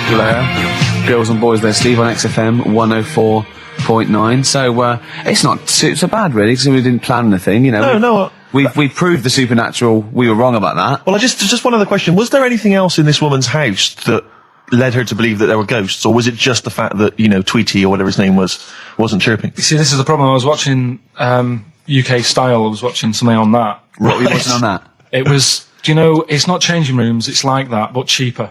popular. Girls and Boys Their Sleeve on XFM 104.9. So it's not so bad, really, because we didn't plan anything, you know. No. We've proved the supernatural. We were wrong about that. Well, just one other question. Was there anything else in this woman's house that led her to believe that there were ghosts, or was it just the fact that, you know, Tweety, or whatever his name was, wasn't chirping? You see, this is the problem. I was watching UK Style. I was watching something on that. What were you watching on that? It was, do you know, it's not changing rooms, it's like that, but cheaper.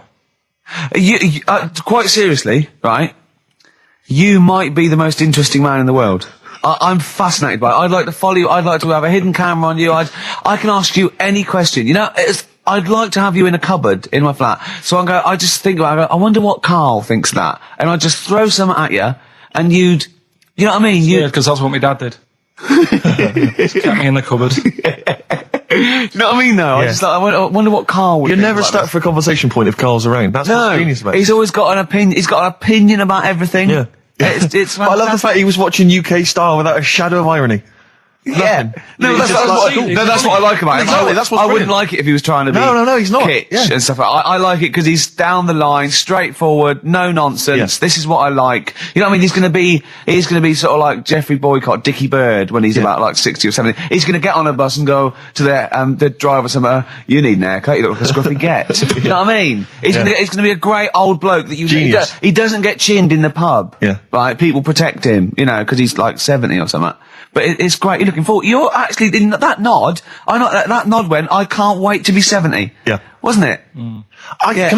Quite seriously, right? You might be the most interesting man in the world. I'm fascinated by it. I'd like to follow you. I'd like to have a hidden camera on you. I can ask you any question. You know, I'd like to have you in a cupboard in my flat. So I just think about it. I wonder what Karl thinks of that. And I'd just throw something at you, and you know what I mean? Yeah, because that's what my dad did. Just kept me in the cupboard. You know what I mean, though? Yeah. I wonder what Karl would You're think never about stuck this. for a conversation point if Carl's around. That's what's genius about it. He's always got an opinion. He's got an opinion about everything. Yeah. It's But I love the fact he was watching UK Style without a shadow of irony. Yeah. No, He's that's just what like, that's what I like about him. Exactly, that's what's I wouldn't brilliant. like it if he was trying to be No, he's not. kitsch Yeah. and stuff. I like it because he's down the line, straightforward, no nonsense. Yeah. This is what I like. You know what I mean? He's going to be sort of like Jeffrey Boycott, Dickie Bird when he's about like 60 or 70. He's going to get on a bus and go to the driver somewhere. You need an haircut. You look like a scruffy get. You know what I mean? He's going to be a great old bloke that Genius. he doesn't get chinned in the pub. Yeah. Right? People protect him, you know, because he's like 70 or something. But it's great. You're looking forward. You're actually in that nod. That nod went. I can't wait to be 70. Yeah. Wasn't it? Can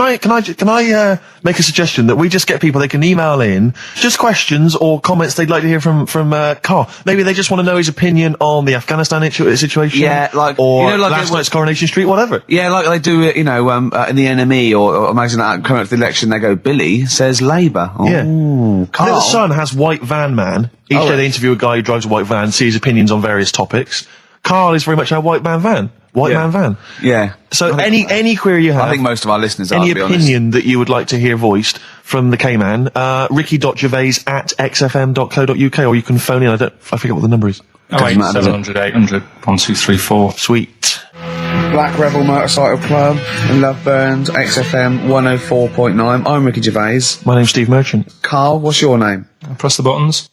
I make a suggestion that we just get people, they can email in just questions or comments they'd like to hear from Karl. Maybe they just want to know his opinion on the Afghanistan situation. Yeah, like, or you know, like last night's Coronation Street, whatever. Yeah, like they do it, you know, in the NME or imagine that coming up to the election, they go, Billy says Labour. Oh, Yeah. I think Karl. the Sun has White Van Man. Each day they interview a guy who drives a white van, see his opinions on various topics. Karl is very much our white man van. White man van. Yeah. So any query you have, I think most of our listeners are, any to be honest. opinion that you would like to hear voiced from the K-Man, ricky.gervais@xfm.co.uk, or you can phone in. I forget what the number is. Oh, 700 800 1234. Sweet. Black Rebel Motorcycle Club, Love Burns, XFM 104.9. I'm Ricky Gervais. My name's Steve Merchant. Karl, what's your name? Press the buttons.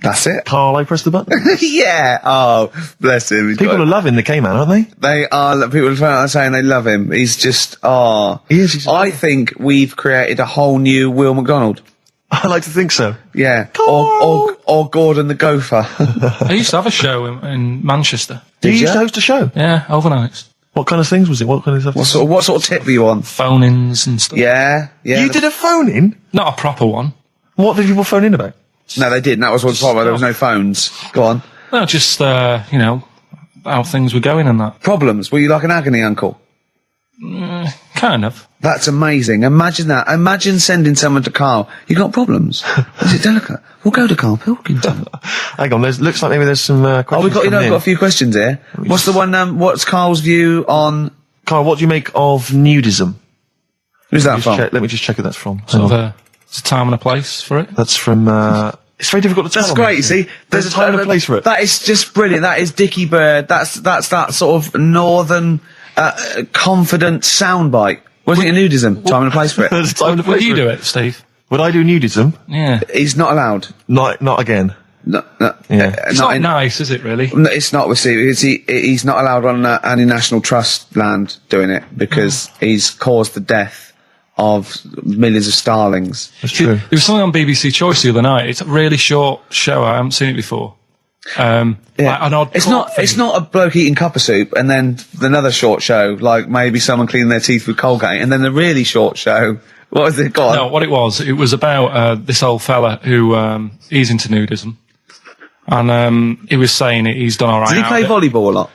That's it. Karl, I press the button. Yeah. Oh, bless him. He's People got- are loving the K-Man, aren't they? They are. People are saying they love him. He's just. He is. He's I think we've created a whole new Will McDonald. I like to think so. Yeah. Karl! Or Gordon the Gopher. I used to have a show in Manchester. Did you ya? used to host a show? Yeah, overnights. What kind of things was it? What kind of stuff? What sort of tip were you on? Phone-ins and stuff. Yeah. You did a phone-in? Not a proper one. What did people phone in about? No, they didn't. That was what's problem. There was no phones. Go on. No, just, you know, how things were going and that. Problems. Were you like an agony uncle? Kind of. That's amazing. Imagine that. Imagine sending someone to Karl. You got problems? Is it delicate? We'll go to Karl Pilkington. Hang on, looks like maybe there's some questions. We've got, coming I've in. got a few questions here. What's the one, what's Karl's view on... Karl, what do you make of nudism? Who's that from? Let me just check who that's from. Sort of it's a time and a place for it. That's from, it's very difficult to tell. That's on great, this. you see. There's a time and a place for it. That is just brilliant. That is Dickie Bird. That's that sort of northern, confident soundbite. Wasn't it nudism? Time and a place for it. There's a time and a place Would you for do it, Steve? Would I do nudism? Yeah. He's not allowed. Not again. No, Yeah. It's not nice, is it, really? No, it's not with Steve. He's not allowed on any National Trust land doing it because he's caused the death of millions of starlings. That's true. There was something on BBC Choice the other night. It's a really short show. I haven't seen it before. Like an odd It's court not. thing. It's not a bloke eating cup of soup and then another short show like maybe someone cleaning their teeth with Colgate and then the really short show. What was it? Go on. No, what it was about this old fella who he's into nudism, and he was saying he's done all right. Did he play volleyball a lot?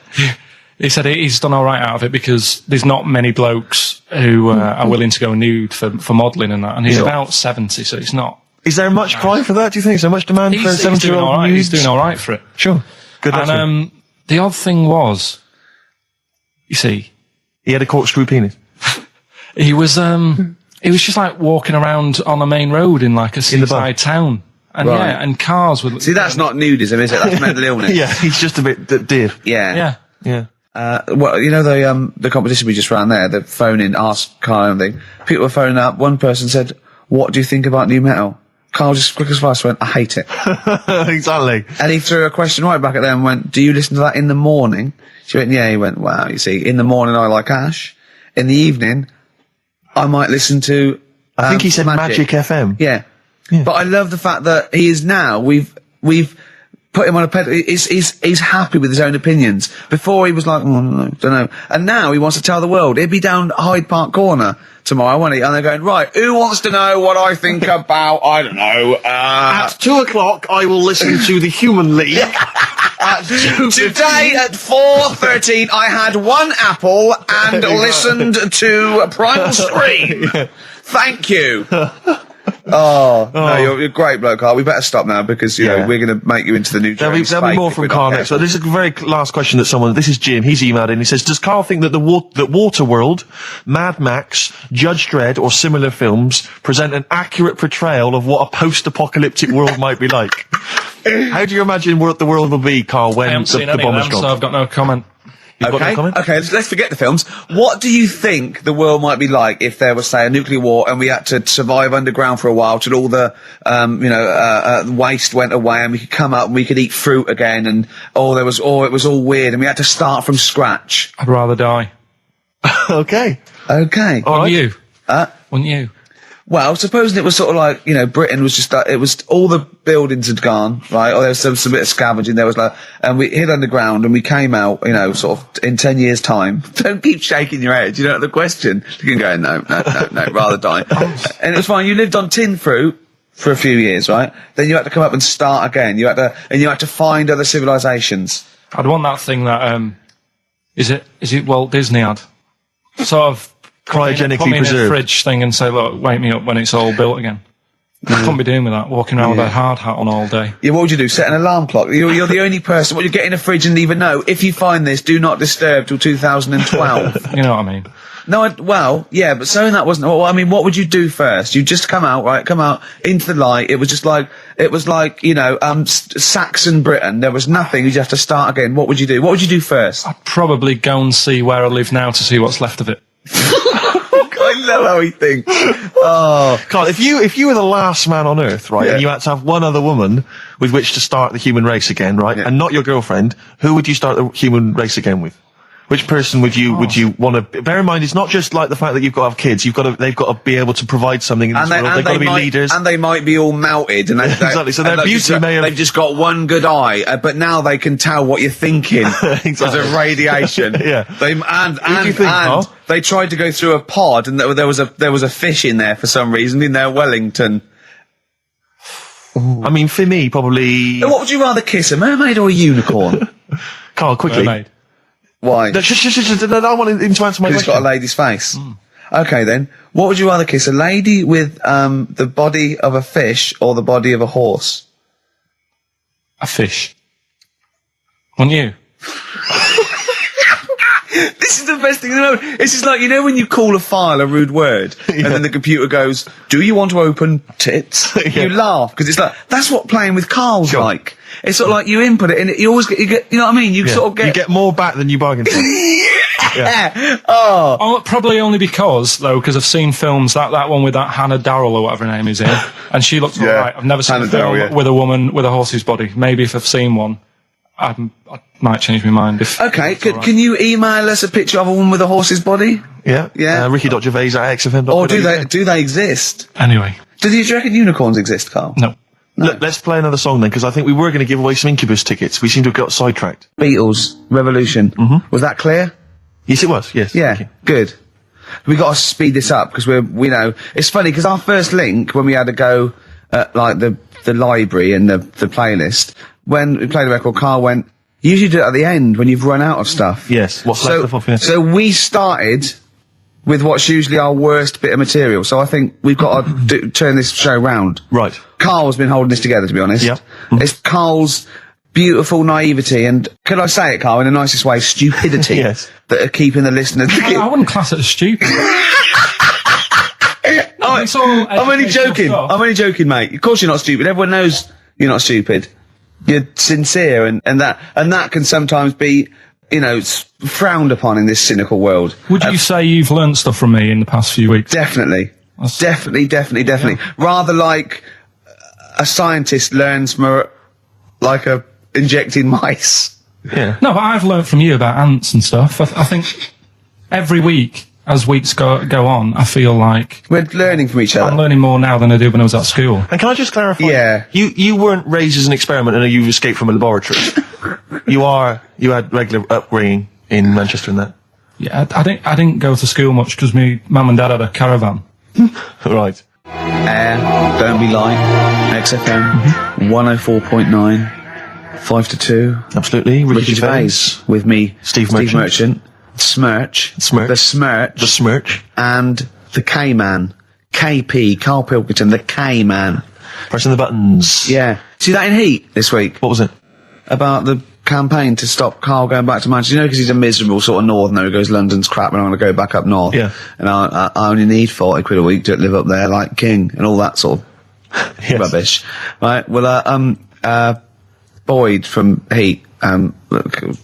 He said he's done all right out of it because there's not many blokes who are willing to go nude for modelling and that, and he's about 70, so it's not. Is there much cry for that? Do you think? Is there much demand for a He's doing 70-year-old all right. nude? He's doing all right for it. Sure. Good. And the odd thing was, you see, he had a corkscrew penis. he was just like walking around on a main road in like a seaside town. And Right. yeah, and cars would... See, that's not nudism, is it? That's mental illness. Yeah, he's just a bit dear. Yeah. Yeah. Yeah. Well, you know the competition we just ran there, the phone in, ask Karl and thing. People were phoning up. One person said, what do you think about new metal? Carl just quick as fast went, I hate it. Exactly. And he threw a question right back at them and went, do you listen to that in the morning? She went, yeah. He went, wow, you see, in the morning I like Ash. In the evening, I might listen to I think he said Magic FM. Yeah. But I love the fact that he is now, we've put him on a pedal. He's happy with his own opinions. Before he was like, don't know. And now he wants to tell the world. He'd be down Hyde Park Corner tomorrow, won't he? And they're going, right, who wants to know what I think about, I don't know, At 2:00, I will listen to the Human League. Today at 4:13, I had one apple and listened to Primal Scream. Thank you. No, you're a great bloke, Carl. We better stop now because, you know, we're going to make you into the new There'll be more from Carl next. So this is a very last question that this is Jim, he's emailed in. He says, does Carl think that that Waterworld, Mad Max, Judge Dredd or similar films present an accurate portrayal of what a post-apocalyptic world might be like? How do you imagine the world will be, Carl, when the bomb is dropped? So I've got no comment. Okay, let's forget the films. What do you think the world might be like if there was, say, a nuclear war and we had to survive underground for a while till all the, waste went away and we could come up and we could eat fruit again and, it was all weird and we had to start from scratch? I'd rather die. Okay. Okay. All right. Wouldn't you? Wouldn't you? Well, supposing it was sort of like, Britain was just, it was, all the buildings had gone, right? Or there was some bit of scavenging, there was like, and we hid underground and we came out, sort of in 10 years' time. Don't keep shaking your head, you know the question. You can go, no, rather die. And it was fine, you lived on tin fruit for a few years, right? Then you had to come up and start again. You had to find other civilizations. I'd want that thing that, is it Walt Disney had? Sort of, cryogenically put me in a preserved fridge thing and say, look, wake me up when it's all built again. I couldn't be doing with that, walking around with a hard hat on all day. Yeah, what would you do? Set an alarm clock? You're the only person. What, you get in a fridge and leave a note? If you find this, do not disturb till 2012. You know what I mean? No, but saying that wasn't. Well, I mean, what would you do first? You just come out into the light. It was like Saxon Britain. There was nothing. You just have to start again. What would you do? What would you do first? I'd probably go and see where I live now to see what's left of it. I love how he thinks. Oh, Carl, if you were the last man on Earth, right, and you had to have one other woman with which to start the human race again, right, and not your girlfriend, who would you start the human race again with? Which person would you want to? Bear in mind, it's not just like the fact that you've got to have kids. They've got to be able to provide something in this world. They've got to be leaders, and they might be all melted. And exactly. So their beauty may have. They've just got one good eye, but now they can tell what you're thinking because of radiation. Yeah. They tried to go through a pod, and there was a fish in there for some reason in their Wellington. Ooh. I mean, for me, probably. What would you rather kiss, a mermaid or a unicorn? Carl, quickly. Mermaid. Why? No, I want him to answer my question. He's got a lady's face. Okay, then. What would you rather kiss? A lady with the body of a fish or the body of a horse? A fish. Wouldn't you? This is the best thing in the world. It's just like, when you call a file a rude word, and then the computer goes, do you want to open tits? You laugh, because it's like, that's what playing with Carl's like. It's sort of like you input it, and you always get, you know what I mean? You sort of get... You get more back than you bargained for. Oh, probably only because I've seen films, that one with that Hannah Darrell or whatever her name is in, and she looks alright. I've never seen Hannah a film Darrell, with a woman with a horse's body. Maybe if I've seen one, I might change my mind. Okay, can you email us a picture of a woman with a horse's body? Yeah. Ricky.Gervais at XFM. Or do they exist? Anyway. Do you reckon unicorns exist, Carl? No. Look, let's play another song then, because I think we were going to give away some Incubus tickets. We seem to have got sidetracked. Beatles, Revolution. Was that clear? Yes, it was. Yes. Yeah, good. We got to speed this up because we know it's funny because our first link when we had to go at like the library and the playlist when we played the record, Carl went. You usually do it at the end when you've run out of stuff. Yes. What's left of it? So we started with what's usually our worst bit of material. So I think we've got to turn this show round. Right. Carl's been holding this together, to be honest. Yeah. It's Carl's beautiful naivety and, can I say it, Carl, in the nicest way, stupidity. Yes. That are keeping the listeners... I wouldn't class it as stupid. I'm only joking, mate. Of course you're not stupid. Everyone knows you're not stupid. You're sincere, and that can sometimes be, frowned upon in this cynical world. Would you say you've learnt stuff from me in the past few weeks? Definitely. Definitely. Rather like a scientist learns from injecting mice. Yeah. No, but I've learnt from you about ants and stuff. I think every week, as weeks go on, I feel like We're learning from each other. I'm learning more now than I did when I was at school. And can I just clarify? Yeah. You weren't raised as an experiment and you've escaped from a laboratory. You had regular upbringing in Manchester and that. Yeah, I didn't go to school much because my mum and dad had a caravan. Right. Don't Be Light, XFM, 104.9, 5 to 2. Absolutely. Ricky Gervais with me, Steve Merchant. Smirch. Smirch. The Smirch. The Smirch. And the K-Man. KP, Karl Pilkington, the K-Man. Pressing the buttons. Yeah. See that in Heat this week? What was it? About the campaign to stop Karl going back to Manchester. You know, because he's a miserable sort of northerner who goes, London's crap and I want to go back up north. Yeah. And I only need 40 quid a week to live up there like king and all that sort of Yes. rubbish. Right. Well, Boyd from Heat, well,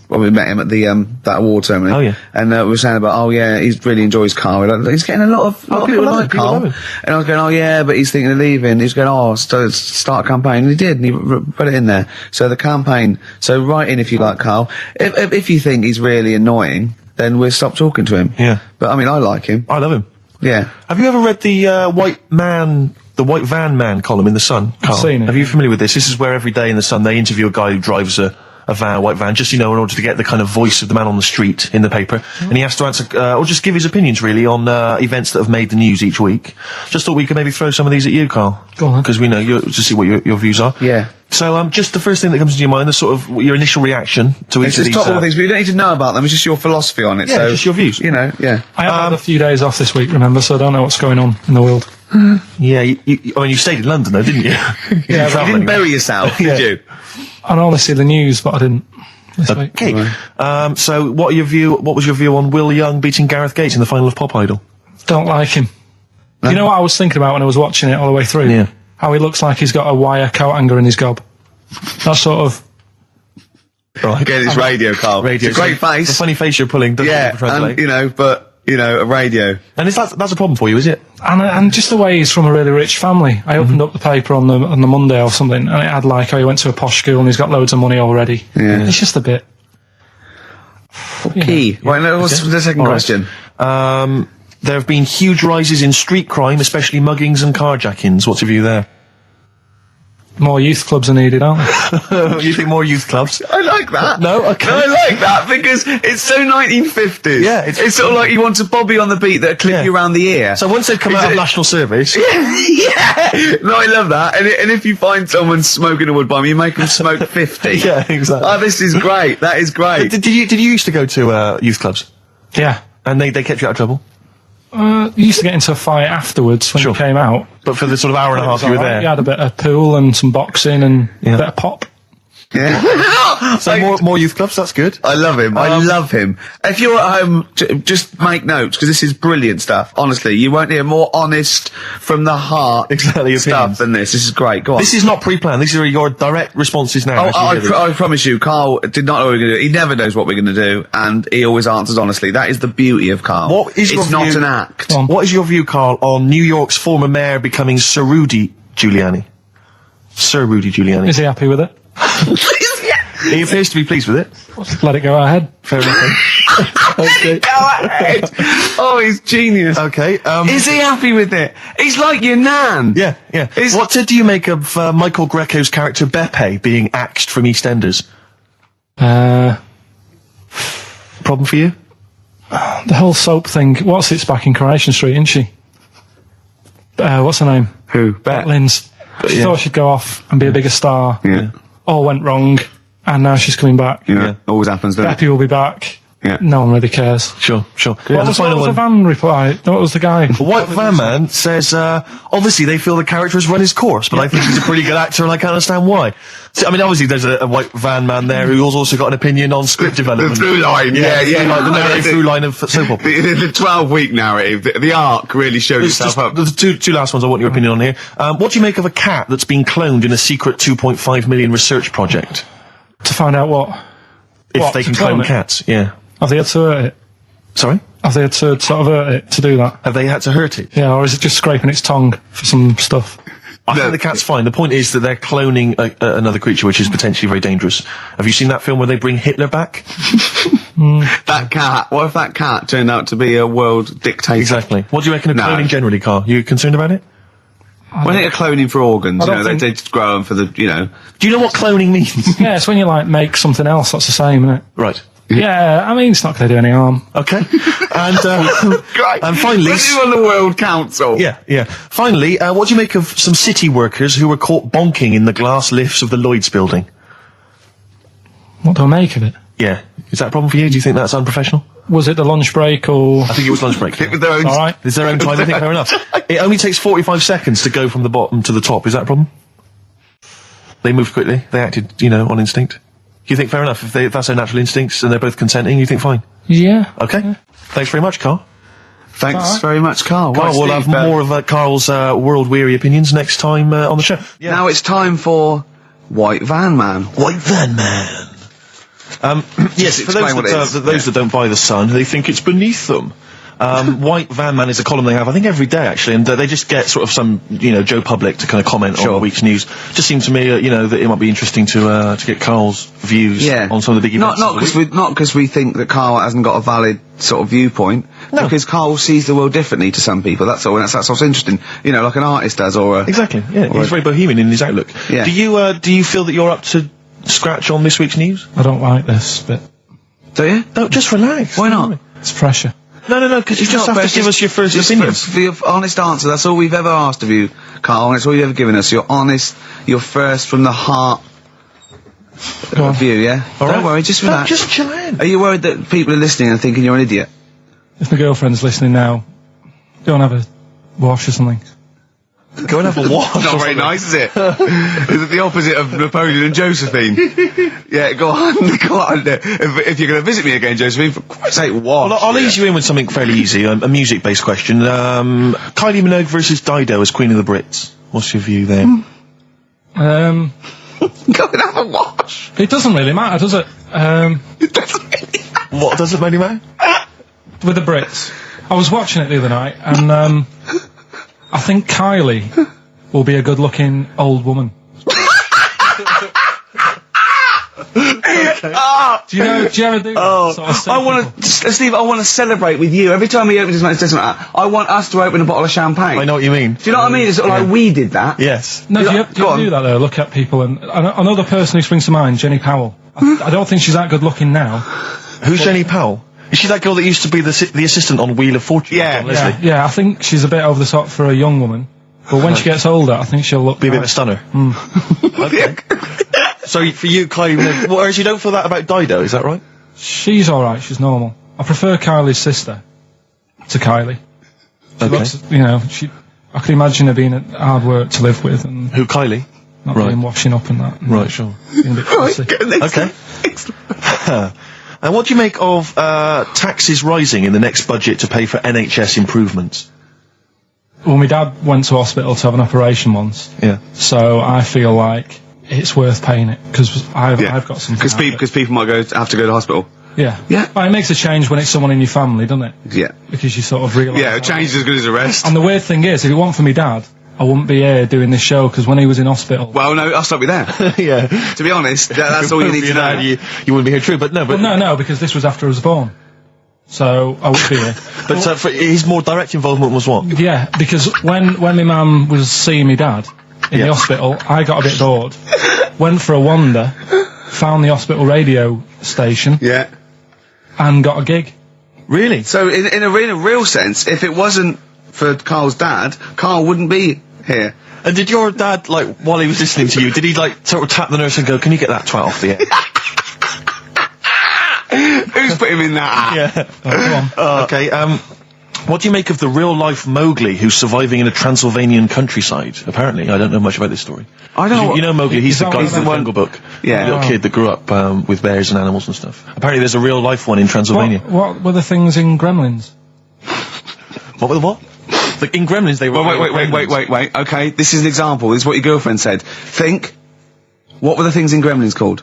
we met him at the, that award ceremony. Oh, yeah. And, we were saying about, he really enjoys Karl. He's getting a lot of people people love like him, people Karl. love him. And I was going, but he's thinking of leaving. He's going, start a campaign. And he did, and he put it in there. So the campaign, write in if you like Karl. If you think he's really annoying, then we'll stop talking to him. Yeah. But, I mean, I like him. I love him. Yeah. Have you ever read the White Van Man column in The Sun, Carl? seen it. Are you familiar with this? This is where every day in The Sun they interview a guy who drives a white van, just, in order to get the kind of voice of the man on the street in the paper. And he has to answer, or just give his opinions, really, on events that have made the news each week. Just thought we could maybe throw some of these at you, Carl. Go on. Because we know to see what your views are. Yeah. So, just the first thing that comes to your mind, the sort of your initial reaction to each It's of just these. top all things, but you don't need to know about them. It's just your philosophy on it. Yeah, so, just your views. Yeah. I have had a few days off this week, remember, so I don't know what's going on in the world. Yeah, you stayed in London, though, didn't you? Yeah, You didn't bury yourself, did you? I only see the news, but I didn't this week. Okay. So, what was your view on Will Young beating Gareth Gates in the final of Pop Idol? Don't like him. You know what I was thinking about when I was watching it all the way through? Yeah. How he looks like he's got a wire coat hanger in his gob. That sort of... Right. Again, it's radio, Carl. Radio. It's a great The face. funny face you're pulling doesn't Yeah, translate. and, a radio. And that's a problem for you, is it? And just the way he's from a really rich family. I opened up the paper on the Monday or something, and it had like, he went to a posh school and he's got loads of money already. Yeah. It's just a bit... Key. Right, now, what's the second All right. question? There have been huge rises in street crime, especially muggings and carjackings. What's your view there? More youth clubs are needed, aren't they? You think more youth clubs? I like that. No? Okay. I like that because it's so 1950s. Yeah, it's sort of like you want a Bobby on the beat that'll clip Yeah. you around the ear. So once they've come Is out of it- national service, yeah, no, I love that. And if you find someone smoking a wood bomb, you make them smoke 50. Yeah, exactly. Oh, this is great. That is great. did you used to go to youth clubs Yeah. and they kept you out of trouble? You used to get into a fight afterwards when Sure. you came out. But for the sort of hour and a half you were there, You had a bit of pool and some boxing and Yeah. a bit of pop. Yeah. so more youth clubs. That's good. I love him. I love him. If you're at home, just make notes because this is brilliant stuff. Honestly, you won't hear more honest from the heart Exactly, stuff opinions. than this. This is great. Go on. This is not pre-planned. These are your direct responses now. Oh, as you hear them. I promise you, Carl did not know what we were going to do. He never knows what we're going to do, and he always answers honestly. That is the beauty of Carl. What is your it's not view- an act. Go on. What is your view, Carl, on New York's former mayor becoming Sir Rudy Giuliani? Sir Rudy Giuliani. Is he happy with it? He appears to be pleased with it. Let it go ahead. Fair enough. Okay. Go ahead. Oh, he's genius. Okay. Is he happy with it? He's like your nan. Yeah. What do you make of Michael Greco's character Beppe being axed from EastEnders? Problem for you? The whole soap thing. What's it's back in Coronation Street, isn't she? What's her name? Who? Bet. Lynn's. She yeah. thought she'd go off and be a bigger star. Yeah. All went wrong, and now she's coming back. Yeah. Always happens, doesn't it? Beppy will be back. Yeah. No one really cares. Sure. What was the van reply? What was the guy? The White Van Man says, obviously they feel the character has run his course, but I think he's a pretty good actor and I can't understand why. So, I mean, obviously there's a White Van Man there who's also got an opinion on script development. The through line, yeah. The narrative through line of soap opera. The 12-week narrative, the arc really showed It's itself just up. the two last ones I want your opinion on here. What do you make of a cat that's been cloned in a secret 2.5 million research project? To find out what? If What, they to can clone clone it? cats, yeah. Have they had to hurt it? Sorry? Have they had to sort of hurt it to do that? Have they had to hurt it? Yeah, or is it just scraping its tongue for some stuff? I think the cat's fine. The point is that they're cloning another creature, which is potentially very dangerous. Have you seen that film where they bring Hitler back? That cat. What if that cat turned out to be a world dictator? Exactly. What do you reckon of cloning generally, Carl? You concerned about it? When they're cloning for organs, I you don't know, think- they just grow them for the, you know. Do you know what cloning means? Yeah, it's when you, like, make something else that's the same, isn't it? Right. Yeah, I mean, it's not going to do any harm. Okay. And, Great. and finally... When you on the World Council. Yeah. Finally, what do you make of some city workers who were caught bonking in the glass lifts of the Lloyd's building? What do I make of it? Yeah. Is that a problem for you? Do you think that's unprofessional? Was it the lunch break or... I think it was lunch break. With their own, All right. It's their own time, I think, fair enough. It only takes 45 seconds to go from the bottom to the top. Is that a problem? They moved quickly. They acted, on instinct. Do you think fair enough? If that's their natural instincts and they're both consenting, you think fine? Yeah. Okay. Yeah. Thanks very much, Carl. Thanks Alright. very much, Carl. Carl, Right, we'll Steve, have more of Carl's world-weary opinions next time on the show. Yeah. Now it's time for White Van Man. White Van Man. Yes, for explain what it is. those that don't buy the Sun, they think it's beneath them. White Van Man is a column they have, I think, every day, actually, and they just get sort of some, Joe Public to kind of comment on the week's news. Just seemed to me, that it might be interesting to get Carl's views on some of the big events. Not because we think that Carl hasn't got a valid sort of viewpoint. No. Because Carl sees the world differently to some people. That's all. And that's what's interesting. Like an artist does, or a, Exactly. Yeah, he's very bohemian in his outlook. Yeah. Do you feel that you're up to scratch on this week's news? I don't like this bit. Do you? No, just relax. Why not? It's pressure. No, because you just have to give us your first opinion. For your honest answer. That's all we've ever asked of you, Carl. And it's all you've ever given us. Your honest, your first from the heart view. Yeah. All Don't right. worry. Just No, relax. just chill out. Are you worried that people are listening and thinking you're an idiot? If my girlfriend's listening now, go and have a wash or something. Go and have a wash. Not very nice, is it? Is it the opposite of Napoleon and Josephine? Yeah, go on. If you're going to visit me again, Josephine, for Christ's sake, wash. Well, I'll ease you in with something fairly easy, a music-based question. Kylie Minogue versus Dido as Queen of the Brits. What's your view there? Go and have a wash. It doesn't really matter, does it? It doesn't really matter. What does it really matter? With the Brits. I was watching it the other night, and I think Kylie will be a good-looking old woman. Do you ever do that? Sort of I want to, Steve, I want to celebrate with you. Every time he opens his mouth, it says something like that. I want us to open a bottle of champagne. I know what you mean. Do you know what I mean? It's sort of like we did that. Yes. No, do you Go on. do that though? Look at people, and another person who springs to mind, Jenny Powell. I don't think she's that good looking now. Who's Jenny Powell? Is she that girl that used to be the assistant on Wheel of Fortune? Yeah. John Leslie? Yeah, I think she's a bit over the top for a young woman. But when she gets older, I think she'll look Be a bit of a nice. stunner. Okay. So for you, Kylie Minogue, whereas you don't feel that about Dido, is that right? She's alright, she's normal. I prefer Kylie's sister to Kylie. She Okay. looks, I can imagine her being hard work to live with and Who, Kylie? not Right. being washing up and that. And Right, sure. being a bit fussy. Okay. And what do you make of taxes rising in the next budget to pay for NHS improvements? Well, my dad went to hospital to have an operation once, Yeah. so I feel like it's worth paying it, because I've got something. Because people might have to go to hospital. Yeah. Yeah. Well, it makes a change when it's someone in your family, doesn't it? Yeah. Because you sort of realise... Yeah, a change is as good as a rest. And the weird thing is, if it weren't for my dad, I wouldn't be here doing this show, because when he was in hospital... Well, no, I'll stop you there. Yeah. To be honest, that's all you need to know. You wouldn't be here, true, but no. But Well, no, because this was after I was born. So, I would be here. But his more direct involvement was what? Yeah, because when my mum was seeing my dad in the hospital, I got a bit bored, went for a wander, found the hospital radio station, Yeah. and got a gig. Really? So, in a real sense, if it wasn't for Carl's dad, Carl wouldn't be here. And did your dad, while he was listening to you, did he, sort of tap the nurse and go, can you get that 12 off the air? Who's put him in that? Yeah. Oh, come on. Okay, what do you make of the real-life Mowgli who's surviving in a Transylvanian countryside? Apparently, I don't know much about this story. I don't know. You know Mowgli, he's the Is guy that from the one- Jungle Book. Yeah. The little kid that grew up with bears and animals and stuff. Apparently there's a real-life one in Transylvania. What were the things in Gremlins? What were the what? In Gremlins they were... Wait. Okay, this is an example. This is what your girlfriend said. Think. What were the things in Gremlins called?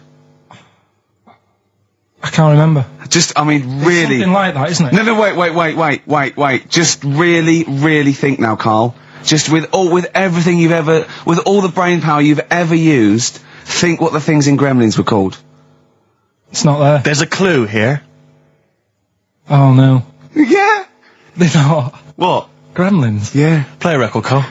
I can't remember. Just, I mean, It's really. something like that, isn't it? No, wait. Just really think now, Carl. Just with everything with all the brain power you've ever used, think what the things in Gremlins were called. It's not there. There's a clue here. Oh no. Yeah. They're not. What? Gremlins. Yeah. Play a record, Carl.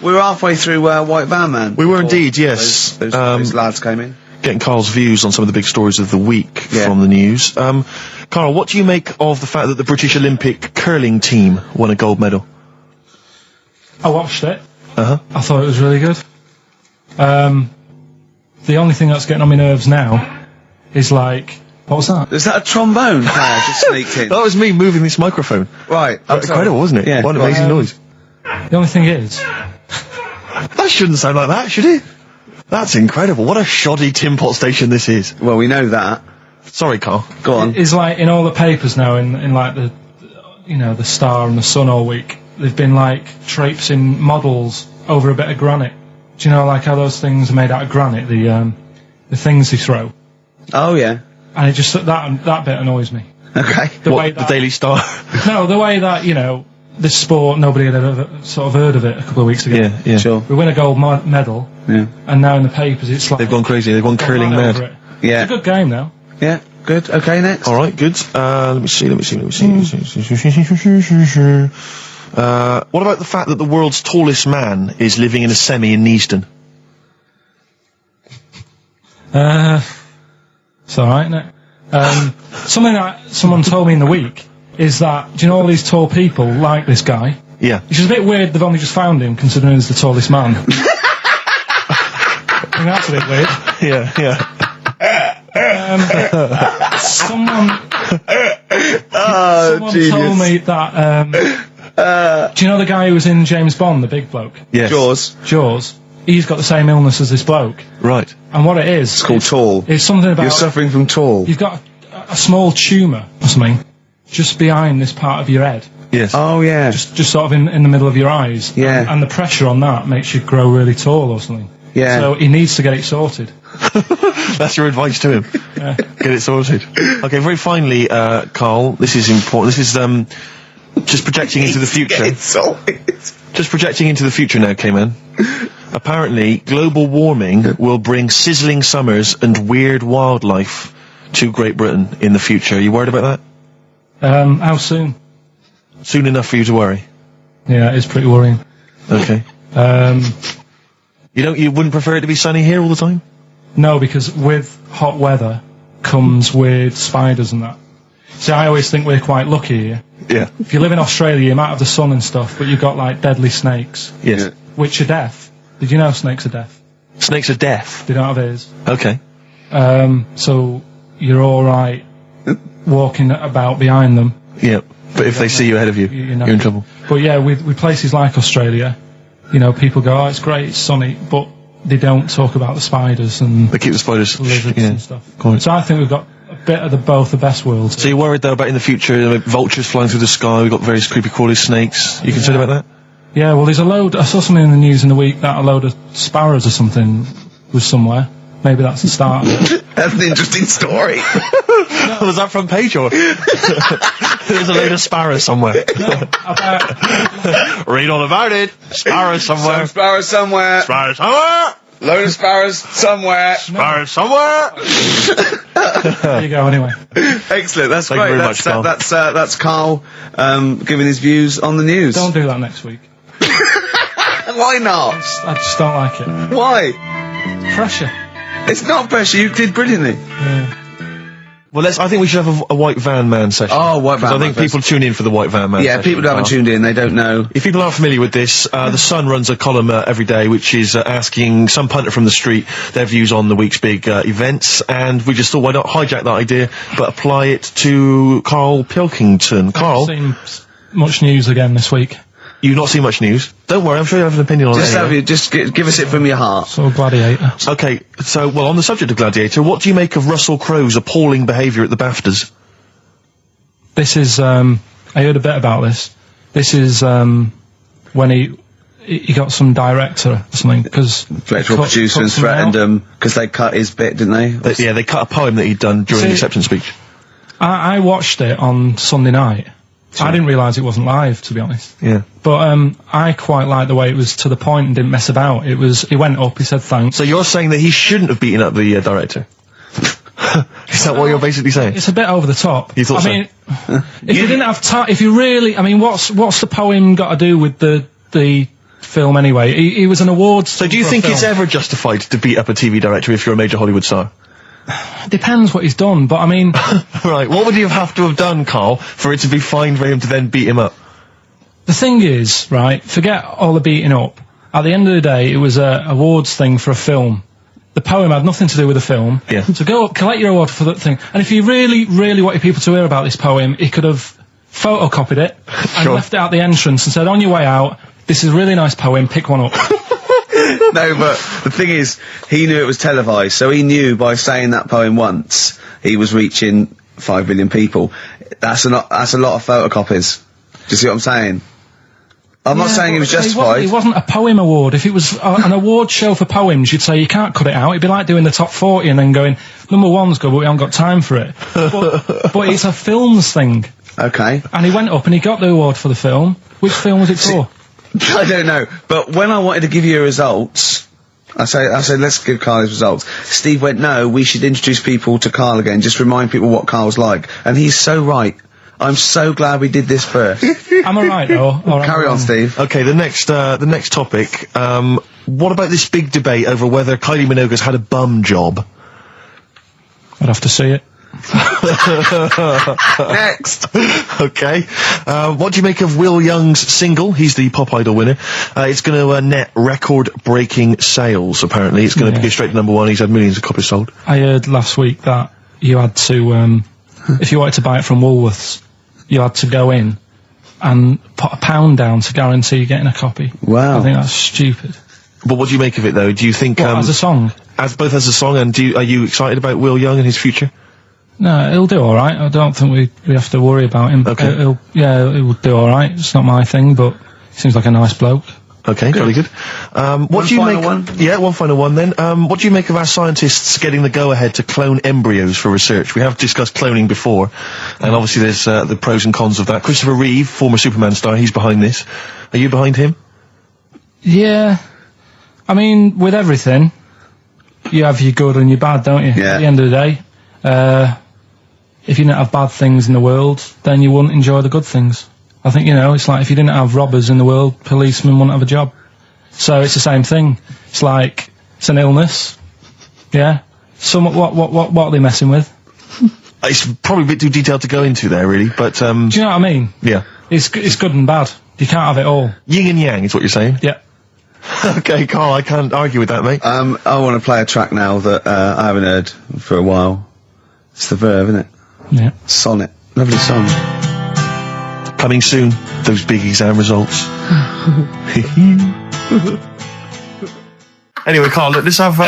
We were halfway through White Van Man. We were indeed, yes. Those lads came in. Getting Carl's views on some of the big stories of the week Yeah. from the news. Carl, what do you make of the fact that the British Olympic curling team won a gold medal? I watched it. Uh-huh. I thought it was really good. The only thing that's getting on my nerves now is like, what was that? Is that a trombone player just sneaked in? That was me moving this microphone. Right. I'm sorry. Incredible, wasn't it? Yeah. What an amazing noise. The only thing is, That shouldn't sound like that, should it? That's incredible. What a shoddy tin pot station this is. Well, we know that. Sorry, Carl. Go on. is like in all the papers now, in like the Star and the Sun all week, they've been like traipsing models over a bit of granite. Do you know like how those things are made out of granite? The things they throw, Oh, yeah. and it just that bit annoys me. Okay. The way The that, Daily Star? no, the way that this sport, nobody had ever sort of heard of it a couple of weeks ago. yeah. Sure. We win a gold medal, Yeah. and now in the papers it's like They've gone crazy. They've gone curling right over mad. it. Yeah. It's a good game now. Yeah. Good. Okay, next. All right, good. Let me see. What about the fact that the world's tallest man is living in a semi in Neasden? It's alright, isn't it? Something that someone told me in the week is that, do you know all these tall people like this guy? Yeah. Which is a bit weird they've only just found him, considering he's the tallest man. I think that's a bit weird. Yeah. Someone genius. told me that, do you know the guy who was in James Bond, the big bloke? Yes. Jaws? He's got the same illness as this bloke. Right. And what it is... It's called tall. It's something about... You're suffering from tall. You've got a small tumour or something just behind this part of your head. Yes. Oh, yeah. Just sort of in the middle of your eyes. Yeah. And the pressure on that makes you grow really tall or something. Yeah. So he needs to get it sorted. That's your advice to him. Yeah. Get it sorted. Okay, very finally, Carl, this is important. This is, just projecting into the future. It's sorted. Just projecting into the future now, K-Man. Apparently, global warming will bring sizzling summers and weird wildlife to Great Britain in the future. Are you worried about that? How soon? Soon enough for you to worry. Yeah, it's pretty worrying. Okay. You wouldn't prefer it to be sunny here all the time? No, because with hot weather comes weird spiders and that. See, I always think we're quite lucky here. Yeah. If you live in Australia, you might have the sun and stuff, but you've got like deadly snakes, Yes. which are deaf. Did you know snakes are deaf? Snakes are deaf. They don't have ears. Okay. So you're alright walking about behind them. Yeah. But if they see you ahead of you, You're you're in trouble. But yeah, with places like Australia, people go, oh, it's great, it's sunny, but they don't talk about the spiders and They keep the spiders. lizards Yeah. and stuff. Quite. So I think we've got a bit of both the best worlds. So you're worried though about in the future, vultures flying through the sky, we've got various creepy crawly snakes. You concerned about that? Yeah, well, there's I saw something in the news in the week that a load of sparrows or something was somewhere. Maybe that's the start of it. That's an interesting story. Was that front page or? There's a load of sparrows somewhere. Read all about it. Sparrows somewhere. Some sparrows somewhere. Sparrows somewhere. Load of sparrows somewhere. Sparrows somewhere. There you go, anyway. Excellent. That's Thank you great. very much, Carl. That's Carl giving his views on the news. Don't do that next week. Why not? I just don't like it. Why? Pressure. It's not pressure. You did brilliantly. Yeah. Well, I think we should have a White Van Man session. Oh, White Van Because I Man think people tune in for the White Van Man Yeah, session. people who haven't tuned in, they don't know. If people aren't familiar with this, The Sun runs a column every day which is asking some punter from the street their views on the week's big events, and we just thought, why not hijack that idea, but apply it to Karl Pilkington. Karl, I've seen much news again this week. you've not seen much news. Don't worry, I'm sure you have an opinion on it. anyway. Just give us it from your heart. So Gladiator. Okay, so, well, on the subject of Gladiator, what do you make of Russell Crowe's appalling behaviour at the BAFTAs? This is, I heard a bit about this. This is, when he got some director or something because Electoral producer and threatened them because they cut his bit, didn't they? They cut a poem that he'd done during the acceptance speech. I watched it on Sunday night. Sure. I didn't realise it wasn't live, to be honest. Yeah. But I quite liked the way it was to the point and didn't mess about. He went up, he said thanks. So you're saying that he shouldn't have beaten up the director? Is that what you're basically saying? It's a bit over the top. You thought so? I mean, if you didn't have time, if you really, I mean, what's the poem got to do with the film anyway? He was an awards. So do you think it's ever justified to beat up a TV director if you're a major Hollywood star? Depends what he's done, but I mean... Right, what would you have to have done, Carl, for it to be fine for him to then beat him up? The thing is, right, forget all the beating up. At the end of the day, it was a awards thing for a film. The poem had nothing to do with the film. Yeah. So go up, collect your award for that thing. And if he really, really wanted people to hear about this poem, he could have photocopied it and left it at the entrance and said, on your way out, this is a really nice poem, pick one up. No, but the thing is, he knew it was televised, so he knew by saying that poem once, he was reaching 5 billion people. That's a lot of photocopies. Do you see what I'm saying? I'm not saying he was justified. It wasn't a poem award. If it was an award show for poems, you'd say you can't cut it out. It'd be like doing the top 40 and then going, number one's good, but we haven't got time for it. But it's a films thing. Okay. And he went up and he got the award for the film. Which film was it for? I don't know, but when I wanted to give you results, I said, let's give Carl his results. Steve went, no, we should introduce people to Carl again, just remind people what Carl's like. And he's so right. I'm so glad we did this first. Am I right, though? Carry on, Steve. Okay, the next topic, what about this big debate over whether Kylie Minogue's had a bum job? I'd have to see it. Next. Okay. What do you make of Will Young's single? He's the Pop Idol winner. It's going to net record-breaking sales, apparently. It's going to go straight to number one. He's had millions of copies sold. I heard last week that you had to, if you wanted to buy it from Woolworths, you had to go in and put £1 down to guarantee getting a copy. Wow. I think that's stupid. But what do you make of it, though? Do you think... as a song? Both as a song, and are you excited about Will Young and his future? No, he'll do alright. I don't think we have to worry about him. Okay. He'll do alright. It's not my thing, but he seems like a nice bloke. Okay, very good. What do you make? One? Yeah, one final one then. What do you make of our scientists getting the go-ahead to clone embryos for research? We have discussed cloning before, and obviously there's the pros and cons of that. Christopher Reeve, former Superman star, he's behind this. Are you behind him? Yeah. I mean, with everything, you have your good and your bad, don't you? Yeah. At the end of the day, if you didn't have bad things in the world, then you wouldn't enjoy the good things. I think, it's like if you didn't have robbers in the world, policemen wouldn't have a job. So it's the same thing. It's like, it's an illness. Yeah? What are they messing with? It's probably a bit too detailed to go into there, really, but... Do you know what I mean? Yeah. It's good and bad. You can't have it all. Yin and yang is what you're saying? Yeah. Okay, Carl, I can't argue with that, mate. I want to play a track now that I haven't heard for a while. It's the Verve, isn't it? Yeah. Sonnet. Lovely song. Coming soon, those big exam results. Anyway, Carl, look, let's have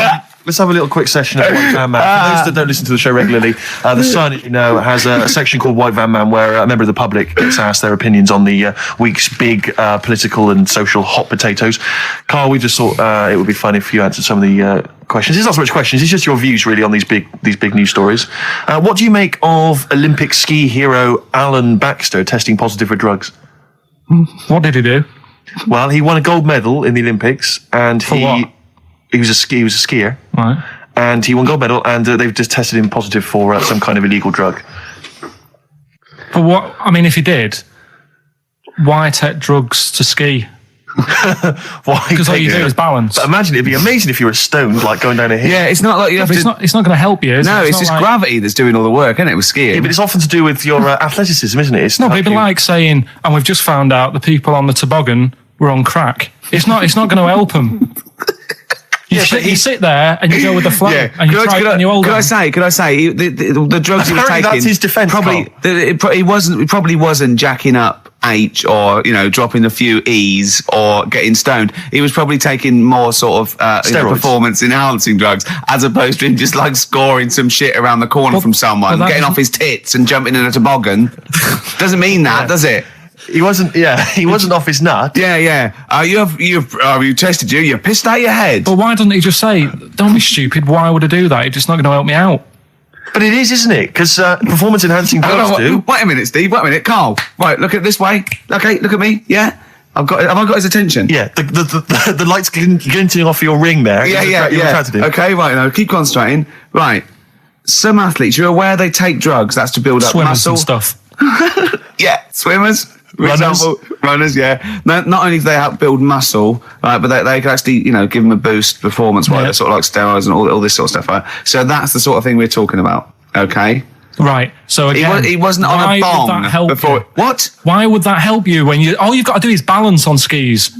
a little quick session of White Van Man. For those that don't listen to the show regularly, The Sun, as you know, has a section called White Van Man where a member of the public gets asked their opinions on the week's big political and social hot potatoes. Carl, we just thought it would be fun if you answered some of the questions. It's not so much questions, it's just your views really on these big news stories. What do you make of Olympic ski hero Alan Baxter testing positive for drugs? What did he do? Well, he won a gold medal in the Olympics, and he was a skier. Right. And he won gold medal, and they've just tested him positive for some kind of illegal drug. But what? I mean, if he did, why take drugs to ski? Why? Because all you do is balance. But imagine it'd be amazing if you were stoned, like going down a hill. Yeah, it's not like you have to... It's not going to help you, is it? No, it's just like... gravity that's doing all the work, isn't it, with skiing? Yeah, but it's often to do with your athleticism, isn't it? It's no, but it'd be like saying, and we've just found out the people on the toboggan were on crack. It's not going to help them. You sit there and you go with the flow, and you hold on. Could I say the drugs he was taking? That's his defence. It probably wasn't jacking up H or dropping a few E's or getting stoned. He was probably taking more sort of performance enhancing drugs as opposed to him just like scoring some shit around the corner from someone, getting off his tits and jumping in a toboggan. Doesn't mean that, does it? He wasn't off his nut. Yeah. You tested you pissed out your head. But why doesn't he just say, don't be stupid, why would I do that? It's just not going to help me out. But it is, isn't it? Because performance enhancing drugs do. Wait a minute, Steve. Wait a minute, Carl. Right, look at this way. Okay, look at me. Yeah, have I got his attention? Yeah, the lights glinting off your ring there. Yeah. Okay, right. Now keep concentrating. Right, some athletes, you're aware they take drugs. That's to build up Swimmers muscle and stuff. Yeah, swimmers. For example, runners, yeah. Not only do they help build muscle, right, but they can actually, give them a boost performance-wise, Yeah. sort of like steroids and all this sort of stuff, right? So that's the sort of thing we're talking about, okay? Right. So again, He wasn't on a why bong would that help before. you? What? Why would that help you when all you've got to do is balance on skis?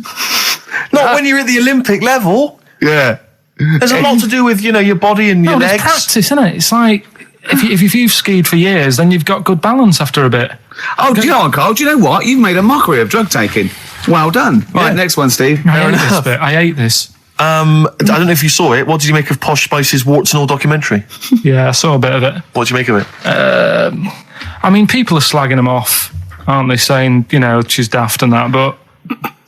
Not when you're at the Olympic level. Yeah. There's a lot to do with, your body and your No, legs. it's practice, isn't it? It's like if you've skied for years, then you've got good balance after a bit. Oh, do you know what, Carl? Do you know what? You've made a mockery of drug taking. Well done. Right, next one, Steve. I hate this bit. I hate this. I don't know if you saw it. What did you make of Posh Spice's Warts and All documentary? Yeah, I saw a bit of it. What did you make of it? I mean, people are slagging them off, aren't they? Saying, she's daft and that, but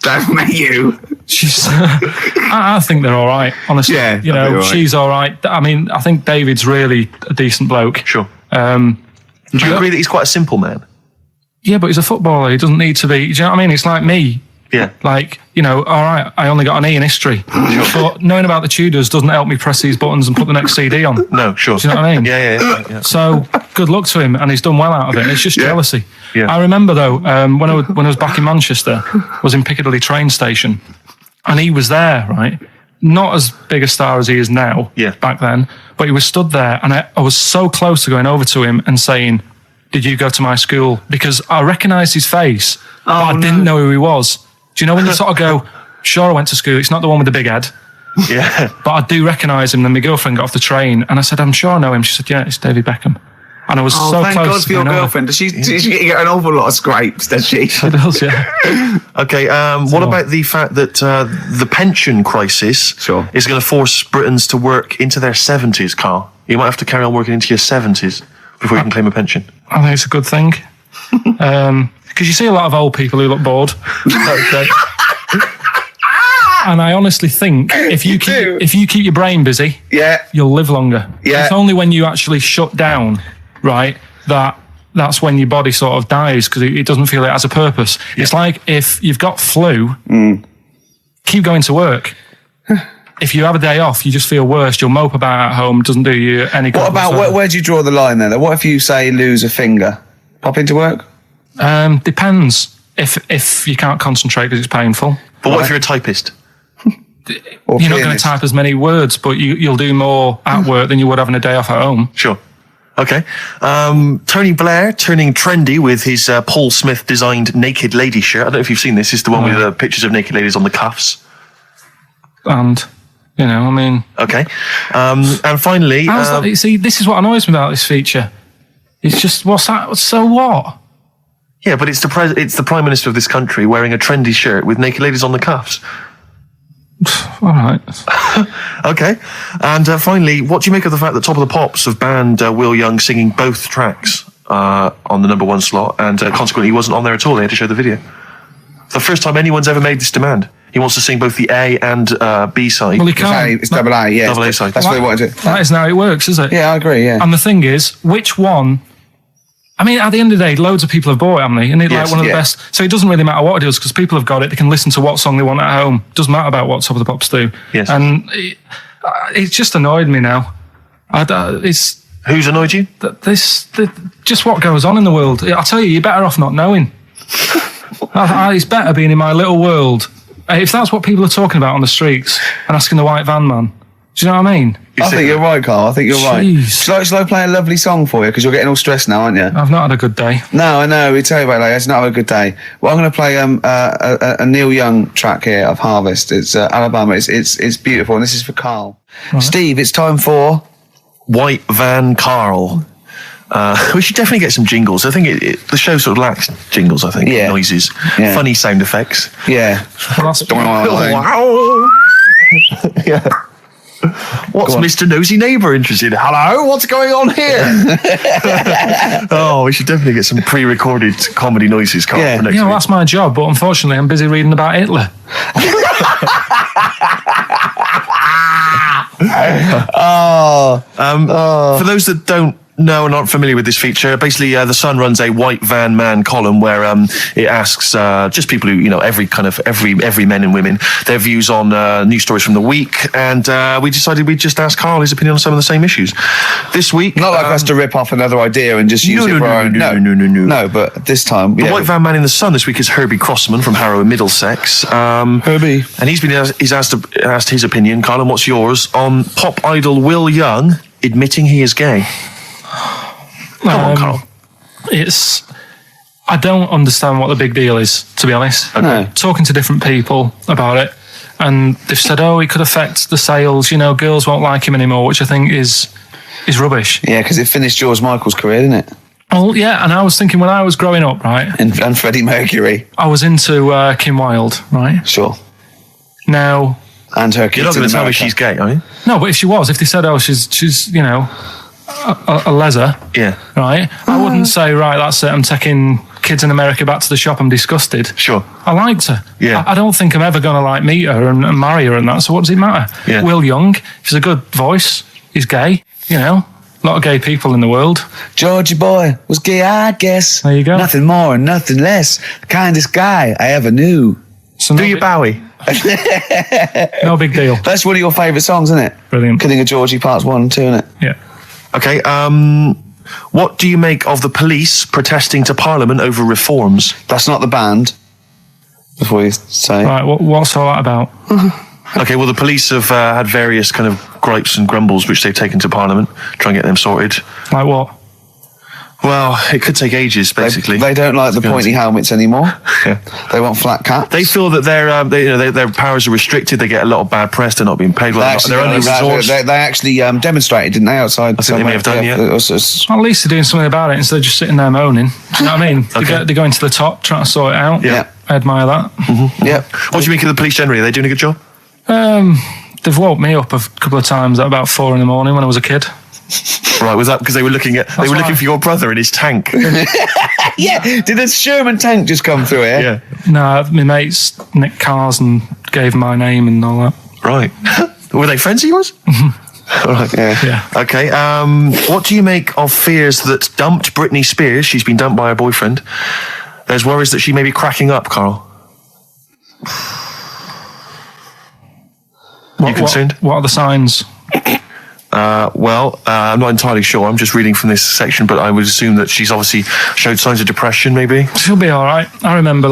Don't make you. she's. I think they're all right, honestly. Yeah, I think they're all right. She's all right. I mean, I think David's really a decent bloke. Sure. Do you agree that he's quite a simple man? Yeah, but he's a footballer. He doesn't need to be. Do you know what I mean? It's like me. Yeah. Like, all right, I only got an E in history. But knowing about the Tudors doesn't help me press these buttons and put the next CD on. No, sure. Do you know what I mean? Yeah. So good luck to him, and he's done well out of it. It's just jealousy. Yeah. I remember though, when I was back in Manchester, I was in Piccadilly train station, and he was there, right? Not as big a star as he is now, back then, but he was stood there, and I was so close to going over to him and saying, "Did you go to my school?" Because I recognised his face, but I didn't know who he was. Do you know when you sort of go, "Sure, I went to school. It's not the one with the big head." Yeah. But I do recognise him. Then my girlfriend got off the train, and I said, "I'm sure I know him." She said, "Yeah, it's David Beckham." And I was so thank close God to for your going over. girlfriend. Does she get an awful lot of scrapes, does she? She does, yeah. Okay, what about the fact that the pension crisis is going to force Britons to work into their 70s, Carl? You might have to carry on working into your 70s before you can claim a pension. I think it's a good thing. Because you see a lot of old people who look bored. Okay. And I honestly think if you keep your brain busy, you'll live longer. Yeah. It's only when you actually shut down, right, that's when your body sort of dies because it doesn't feel it has a purpose. Yeah. It's like if you've got flu, keep going to work. If you have a day off, you just feel worse. You'll mope about at home. Doesn't do you any good. What about where do you draw the line then? What if you say lose a finger? Pop into work? Depends. If you can't concentrate because it's painful. But what if you're a typist? You're not going to type as many words, but you'll do more at work than you would having a day off at home. Sure. Okay. Tony Blair turning trendy with his Paul Smith designed naked lady shirt. I don't know if you've seen this. It's the one with the pictures of naked ladies on the cuffs. And, I mean... Okay. And finally... see, this is what annoys me about this feature. It's just, what's that? So what? Yeah, but it's the Prime Minister of this country wearing a trendy shirt with naked ladies on the cuffs. All right. Okay. And finally, what do you make of the fact that Top of the Pops have banned Will Young singing both tracks on the number one slot, and consequently he wasn't on there at all? They had to show the video. The first time anyone's ever made this demand. He wants to sing both the A and B side. Well, he can't. It's double A, yeah. Double A side. That's what he wanted to do. That isn't how it works, is it? Yeah, I agree, yeah. And the thing is, which one... I mean, at the end of the day, loads of people have bought it, haven't they? And it's like one of the best. So it doesn't really matter what it is because people have got it. They can listen to what song they want at home. It doesn't matter about what Top of the Pops do. Yes. And it's just annoyed me now. Who's annoyed you? Just what goes on in the world. I tell you, you're better off not knowing. It's better being in my little world. If that's what people are talking about on the streets and asking the white van man, do you know what I mean? I think you're right, Carl. I think you're right. Jeez. Shall I play a lovely song for you? Because you're getting all stressed now, aren't you? I've not had a good day. No, I know. We tell you about it. It's not a good day. Well, I'm going to play a Neil Young track here of Harvest. It's Alabama. It's beautiful, and this is for Carl. Right. Steve, it's time for White Van Carl. We should definitely get some jingles. I think the show sort of lacks jingles. I think noises, funny sound effects. Yeah. Well, that's wow. Yeah. What's Mr. Nosy Neighbour interested in? Hello, what's going on here? Oh, we should definitely get some pre-recorded comedy noises, Carl, for next week. That's my job, but unfortunately I'm busy reading about Hitler. For those that don't know and aren't familiar with this feature, basically The Sun runs a white van man column where it asks just people who, every men and women, their views on news stories from the week, and we decided we'd just ask Carl his opinion on some of the same issues. This week... Not like us to rip off another idea and just use it for our own... No. No, but this time... The white van man in The Sun this week is Herbie Crossman from Harrow in Middlesex. Herbie. And he's asked his opinion, Carl, and what's yours, on pop idol Will Young admitting he is gay. Come on, Carl. I don't understand what the big deal is, to be honest. Okay. No. Talking to different people about it, and they've said, it could affect the sales, girls won't like him anymore, which I think is rubbish. Yeah, because it finished George Michael's career, didn't it? Oh, yeah, and I was thinking when I was growing up, right? And Freddie Mercury. I was into Kim Wilde, right? Sure. Now... And her kids. You're not going to tell me she's gay, are you? No, but if she was, if they said, she's a leather, right? I wouldn't say, right, that's it, I'm taking kids in America back to the shop, I'm disgusted. Sure. I liked her. Yeah. I don't think I'm ever going to meet her and marry her and that, so what does it matter? Yeah. Will Young, he's a good voice, he's gay, a lot of gay people in the world. Georgie boy was gay, I guess. There you go. Nothing more and nothing less. The kindest guy I ever knew. So Do you Bowie? No big deal. That's one of your favourite songs, isn't it? Brilliant. Killing a Georgie Parts 1 and 2, isn't it? Yeah. Okay, what do you make of the police protesting to Parliament over reforms? That's not the band. Before you say. Right, what's all that about? Okay, well, the police have had various kind of gripes and grumbles which they've taken to Parliament, try and get them sorted. Like what? Well, it could take ages, basically. They don't like the pointy helmets anymore. Yeah. They want flat caps. They feel that their powers are restricted. They get a lot of bad press. They're not being paid well. They're only resource. They actually demonstrated, didn't they, outside? I think they may have done, yeah. Well, at least they're doing something about it instead of just sitting there moaning. Do you know what I mean? Okay. They're going to the top, trying to sort it out. Yeah. I admire that. Mm-hmm. Yeah. What do you make of the police generally? Are they doing a good job? They've woke me up a couple of times at about 4 a.m. when I was a kid. Right, was that because they were looking for your brother in his tank? Yeah. Did a Sherman tank just come through here? Yeah. No, my mates nicked cars and gave my name and all that. Right. Were they friends of yours? All right. Yeah. Okay. What do you make of fears that dumped Britney Spears? She's been dumped by her boyfriend. There's worries that she may be cracking up, Carl. You concerned? What are the signs? I'm not entirely sure. I'm just reading from this section, but I would assume that she's obviously showed signs of depression, maybe. She'll be all right. I remember,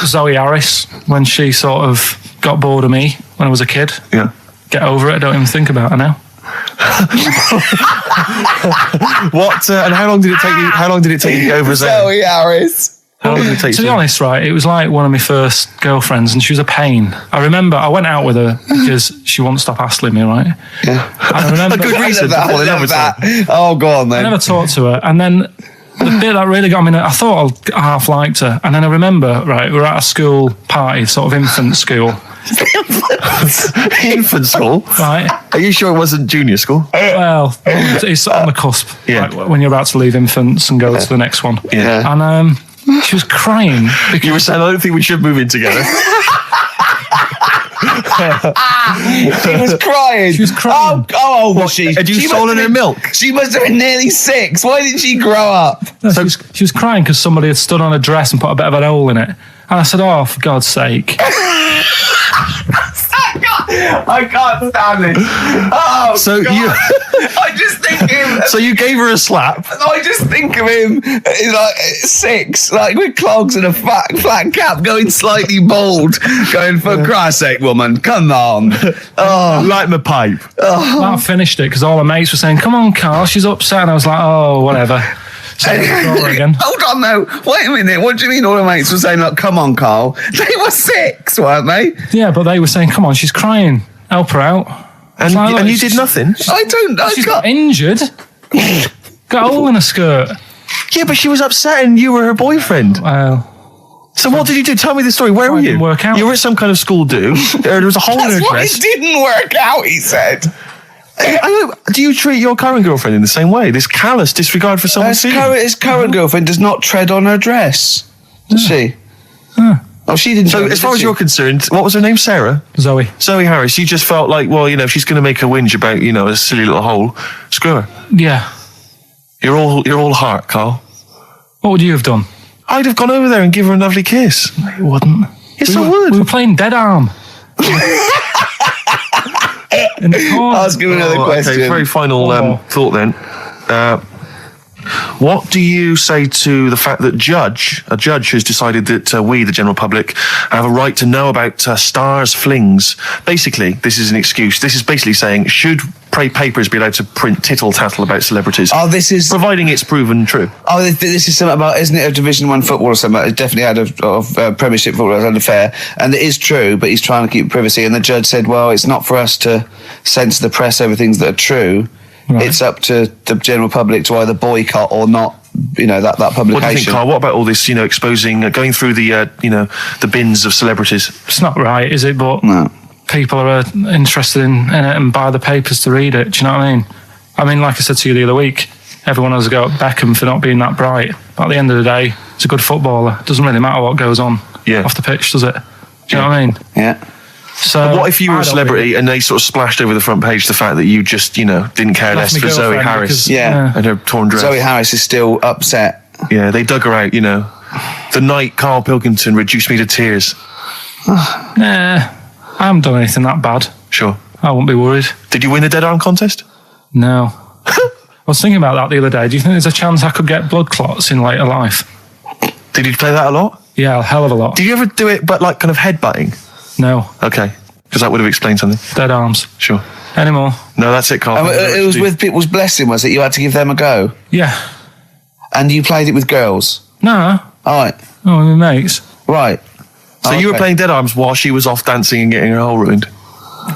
Zoe Harris, when she sort of got bored of me when I was a kid. Yeah. Get over it. I don't even think about her now. What? And how long did it take you? How long did it take you to get over Zoe? Zoe Harris. How long did it take To be honest, right, it was like one of my first girlfriends, and she was a pain. I remember I went out with her because she wouldn't stop hassling me, right? Yeah. I remember A good reason to fall in love with her. Oh, go on then. I never talked to her, and then the bit that really got me, I thought I half liked her, and then I remember, right, we were at a school party, sort of infant school. Infant school? Right. Are you sure it wasn't junior school? Well, it's on the cusp. Yeah. Like when you're about to leave infants and go to the next one. Yeah. And she was crying. Because You were saying, I don't think we should move in together. She was crying. She was crying. Oh, was she? Had you She stolen must her have been- milk? She must have been nearly 6. Why didn't she grow up? No, she was crying because somebody had stood on a dress and put a bit of an hole in it. And I said, oh, for God's sake. I can't stand it. Oh, So God. you- I just think him. So you gave her a slap. I just think of him like 6, like with clogs and a flat cap, going slightly bald, going, for Christ's sake, woman, come on. Oh, Light my pipe. I finished it because all her mates were saying, come on, Carl, she's upset. And I was like, oh, whatever. So I saw her again. hold on, though. Wait a minute. What do you mean all the mates were saying, like, come on, Carl? They were 6, weren't they? Yeah, but they were saying, come on, she's crying. Help her out. And, Like, and you she's- did nothing? I She's can't. got injured. Got a hole in her skirt. Yeah, but she was upset and you were her boyfriend. Well, So what did you do? Tell me the story. Where were it you? didn't work out. You were at some kind of school do. There was a hole in her That's why dress. it didn't work out, he said. Do you treat your current girlfriend in the same way? This callous disregard for someone's feelings? His current girlfriend does not tread on her dress, does she? Oh, she didn't. So, as far as you're concerned, what was her name? Sarah? Zoe Harris. You just felt like, well, if she's going to make a whinge about, a silly little hole, screw her. Yeah. You're all heart, Carl. What would you have done? I'd have gone over there and give her a lovely kiss. No, you wouldn't. Yes, I would. We were playing Dead Arm. Ask him another question. Okay, very final thought then. What do you say to the fact that a judge has decided that we, the general public, have a right to know about stars' flings? Basically, this is an excuse. This is basically saying, should papers be allowed to print tittle-tattle about celebrities? Oh, this is... providing it's proven true. Oh, this is something about, isn't it, a Division 1 football or something? It definitely had a Premiership football, it was an affair. And it is true, but he's trying to keep privacy. And the judge said, well, it's not for us to censor the press over things that are true. Right. It's up to the general public to either boycott or not, that publication. What do you think, Carl? What about all this, exposing, going through the, the bins of celebrities? It's not right, is it? But no. People are interested in it and buy the papers to read it. Do you know what I mean? I mean, like I said to you the other week, everyone has a go at Beckham for not being that bright. But at the end of the day, he's a good footballer. It doesn't really matter what goes on off the pitch, does it? Do you know what I mean? Yeah. So, but what if you were a celebrity and they sort of splashed over the front page the fact that you just, didn't care less for Zoe Harris and her torn dress? Zoe Harris is still upset. Yeah, they dug her out, The night Karl Pilkington reduced me to tears. Nah, I haven't done anything that bad. Sure. I won't be worried. Did you win the Dead Arm contest? No. I was thinking about that the other day. Do you think there's a chance I could get blood clots in later life? Did you play that a lot? Yeah, a hell of a lot. Did you ever do it, but kind of headbutting? No. Okay. Because that would have explained something. Dead arms. Sure. Any more? No, that's it, Carl. It was with people's blessing, was it? You had to give them a go? Yeah. And you played it with girls? No. All right. Oh, my mates. Right. So you were playing Dead Arms while she was off dancing and getting her hole ruined?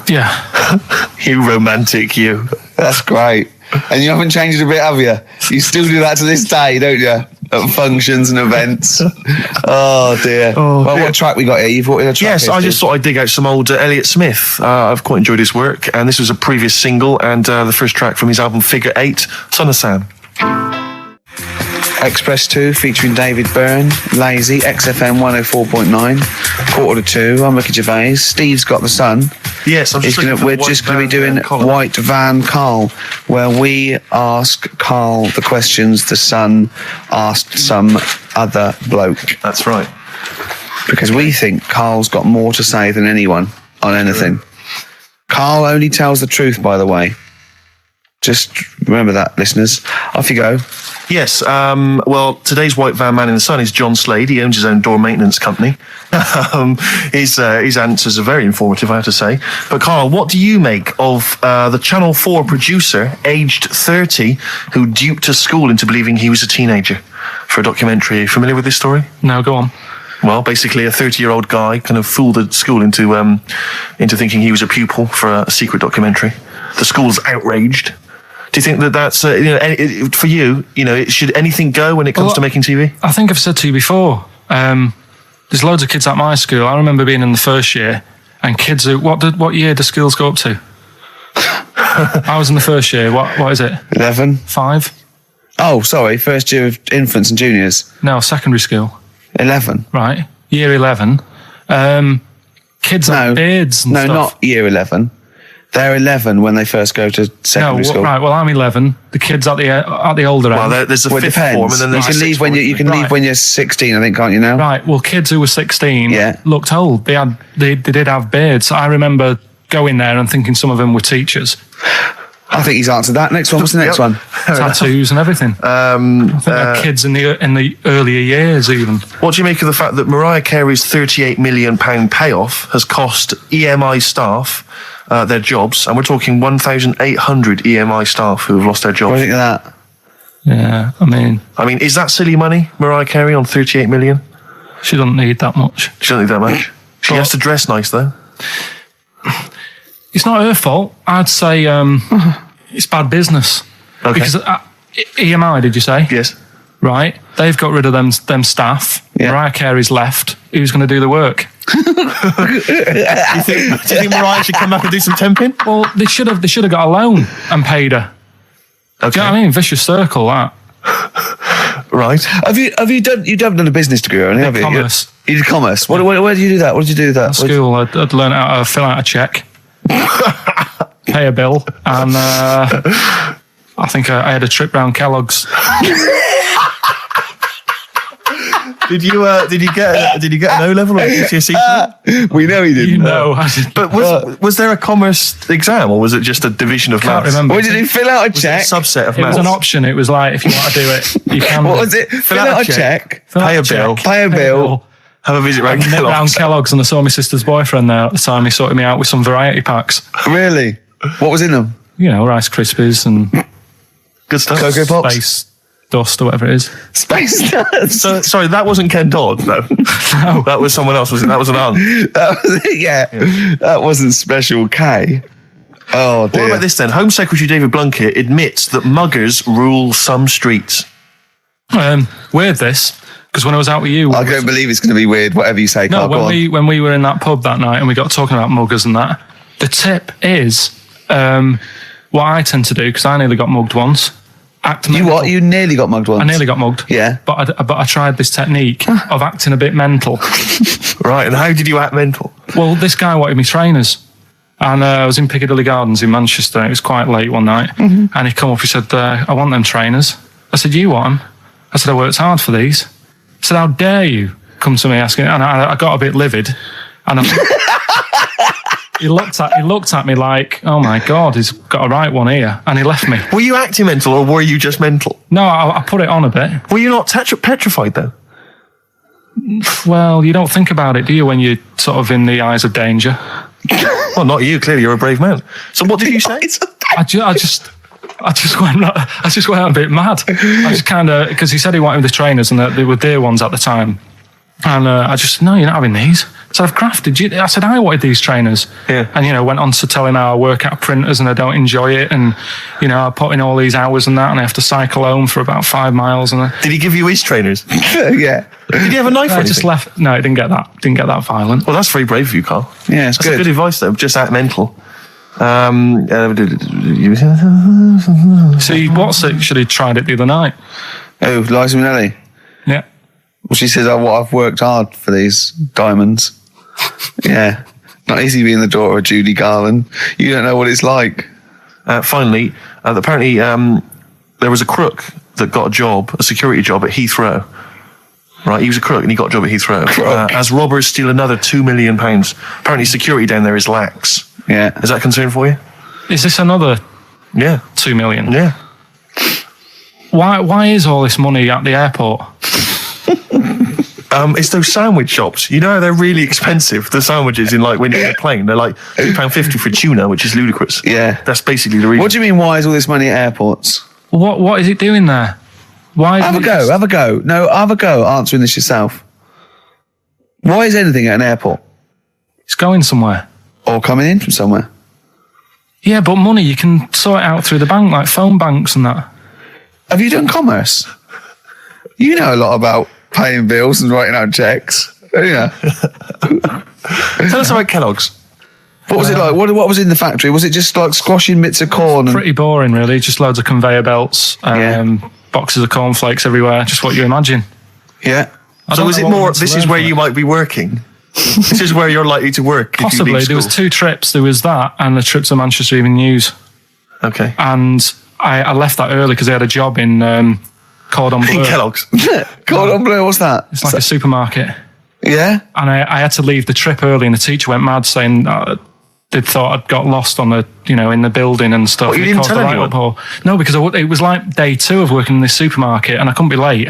Yeah. You romantic, you. That's great. And you haven't changed a bit, have you? You still do that to this day, don't you? At functions and events. Oh, dear. Well, what track we got here? You've wanted a track. Yes, I just thought I'd dig out some old Elliott Smith. I've quite enjoyed his work, and this was a previous single and the first track from his album Figure 8, Son of Sam. Express 2 featuring David Byrne, Lazy, XFM 104.9, 1:45. I'm Ricky Gervais. Steve's got the sun. Yes, we're just going to be doing White Van Carl, where we ask Carl the questions the Sun asked some other bloke. That's right. Because we think Carl's got more to say than anyone on anything. Carl only tells the truth, by the way. Just remember that, listeners. Off you go. Yes, well, today's White Van Man in the Sun is John Slade. He owns his own door maintenance company. His answers are very informative, I have to say. But Carl, what do you make of the Channel 4 producer, aged 30, who duped a school into believing he was a teenager for a documentary? Are you familiar with this story? No, go on. Well, basically, a 30-year-old guy kind of fooled the school into thinking he was a pupil for a secret documentary. The school's outraged. Do you think that that's, for you, should anything go when it comes to making TV? I think I've said to you before, there's loads of kids at my school. I remember being in the first year, and kids who, what year do schools go up to? I was in the first year. What is it? 11. 5? Oh, sorry, first year of infants and juniors. No, secondary school. 11. Right, year 11. Kids have beards and stuff. No, not year 11. They're 11 when they first go to secondary school. Right. Well, I'm 11. The kids at the older end. Well, there's a fifth form, and then there's you can leave when you're 16. I think, can't you now? Right. Well, kids who were 16 looked old. They did have beards. I remember going there and thinking some of them were teachers. I think he's answered that. Next one. What's the next one? Tattoos and everything. I think they're kids in the earlier years even. What do you make of the fact that Mariah Carey's £38 million payoff has cost EMI staff their jobs, and we're talking 1,800 EMI staff who have lost their jobs? What do you think of that? Yeah, I mean, is that silly money, Mariah Carey, on 38 million? She doesn't need that much. She doesn't need that much. She has to dress nice, though. It's not her fault. I'd say it's bad business. Okay. Because EMI, did you say? Yes. Right. They've got rid of them staff. Yeah. Mariah Carey's left. Who's going to do the work? do you think Mariah should come back and do some temping? Well, they should have got a loan and paid her. Okay. Do you know what I mean? Vicious circle, that. Right. Have you done a business degree or anything? Have you? Commerce. You did commerce. Where did you do that? What did you do with that? At school, I'd learn how to fill out a cheque, pay a bill, and I think I had a trip round Kellogg's. Did you get an O level or a GCSE? We know he didn't. You know, I did. But was there a commerce exam, or was it just a division of Can't maths? remember. What did he fill out a Was it a check? subset of It was maths? an option. It was like, if you want to do it, you can. What was it? Fill out a check. Fill out Pay a check, bill. Pay a bill. Have a visit round Nip round Kellogg's. Kellogg's, and I saw my sister's boyfriend there at the time. He sorted me out with some variety packs. Really? What was in them? You know, Rice Krispies and Good stuff. Cocoa Pops? Space Dust or whatever it is. Space Nuts. So, sorry, that wasn't Ken Dodd, though. No. That was someone else, was it? That was an aunt. That was it, yeah. That wasn't Special K. Oh, dear. What about this then? Home Secretary David Blunkett admits that muggers rule some streets. Weird this, because when I was out with you, I don't believe it's going to be weird, whatever you say, no, Carl. Go on. when we were in that pub that night and we got talking about muggers and that, the tip is what I tend to do, because I nearly got mugged once. Act You mental. what? You nearly got mugged once. I nearly got mugged. Yeah. But I tried this technique of acting a bit mental. Right, and how did you act mental? Well, this guy wanted me trainers. And I was in Piccadilly Gardens in Manchester. It was quite late one night. And he come up, he said, I want them trainers. I said, you want them? I said, I worked hard for these. I said, how dare you come to me asking? And I got a bit livid. And he looked at me like, oh my God, he's got a right one here. And he left me. Were you acting mental, or were you just mental? No, I put it on a bit. Were you not petrified, though? Well, you don't think about it, do you, when you're sort of in the eyes of danger? Well, not you. Clearly, you're a brave man. So what did you say? I just went a bit mad. I just kind of, because he said he wanted the trainers and that they were dear ones at the time. And I just, no, you're not having these. So I've crafted you. I said, I wanted these trainers. Yeah. And, went on to tell him how I work at printers and I don't enjoy it. And, I put in all these hours and that, and I have to cycle home for about 5 miles. And Did he give you his trainers? Yeah. Did he have a knife or I anything? just left. No, it didn't get that violent. Well, that's very brave of you, Carl. Yeah, it's That's good. good advice, though. Just act mental. See, Watts actually tried it the other night. Oh, Liza Minnelli. Yeah. Well, she says, I've worked hard for these diamonds. Yeah. Not easy being the daughter of Judy Garland. You don't know what it's like. Finally, apparently there was a crook that got a security job at Heathrow. Right, he was a crook and he got a job at Heathrow. As robbers steal another £2 million. Apparently security down there is lax. Yeah. Is that a concern for you? Is this another Yeah. 2 million? Yeah. Why is all this money at the airport? It's those sandwich shops. You know how they're really expensive, the sandwiches in when you're in a plane. They're like £2.50 for tuna, which is ludicrous. Yeah. That's basically the reason. What do you mean, why is all this money at airports? What is it doing there? Why? Have a go. No, have a go answering this yourself. Why is anything at an airport? It's going somewhere. Or coming in from somewhere? Yeah, but money, you can sort it out through the bank, like phone banks and that. Have you done commerce? You know a lot about paying bills and writing out checks. Don't you? Tell us about Kellogg's. What was it like? What was in the factory? Was it just like squashing bits of corn? Pretty boring, really. Just loads of conveyor belts, boxes of cornflakes everywhere. Just what you imagine. Yeah. So is it more, this is where you might be working? This is where you're likely to work? Possibly. If you There was leave 2 trips. There was that and the trip to Manchester Evening News. school. Okay. And I left that early because I had a job in Cordon Bleu. In Kellogg's. Cordon Bleu, what's that? It's like a supermarket. Yeah? And I had to leave the trip early, and the teacher went mad saying they thought I'd got lost on the, in the building and stuff. What, you It didn't caused tell a anyone? uproar. No, because it was like day 2 of working in this supermarket, and I couldn't be late.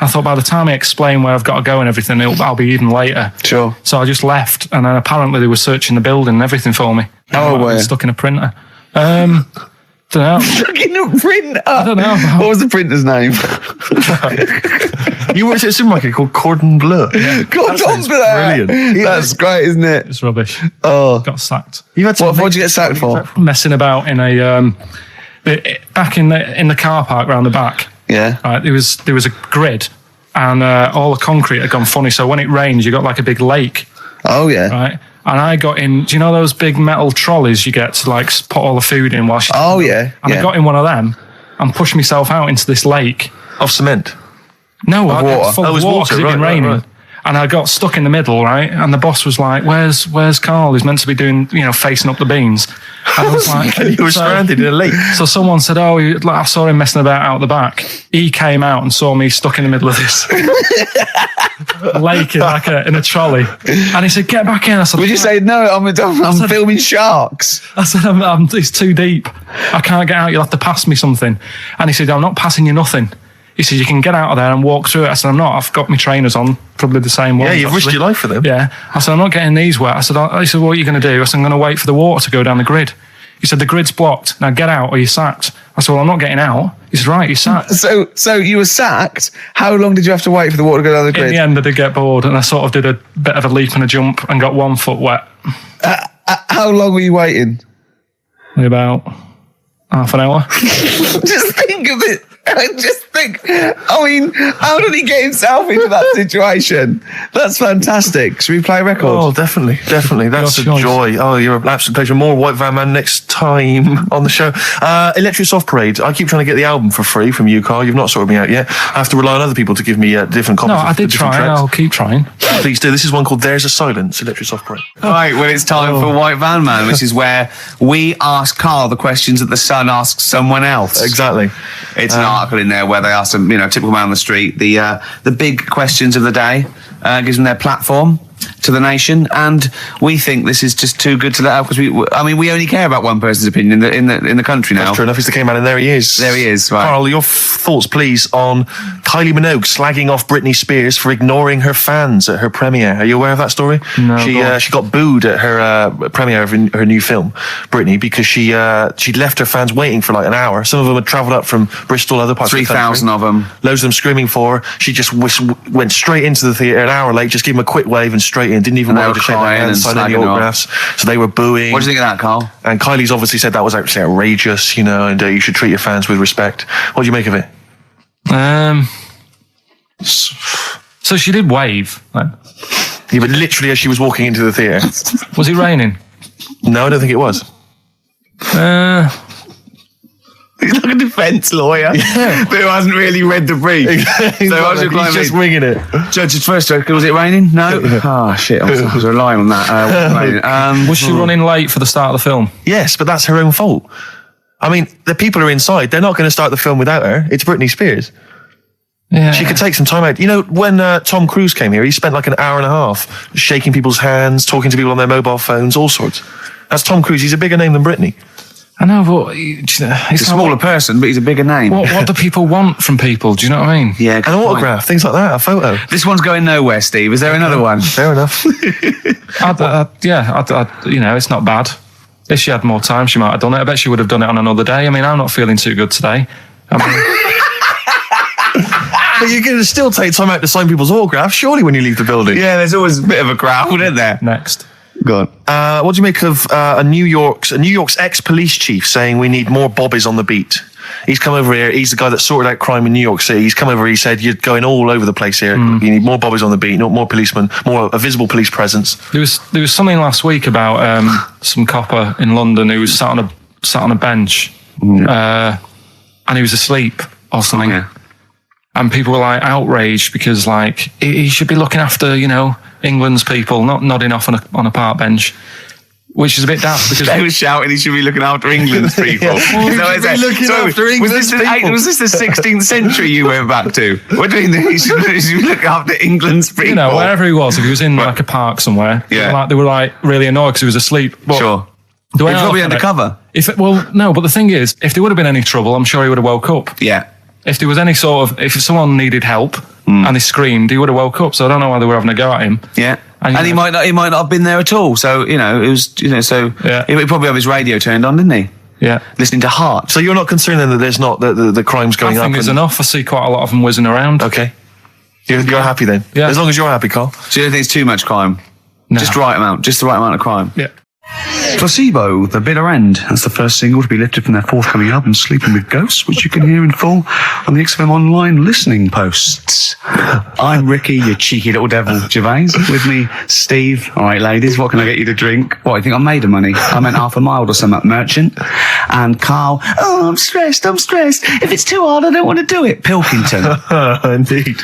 I thought by the time I explain where I've got to go and everything, I'll be even later. Sure. So I just left, and then apparently they were searching the building and everything for me. Oh, I were you? was stuck in a printer. Don't know. Fucking a printer. I don't know. What was the printer's name? You worked at a supermarket called Cordon Bleu. Cordon Bleu. brilliant. That's great, isn't it? It's rubbish. Oh. Got sacked. You had What did you get sacked for? Messing about in a back in the car park round the back. Yeah. Right, there was a grid, and all the concrete had gone funny. So when it rained, you got like a big lake Oh, yeah. right? And I got in, do you know those big metal trolleys you get to like put all the food in while she's... Oh, yeah. And I got in one of them and pushed myself out into this lake. Of cement. No, Of water. Full Oh, it was of water, water, 'cause it'd been right, raining. right. And I got stuck in the middle, right? And the boss was like, where's Karl? He's meant to be doing, facing up the beans. And I was like... And you were stranded in a lake. So someone said, I saw him messing about out the back. He came out and saw me stuck in the middle of this lake in a trolley. And he said, get back in. I said, Would you say, no, I'm filming sharks? I said, it's too deep. I can't get out. You'll have to pass me something. And he said, I'm not passing you nothing. He said, you can get out of there and walk through it. I said, I'm not. I've got my trainers on, probably the same ones. Yeah, you've risked your life for them. Yeah. I said, I'm not getting these wet. He said, what are you going to do? I said, I'm going to wait for the water to go down the grid. He said, the grid's blocked. Now get out or you're sacked. I said, well, I'm not getting out. He said, right, you're sacked. So you were sacked? How long did you have to wait for the water to go down the grid? In the end, I did get bored and I sort of did a bit of a leap and a jump and got 1 foot wet. How long were you waiting? About half an hour. Just think of it. I mean, how did he get himself into that situation? That's fantastic. Should we play a record? Oh, definitely. That's a Your choice. joy. Oh, you're an absolute pleasure. More White Van Man next time on the show. Electric Soft Parade. I keep trying to get the album for free from you, Karl. You've not sorted me out yet. I have to rely on other people to give me different copies. No, I did different try. tracks. I'll keep trying. Please do. This is one called There's a Silence, Electric Soft Parade. Right, well, it's time for White Van Man, which is where we ask Karl the questions that the Sun asks someone else. Exactly. It's an article in there where they ask them, typical man on the street, the big questions of the day, gives them their platform to the nation, and we think this is just too good to let out because we only care about one person's opinion in the country now. That's true enough. He's the K-Man, and there he is. There he is. Right. Karl, your thoughts, please, on Kylie Minogue slagging off Britney Spears for ignoring her fans at her premiere. Are you aware of that story? No. She got booed at her premiere of her new film, Britney, because she'd left her fans waiting for like an hour. Some of them had travelled up from Bristol, other parts of the country. 3,000 of them. Loads of them screaming for her. She just went straight into the theatre an hour late, just gave them a quick wave and straight in. Didn't even bother to shake their hands, sign any autographs. So they were booing. What do you think of that, Karl? And Kylie's obviously said that was actually outrageous, and you should treat your fans with respect. What do you make of it? So she did wave. Then. Yeah, but literally as she was walking into the theatre. Was it raining? No, I don't think it was. He's like a defence lawyer who hasn't really read the brief. He's just winging it. Judge, first, was it raining? No? Oh, shit. I was relying on that. Was she running late for the start of the film? Yes, but that's her own fault. I mean, the people are inside. They're not going to start the film without her. It's Britney Spears. Yeah. She could take some time out. When Tom Cruise came here, he spent like an hour and a half shaking people's hands, talking to people on their mobile phones, all sorts. That's Tom Cruise. He's a bigger name than Britney. I know, but he's a smaller person, but he's a bigger name. What do people want from people? Do you know what I mean? Yeah, an autograph, things like that, a photo. This one's going nowhere, Steve. Is there another one? Fair enough. It's not bad. If she had more time, she might have done it. I bet she would have done it on another day. I mean, I'm not feeling too good today. But you're going to still take time out to sign people's autographs, surely, when you leave the building. Yeah, there's always a bit of a crowd, isn't there? Next. Go on. What do you make of New York's ex-police chief saying we need more bobbies on the beat? He's come over here. He's the guy that sorted out crime in New York City. He's come over. He said, you're going all over the place here. You need more bobbies on the beat, more policemen, a visible police presence. There was something last week about some copper in London who was sat on a bench and he was asleep or something. Yeah. And people were like outraged because like he should be looking after, England's people, not nodding off on a park bench. Which is a bit daft because they were shouting he should be looking after England's people. Was this the 16th century you went back to? What do you mean he should be looking after England's people? Wherever he was, if he was in like a park somewhere, they were like really annoyed because he was asleep. But sure. He was probably undercover. No, but the thing is, if there would have been any trouble, I'm sure he would have woke up. Yeah. If there was any if someone needed help and they screamed, he would have woke up. So I don't know why they were having a go at him. Yeah. And he might not have been there at all. So, it was, he probably have his radio turned on, didn't he? Yeah. Listening to Heart. So you're not concerned then that there's not the crime's going up? I think there's enough. I see quite a lot of them whizzing around. Okay. You're happy then? Yeah. As long as you're happy, Karl. So you don't think it's too much crime? No. Just the right amount of crime? Yeah. Placebo, The Bitter End. That's the first single to be lifted from their forthcoming album, Sleeping with Ghosts, which you can hear in full on the XFM online listening posts. I'm Ricky, you cheeky little devil, Gervais. With me, Steve. All right, ladies, what can I get you to drink? What, you think I'm made of money? I meant half a mile or something, merchant. And Karl, oh, I'm stressed. If it's too hard, I don't want to do it. Pilkington. Indeed.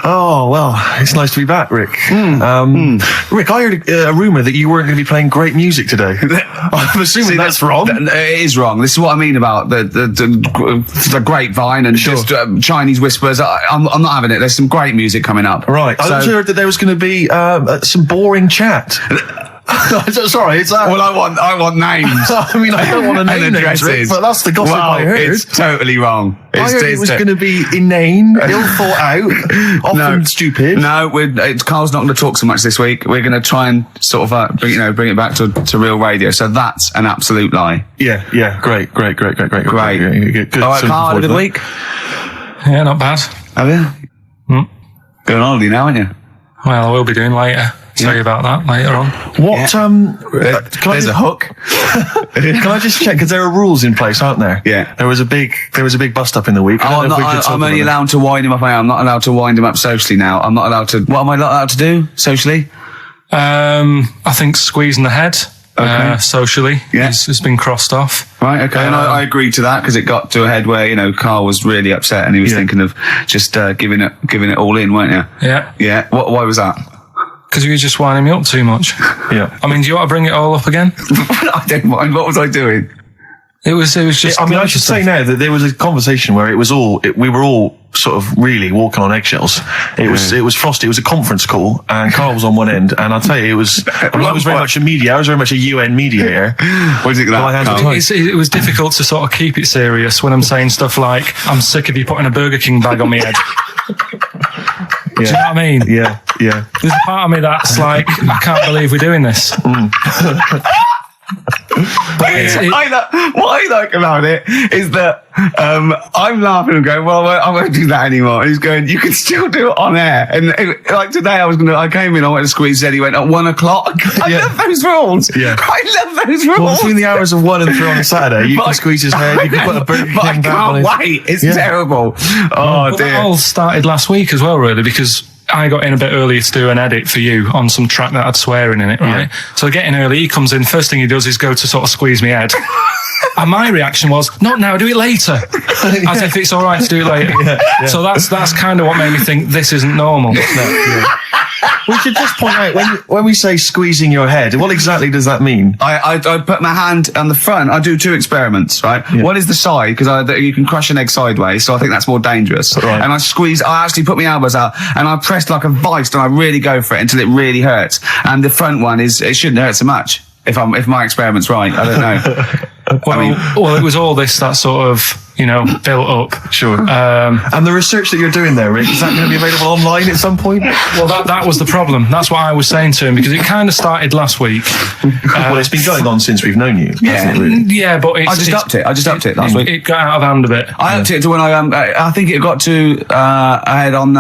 Oh, well, it's nice to be back, Rick. Rick, I heard a rumour that you weren't going to be playing great music today. I'm assuming that's wrong. It is wrong. This is what I mean about the grapevine and just Chinese whispers. I'm not having it. There's some great music coming up. Right. I heard that there was going to be some boring chat. Sorry, it's that. Well, I want names. I mean, I don't want to name names, Rick, but that's the gossip I heard. It's totally wrong. I heard it was going to be inane, ill thought out, often stupid. No, Carl's not going to talk so much this week. We're going to try and sort of bring it back to real radio. So that's an absolute lie. Yeah. Great. Good. All right, Carl, had a good week. Yeah, not bad. Have you? Going on holiday now, aren't you? Well, I will be doing later. Tell you about that later on. What? There's a hook. Can I just check? Because there are rules in place, aren't there? Yeah. There was a big bust up in the week. I'm only allowed to wind him up. I'm not allowed to wind him up socially now. I'm not allowed to. What am I not allowed to do socially? I think squeezing the head. Okay. Socially, has been crossed off. Right, okay, and I agreed to that because it got to a head where Carl was really upset and he was thinking of just giving it all in, weren't you? Yeah. Why was that? Because you were just winding me up too much. Yeah. I mean, do you want to bring it all up again? I don't mind. What was I doing? It was just. I mean, I should say now that there was a conversation where we were all sort of really walking on eggshells. It was frosty. It was a conference call, and Carl was on one end. And I'll tell you, I was very much a media. I was very much a UN mediator. What do you think of that? It was difficult to sort of keep it serious when I'm saying stuff like, "I'm sick of you putting a Burger King bag on my head." Do you know what I mean? Yeah. There's a part of me that's like, I can't believe we're doing this. What I like about it is that I'm laughing and going, well, I won't do that anymore. And he's going, you can still do it on air. And like today, I came in, I went to squeeze Eddie, went at 1 o'clock. I love those rules. Yeah. I love those rules. Well, between the hours of 1 and 3 on a Saturday, you can squeeze his head, you can put a Burger King back on his... I can't wait. It's terrible. Oh, dear. That all started last week as well, really, because I got in a bit earlier to do an edit for you on some track that had swearing in it, right? Yeah. So I get in early, he comes in, first thing he does is go to sort of squeeze me head. And my reaction was, not now, do it later. As if it's all right to do it later. Yeah. So that's kind of what made me think this isn't normal. We should just point out, when we say squeezing your head, what exactly does that mean? I put my hand on the front. I do 2 experiments, right? Yeah. One is the side, because you can crush an egg sideways, so I think that's more dangerous. Right. And I actually put my elbows out, and I pressed like a vice, and I really go for it until it really hurts. And the front one it shouldn't hurt so much, if my experiment's right. I don't know. Well, it was all this that sort of, built up. Sure. And the research that you're doing there, Rick, is that going to be available online at some point? Well, that was the problem. That's what I was saying to him, because it kind of started last week. Well, it's been going on since we've known you. Yeah, but I just upped it last week. It got out of hand a bit. I upped it to when I think it got to ahead on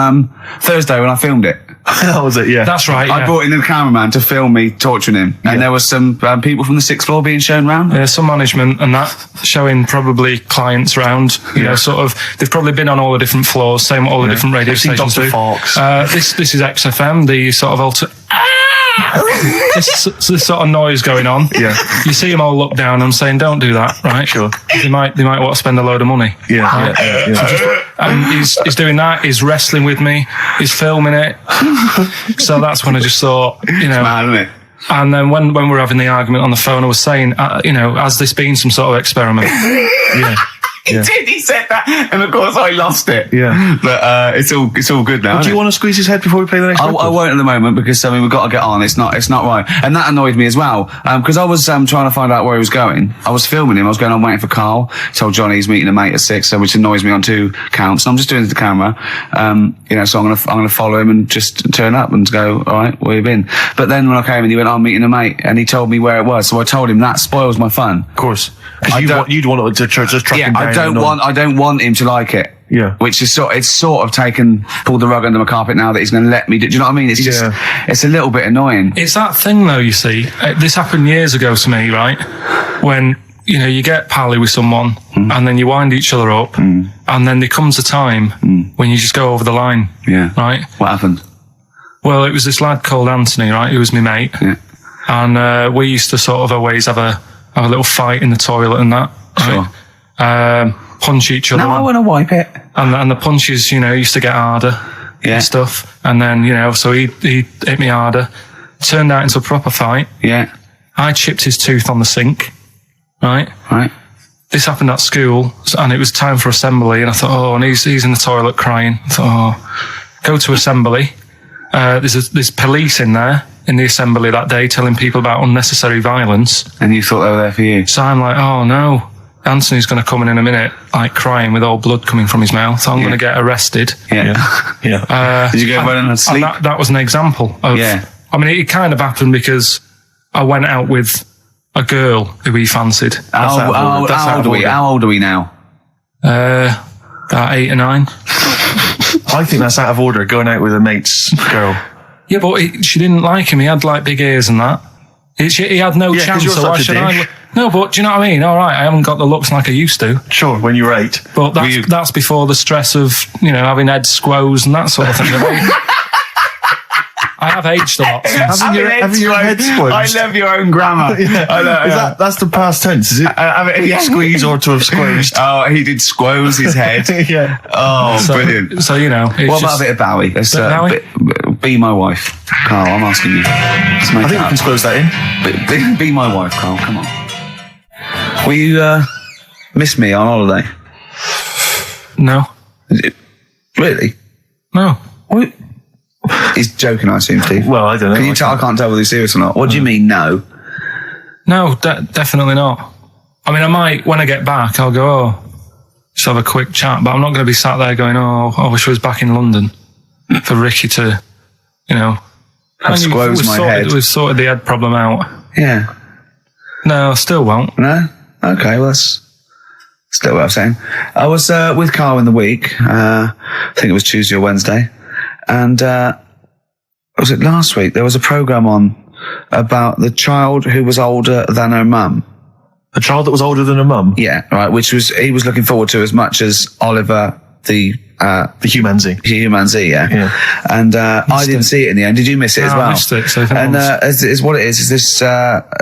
Thursday when I filmed it. That was it, yeah. That's right. I brought in a cameraman to film me torturing him, and there was some people from the 6th floor being shown round. Yeah, some management and that, showing probably clients round. Sort of. They've probably been on all the different floors, same what all the different radio stations do. This is XFM, the sort of this sort of noise going on. Yeah. You see them all look down and saying, "Don't do that," right? Sure. They might want to spend a load of money. Yeah. And he's doing that. He's wrestling with me. He's filming it. So that's when I just thought, It's mad, isn't it? And then when we were having the argument on the phone, I was saying, has this been some sort of experiment? Yeah. He did. He said that, and of course I lost it. Yeah, but it's all good now. Do you want to squeeze his head before we play the next? I won't at the moment because we've got to get on. It's not right, and that annoyed me as well because I was trying to find out where he was going. I was filming him. I was going on waiting for Karl. Told Johnny he's meeting a mate at 6, which annoys me on 2 counts. And I'm just doing it to the camera, So I'm gonna follow him and just turn up and go. All right, where you been? But then when I came in, he went, "I'm meeting a mate," and he told me where it was. So I told him that spoils my fun. Of course. Because you'd want to just track him down. I don't want him to like it. Yeah. Which is it's sort of pulled the rug under my carpet now that he's going to let me do you know what I mean? It's just, it's a little bit annoying. It's that thing though, you see. This happened years ago to me, right? When, you know, you get pally with someone and then you wind each other up and then there comes a time when you just go over the line. Yeah. Right? What happened? Well, it was this lad called Anthony, right? He was my mate. Yeah. And we used to sort of always have a little fight in the toilet and that. Right? Sure. Punch each other. No, I want to wipe it. And the punches, you know, used to get harder and stuff. And then, you know, so he hit me harder. Turned out into a proper fight. Yeah. I chipped his tooth on the sink. Right? Right. This happened at school, and it was time for assembly, and I thought, and he's in the toilet crying. I thought, go to assembly. There's police in there in the assembly that day telling people about unnecessary violence. And you thought they were there for you? So I'm like, oh no, Anthony's going to come in a minute, like crying with all blood coming from his mouth. I'm going to get arrested. Yeah. Did you go running and sleep? That was an example of. Yeah. I mean, it kind of happened because I went out with a girl who he fancied. How old are we now? About 8 or 9. I think that's out of order, going out with a mate's girl. Yeah, but she didn't like him. He had like big ears and that. He had no chance. You're So why such a should I? dick. No, but do you know what I mean? All right, I haven't got the looks like I used to. Sure, when you were 8. But that's before the stress of, you know, having head squoze and that sort of thing. I have aged a lot since. Having your head squoze. I love your own grammar. I know, That's the past tense, is it? Squeeze or to have squozed. Oh, he did squoze his head. Yeah. Oh, brilliant. So, you know. What about a bit of Bowie? Let's, Bowie? be my wife. Carl, I'm asking you. Let's make I think it we can squoze that in. be my wife, Carl, come on. Will you miss me on holiday? No. Really? No. What? He's joking, I assume, Steve. Well, I don't know. Can you tell? I can't tell whether he's serious or not. What do you mean, no? No, definitely not. I mean, I might, when I get back, I'll go, just have a quick chat, but I'm not going to be sat there going, I wish I was back in London for Ricky to, you know. Squoze my head. We've sorted the head problem out. Yeah. No, I still won't. No? Okay, well, that's still what I'm saying. I was with Carl in the week. I think it was Tuesday or Wednesday. And was it last week? There was a programme on about the child who was older than her mum. A child that was older than her mum? Yeah, right, which he was looking forward to as much as Oliver, the humanzee. Humanzee, yeah. And I didn't see it in the end. Did you miss it as well? I missed it. So and is what it is this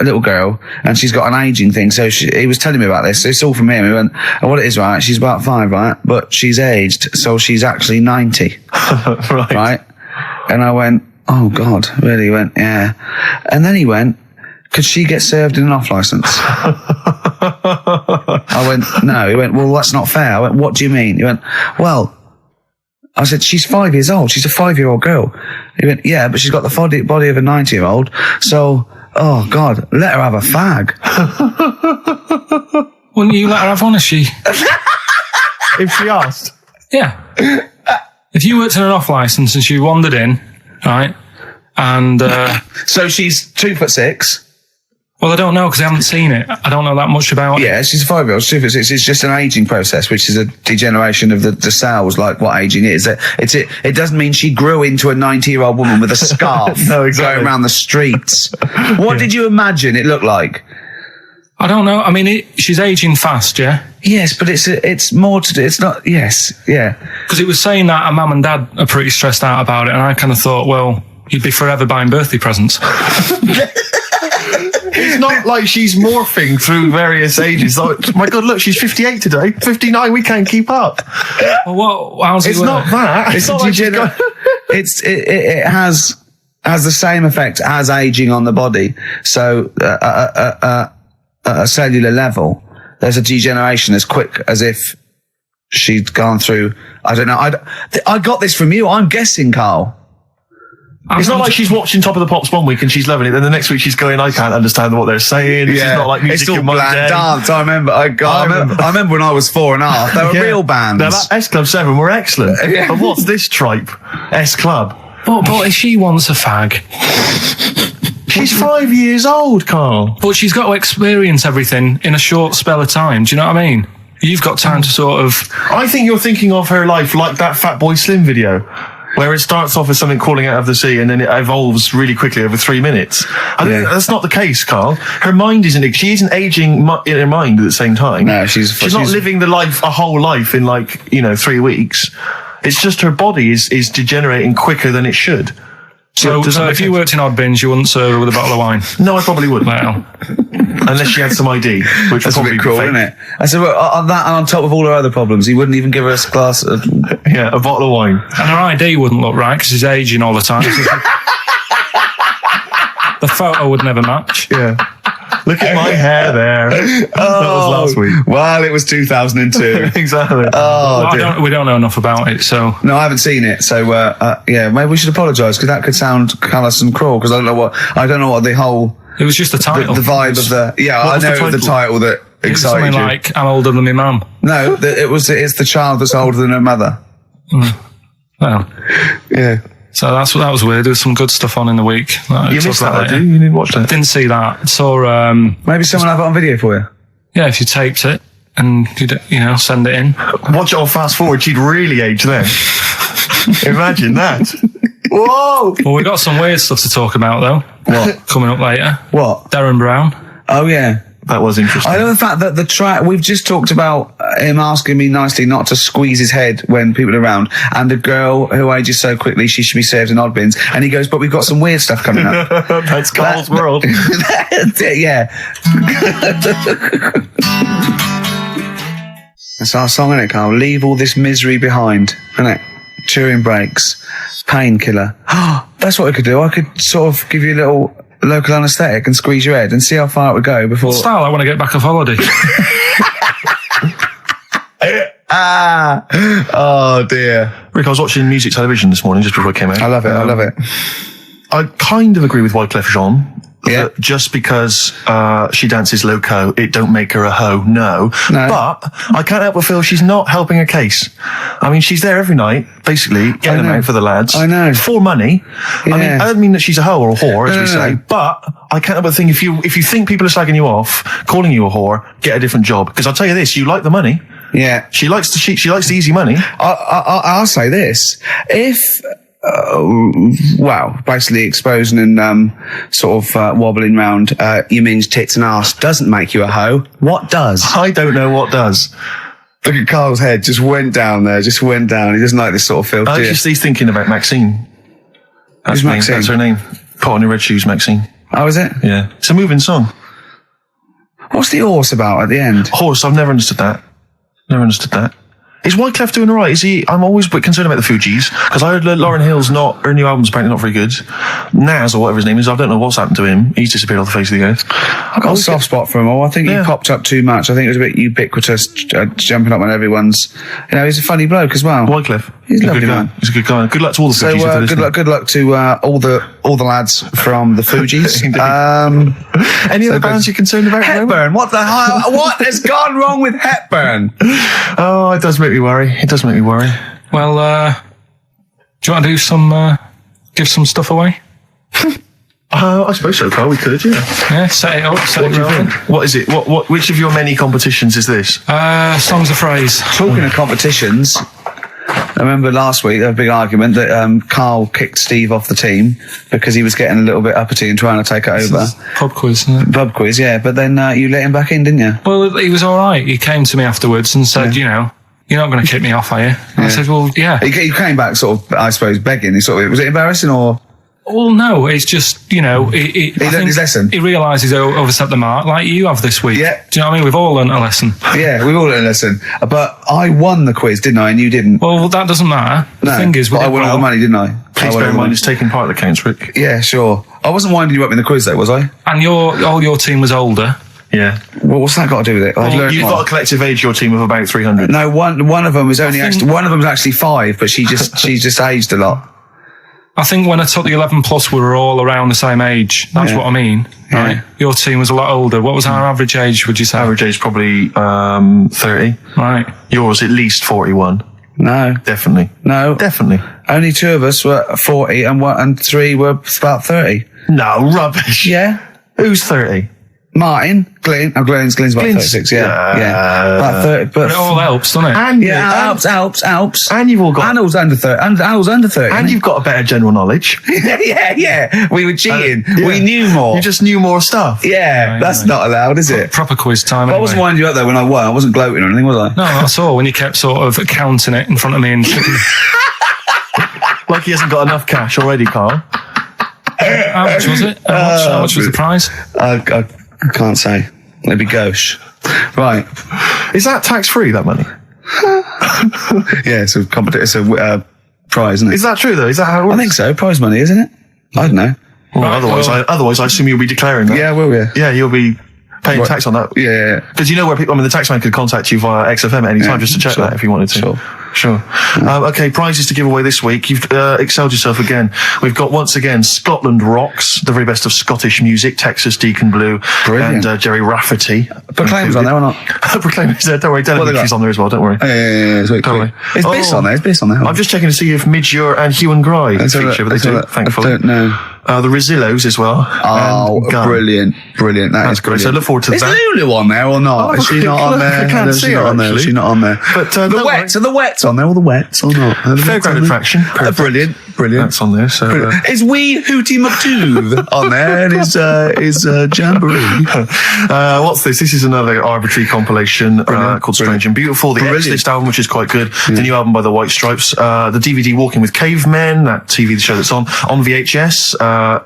little girl, and she's got an aging thing. So he was telling me about this. It's all from him. He went, and what it is, right? She's about 5, right? But she's aged, so she's actually 90. Right? And I went, oh God, really? He went, yeah. And then he went, could she get served in an off licence? I went, no. He went, well, that's not fair. I went, what do you mean? He went, well, I said, she's 5 years old. She's a 5-year-old girl. He went, yeah, but she's got the body of a 90-year-old. So, oh God, let her have a fag. Wouldn't you let her have one if she... If she asked? Yeah. If you worked in an off licence and she wandered in, right, and... So she's 2'6". Well, I don't know because I haven't seen it. I don't know that much about it. Yeah, she's a 5-year-old. 2'6". It's just an aging process, which is a degeneration of the cells, like what aging is. It doesn't mean she grew into a 90-year-old woman with a scarf No, exactly. going around the streets. What did you imagine it looked like? I don't know. I mean, she's aging fast, yeah? Yes, but it's more to do. It's not. Yes, yeah. Because it was saying that her mum and dad are pretty stressed out about it, and I kind of thought, well, you'd be forever buying birthday presents. It's not like she's morphing through various ages. Like, my God, look, she's 58 today. 59, we can't keep up. Well, how's it It's work? not that. It's not like she's got- it has the same effect as aging on the body. So at a cellular level, there's a degeneration as quick as if she'd gone through. I don't know. I got this from you. I'm guessing, Carl. It's not like she's watching Top of the Pops one week and she's loving it. Then the next week she's going, I can't understand what they're saying. It's not like music it's all in one bland day. dance. I remember. I remember when I was 4.5. They were real bands. Now, that S Club 7 were excellent. Yeah. But what's this tripe? S Club. But if she wants a fag, She's 5 years old, Carl. but she's got to experience everything in a short spell of time. Do you know what I mean? You've got time to sort of... I think you're thinking of her life like that Fatboy Slim video, where it starts off as something crawling out of the sea and then it evolves really quickly over 3 minutes. I think that's not the case, Carl. Her mind she isn't aging in her mind at the same time. No, she's not living a whole life in 3 weeks. It's just her body is degenerating quicker than it should. So if you worked in odd bins, you wouldn't serve her with a bottle of wine? No, I probably wouldn't. Well, unless she had some ID, which That's would a probably bit cruel, be fake. isn't it? I said, well, on that and on top of all her other problems, he wouldn't even give her a glass of... Yeah, a bottle of wine. and her ID wouldn't look right because she's aging all the time. The photo would never match. Yeah. Look at my hair there. That was last week. Well, it was 2002. Exactly. Well, we don't know enough about it, so... No, I haven't seen it, so yeah, maybe we should apologise because that could sound callous and cruel because I don't know what the whole It was just the title. the vibe of the I was know the the title that It was excited something you. like, I'm older than my mum. No, it's the child that's older than her mother. Well, Yeah. so that was weird. There was some good stuff on in the week. You missed that, I do. You didn't watch that. Didn't see that. Saw, Maybe someone have it on video for you. yeah, if you taped it and you send it in. Watch it on fast forward. She'd really age then. Imagine that. Whoa! Well, we got some weird stuff to talk about though. What? Coming up later. What? Darren Brown. Oh yeah. That was interesting. I know the fact that the track, we've just talked about him asking me nicely not to squeeze his head when people are around, and a girl who ages so quickly she should be served in odd bins, and he goes, but we've got some weird stuff coming up. That's Carl's world. Yeah. That's our song, isn't it, Carl? Leave all this misery behind, isn't it? Turing breaks. Painkiller. That's what I could do. I could sort of give you a little local anaesthetic and squeeze your head and see how far it would go before... Style, I want to get back off holiday. Oh dear. Rick, I was watching music television this morning just before I came out. I love it. I love it. I kind of agree with Wyclef Jean. Yeah. That just because she dances loco, it don't make her a hoe. No. But I can't help but feel she's not helping her case. I mean, she's there every night, basically, getting them out for the lads. I know. For money. Yeah. I mean, I don't mean that she's a hoe or a whore, as we say, but I can't help but think if you think people are slagging you off, calling you a whore, get a different job. Because I'll tell you this, you like the money. Yeah. She likes the easy money. I'll say this. If... basically exposing and sort of wobbling round your minge tits and arse doesn't make you a hoe. What does? I don't know what does. Look at Carl's head, just went down there, just went down. He doesn't like this sort of filth, do you? He's thinking about Maxine. That's Who's Maxine? That's her name. Put on your red shoes, Maxine. Oh, is it? Yeah. It's a moving song. What's the horse about at the end? Horse, I've never understood that. Never understood that. Is Wyclef doing all right? Is he? I'm always a bit concerned about the Fugees because I heard Lauryn Hill's her new album's apparently not very good. Nas or whatever his name is, I don't know what's happened to him. He's disappeared off the face of the earth. I got a soft spot for him all. I think he popped up too much. I think it was a bit ubiquitous, jumping up on everyone's. He's a funny bloke as well. Wyclef. He's a lovely man. He's a good guy. Good luck to all the So Fugees. good luck to all the lads from the Fugees. Any other bands you're concerned about? Hepburn. What the hell? What has gone wrong with Hepburn? Oh, it does make me worry. It does make me worry. Well, do you want to do some, give some stuff away? I suppose so, Carl. We could, yeah. Yeah, set it up, set it rolling. What is it? Which of your many competitions is this? Songs of phrase. Talking of competitions, I remember last week there was a big argument that Carl kicked Steve off the team because he was getting a little bit uppity and trying to take it over. Pub quiz, isn't it? Pub quiz, yeah. But then you let him back in, didn't you? Well, he was all right. He came to me afterwards and said, you're not going to kick me off, are you? And I said, well, yeah. He came back sort of, I suppose, begging. Was it embarrassing or? Well, no, it's just, he learned his lesson. He realised he's overstepped the mark, like you have this week. Yeah. Do you know what I mean? We've all learnt a lesson. Yeah, we've all learned a lesson. But I won the quiz, didn't I? And you didn't. Well, that doesn't matter. The No, thing is, but I won all the money, didn't I? Please bear in mind it's taking part of the counts, Rick. Yeah, sure. I wasn't winding you up in the quiz though, was I? And all your team was older. Yeah. Well, what's that got to do with it? You've got a collective age, your team, of about 300. No, one of them was only one of them was actually 5, but she just aged a lot. I think when I took the 11 plus, we were all around the same age. That's what I mean. Yeah. Right? Your team was a lot older. What was our average age, would you say? Average age probably 30. Right. Yours at least 41. No. Definitely. No. Definitely. Only 2 of us were 40 and 3 were about 30. No, rubbish. Yeah. Who's 30? Martin, Glenn's about 36, yeah. About 30, But it all helps, doesn't it? And helps. And you've all got. And I was under 30. And I was under 30. And you've got a better general knowledge. yeah. We were cheating. Yeah. We knew more. You just knew more stuff. Yeah, that's not allowed, is it? Proper quiz time. But I wasn't winding you up though when I won. I wasn't gloating or anything, was I? No, that's all. When you kept sort of counting it in front of me and Like he hasn't got enough cash already, Carl. how much was it? How much was the prize? I can't say. It'd be gauche. Right. Is that tax-free, that money? Yeah, it's a prize, isn't it? Is that true, though? Is that how it works? I think so. Prize money, isn't it? I don't know. Well, otherwise, I assume you'll be declaring that. Yeah, will you? Yeah, you'll be paying tax on that. Yeah. Because you know where people, the taxman could contact you via XFM at any time just to check that if you wanted to. Sure. Okay, prizes to give away this week. You've excelled yourself again. We've got, once again, Scotland Rocks, the very best of Scottish music, Texas Deacon Blue, Brilliant. and Jerry Rafferty. Proclaim's on there or not? Proclaim's there, don't worry. Delegate's on there as well, don't worry. Yeah. Don't worry. It's Biss on there. It's Biss on there. I'm just checking to see if Midge and Hugh and Gry feature, but they do, thankfully. I don't know. The Rosillos as well. Oh, brilliant. That's great. So I look forward to Is that. Lulu on there or not? Is she not on there? I can't see her, actually. Is she not on there? But the Wets. Are the Wets on there? All the Wets or not? Fairground attraction. Brilliant. That's on there. So is Wee Hootie McTooth on there? And is Jamboree? What's this? This is another arbitrary compilation called Strange and Beautiful. The X-List album, which is quite good. The new album by the White Stripes. The DVD Walking with Cavemen, that TV show that's on VHS.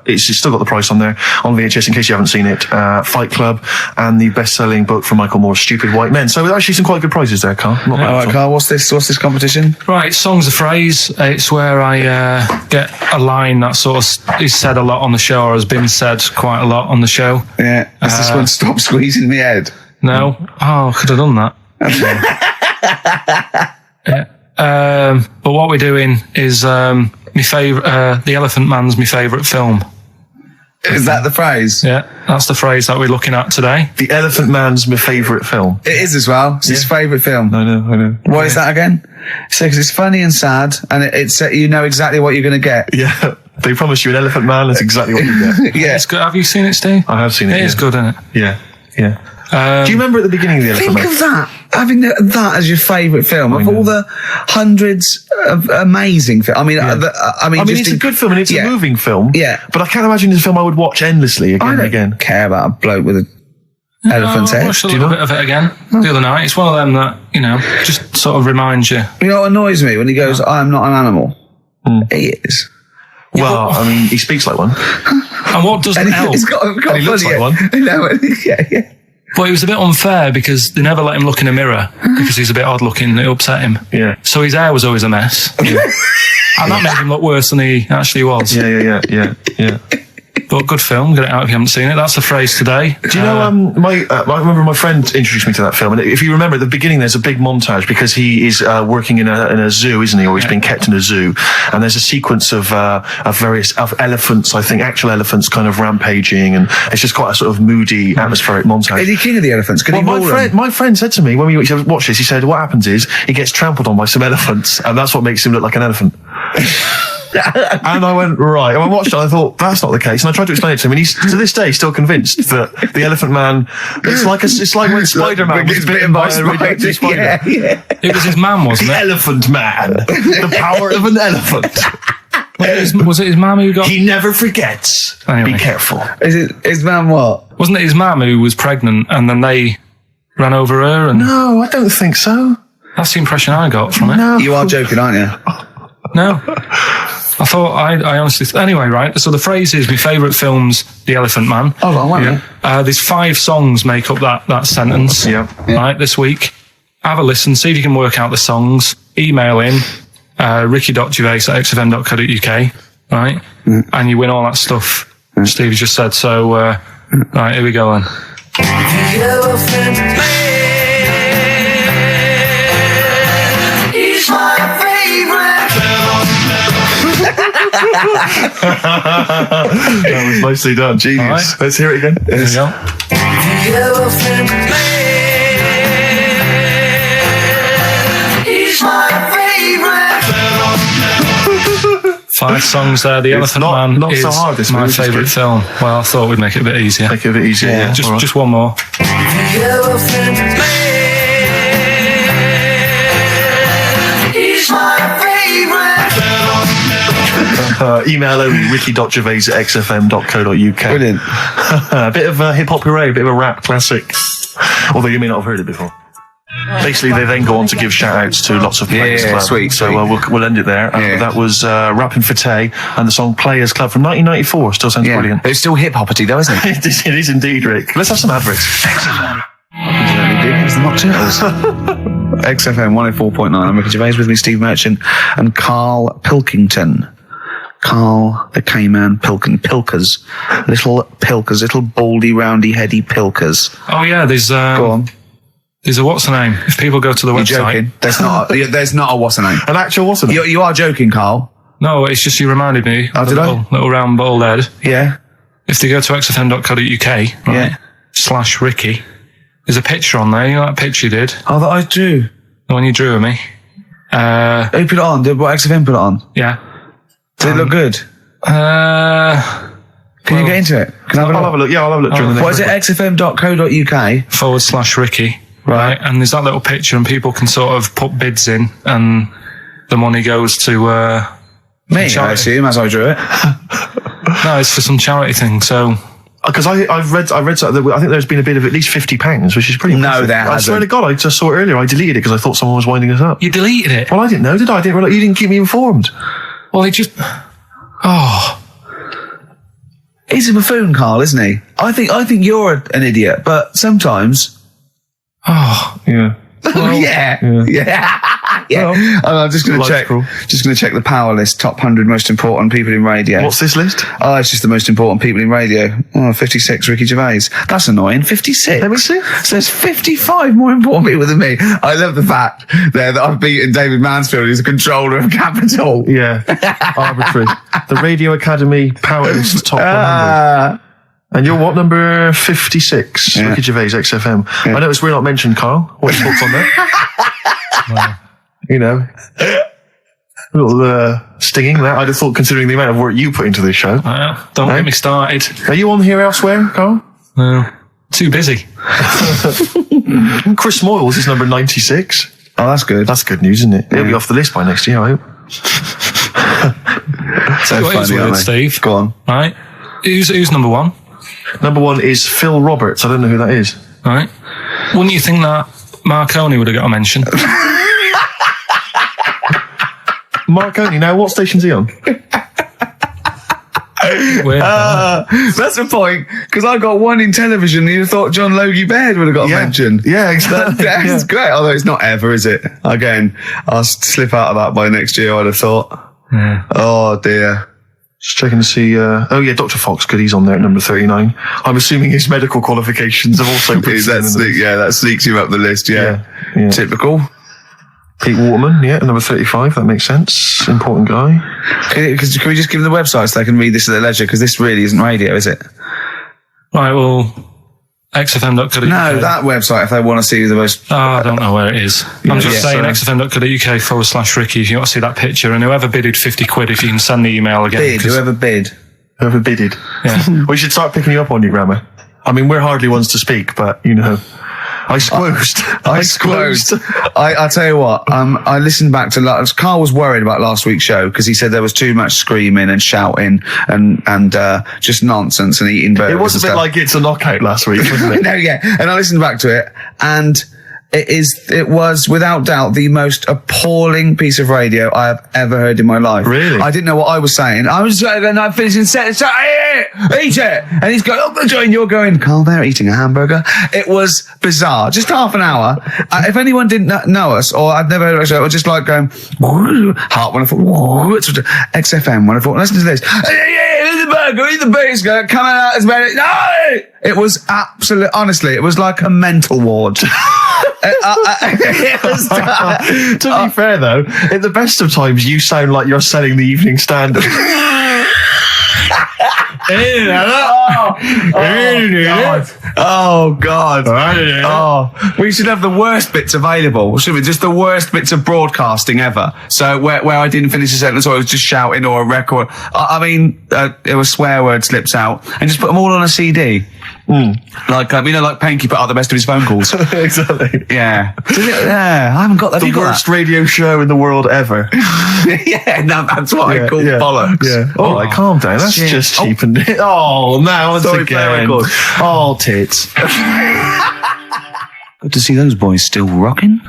It's still got the price on there on VHS in case you haven't seen it. Fight Club and the best-selling book from Michael Moore's Stupid White Men. So actually some quite good prizes there, Carl. Not bad. All right, Carl. What's this competition? Right, Song's a Phrase. It's where I get a line that sort of is said a lot on the show or has been said quite a lot on the show. Yeah. Is this one Stop Squeezing Me Head? No. Oh, could have done that. Yeah. But what we're doing is my favourite. The Elephant Man's my favourite film. Is that the phrase? Yeah, that's the phrase that we're looking at today. The Elephant Man's my favourite film. It is as well. It's his favourite film. I know. What is that again? So, because it's funny and sad, and it's you know exactly what you're going to get. Yeah, they promise you an Elephant Man. That's exactly what you get. Yeah. It's good. Have you seen it, Steve? I have seen it. It is good, isn't it? Yeah. Do you remember at the beginning of the Elephant Think Man? of that. Having that as your favourite film of all the hundreds of amazing films. I mean, it's a good film and it's a moving film. Yeah. But I can't imagine it's a film I would watch endlessly again and again. Care about a bloke with an elephant's I head. watched a little bit of it again the other night. It's one of them that, just sort of reminds you. You know what annoys me when he goes, "I am not an animal." He is. Well, he speaks like one. And what doesn't help? He's got he looks like one. No, yeah. But it was a bit unfair because they never let him look in a mirror because he's a bit odd looking. It upset him. Yeah. So his hair was always a mess. And that made him look worse than he actually was. Yeah. But good film. Get it out if you haven't seen it. That's the phrase today. Do you know, I remember my friend introduced me to that film, and if you remember at the beginning there's a big montage because he is working in a zoo, isn't he, or he's being kept in a zoo, and there's a sequence of various elephants, I think actual elephants kind of rampaging, and it's just quite a sort of moody atmospheric montage. Is he king of the elephants? Can he maul them? My friend said to me when we watched this, he said what happens is he gets trampled on by some elephants, and that's what makes him look like an elephant. And I went, right. And I watched it and I thought, that's not the case. And I tried to explain it to him, and he's, to this day, still convinced that the Elephant Man, it's like when Spider-Man was bitten by a radioactive spider. Yeah. It was his mum, wasn't The it? Elephant Man. The power of an elephant. Was it his mum who got... He never forgets. Anyway. Be careful. Is it his man what? Wasn't it his mum who was pregnant and then they ran over her? And No, I don't think so. that's the impression I got from it. No. You are joking, aren't you? No. I thought, I honestly... Anyway, right, so the phrase is, my favourite film's The Elephant Man. Oh, wow. There's 5 songs make up that sentence. Yeah. Right, this week. Have a listen, see if you can work out the songs. Email in, ricky.gervais@xfm.co.uk, right? And you win all that stuff Steve just said. So, right, here we go then. The Elephant Man, he's my favorite. That was nicely done. Genius. Right. Let's hear it again. Here we go. The Elephant Man, he's my favorite. 5 songs there. The Elephant Man not is so hard, this my week, which is favourite good. film. Well, I thought we'd make it a bit easier. Make it a bit easier. Yeah. Just, All right. just one more. The Elephant Man. He's my favorite. Email only, ricky.gervais@xfm.co.uk. Brilliant. A bit of hip-hop hooray, a bit of a rap classic. Although you may not have heard it before. Basically, they then go on to give shout-outs to lots of Players Yeah, Club. sweet, So sweet. we'll end it there. Yeah. That was Rappin' for Tay and the song Players Club from 1994. Still sounds Yeah. brilliant. It's still hip-hoppity though, isn't it? It is indeed, Rick. Let's have some adverts. It was the Mock Turtles. XFM 104.9. I'm Ricky Gervais, with me Steve Merchant and Karl Pilkington. Karl the K-Man Pilkers. Little Pilkers, little baldy, roundy, heady Pilkers. Oh, yeah, there's Go on. a what's the name? If people go to the You're website. joking. There's not a what's the name. An actual what's it? You are joking, Karl. No, it's just you reminded me. Oh, of did a I? little round bald head. Yeah. If they go to xfm.co.uk, right, Yeah. /Ricky, there's a picture on there. You know that picture you did? Oh, that I drew. The one you drew of me? Who put it on? Did what XFM put it on? Yeah. Did it look good? Can you get into it? Can I I'll have a look. Yeah, I'll have a look during the What is it? xfm.co.uk. /Ricky. Right. And there's that little picture and people can sort of put bids in and the money goes to, Me, I charity. assume, as I drew it. No, it's for some charity thing, so... Because I read something that I think there's been a bid of at least £50, which is pretty No, impressive. there I swear hasn't. to God, I just saw it earlier. I deleted it because I thought someone was winding us up. You deleted it? Well, I didn't know, did I? I didn't realize you didn't keep me informed. Well, it just... Oh... He's a buffoon, Karl, isn't he? I think you're an idiot, but sometimes... Oh... Yeah. yeah. Well, And I'm just going to life's cruel. check the power list, top 100 most important people in radio. What's this list? Oh, it's just the most important people in radio. Oh, 56, Ricky Gervais. That's annoying. 56. Let me see. So there's 55 more important people than me. I love the fact there that I've beaten David Mansfield, who's the controller of Capital. Yeah. Arbitrary. The Radio Academy Power List Top 100. And you're what, number 56? Yeah. Ricky Gervais, XFM. I noticed we're not mentioned, Karl. What's your thoughts on that? You know. A little stinging that. I'd have thought, considering the amount of work you put into this show. Don't get me started. Are you on here elsewhere, Karl? No. Too busy. Chris Moyles is number 96. Oh, that's good. That's good news, isn't it? He'll be off the list by next year, I hope. so What is funny, weird, aren't they? Steve? Go on. Right? Who's number one? Number 1 is Phil Roberts. I don't know who that is. Right? Wouldn't you think that Marconi would have got a mention? Marconi. Now, what station's he on? Weird. That's the point, because I got one in television and you thought John Logie Baird would have got mentioned. Yeah, exactly. That's great, although it's not ever, is it? Again, I'll slip out of that by next year, I'd have thought. Yeah. Oh, dear. Just checking to see. Oh yeah, Dr. Fox. Good, he's on there at number 39. I'm assuming his medical qualifications have also put him in the That sneaks you up the list, yeah. Yeah. Typical. Pete Waterman, yeah, at number 35. That makes sense. Important guy. Can we just give them the website so they can read this at their leisure? Because this really isn't radio, is it? Right, well, xfm.co.uk. No, that website, if they want to see the most... Oh, I don't know where it is. I'm just saying xfm.co.uk /Ricky if you want to see that picture. And whoever bidded 50 quid, if you can send the email again. Bid, whoever bid. Whoever bidded. Yeah. We should start picking you up on your grammar. I mean, we're hardly ones to speak, but, you know. I squoosed. I tell you what, I listened back to Karl was worried about last week's show because he said there was too much screaming and shouting and just nonsense and eating burgers. It was a and bit stuff. like It's a Knockout last week, wasn't it? No, yeah. And I listened back to it and it was without doubt the most appalling piece of radio I have ever heard in my life. Really? I didn't know what I was saying. I was I'm finishing set, eat it! And he's going, oh, and you're going, Karl, they're eating a hamburger. It was bizarre. Just half an hour. If anyone didn't know us, or I'd never heard of us, I was just like going, heart when I thought, XFM when I thought, listen to this. Eat the burger, eat the burger, coming out as many. No! It was absolute, honestly, it was like a mental ward. To be fair, though, at the best of times, you sound like you're selling the Evening Standard. Oh God! Oh, we should have the worst bits available, should we? Just the worst bits of broadcasting ever. So where I didn't finish a sentence, or I was just shouting, or a record. I mean, it was swear word slips out, and just put them all on a CD. Like like Panky put out the best of his phone calls. Exactly. Yeah. Yeah, I haven't got that. The worst radio show in the world ever. Yeah, no, that's what I call bollocks. Yeah. Oh, like, calm down. That's shit. just cheapened it. Oh, now once Sorry, play again. record. Oh, tits. Good to see those boys still rocking.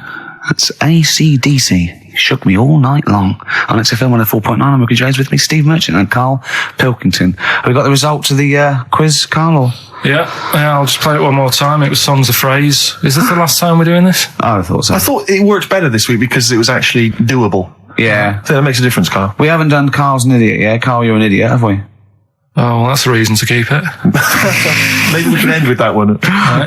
That's AC/DC. Shook me all night long. On XFM 104.9, I'm Ricky Gervais, with me, Steve Merchant and Karl Pilkington. Have we got the results of the quiz, Karl? Or? Yeah, I'll just play it one more time. It was Songs of Phrase. Is this the last time we're doing this? I thought so. I thought it worked better this week because it was actually doable. Yeah. I think that makes a difference, Carl. We haven't done Karl's an idiot, yeah? Karl, you're an idiot, have we? Oh, well, that's a reason to keep it. Maybe we can end with that one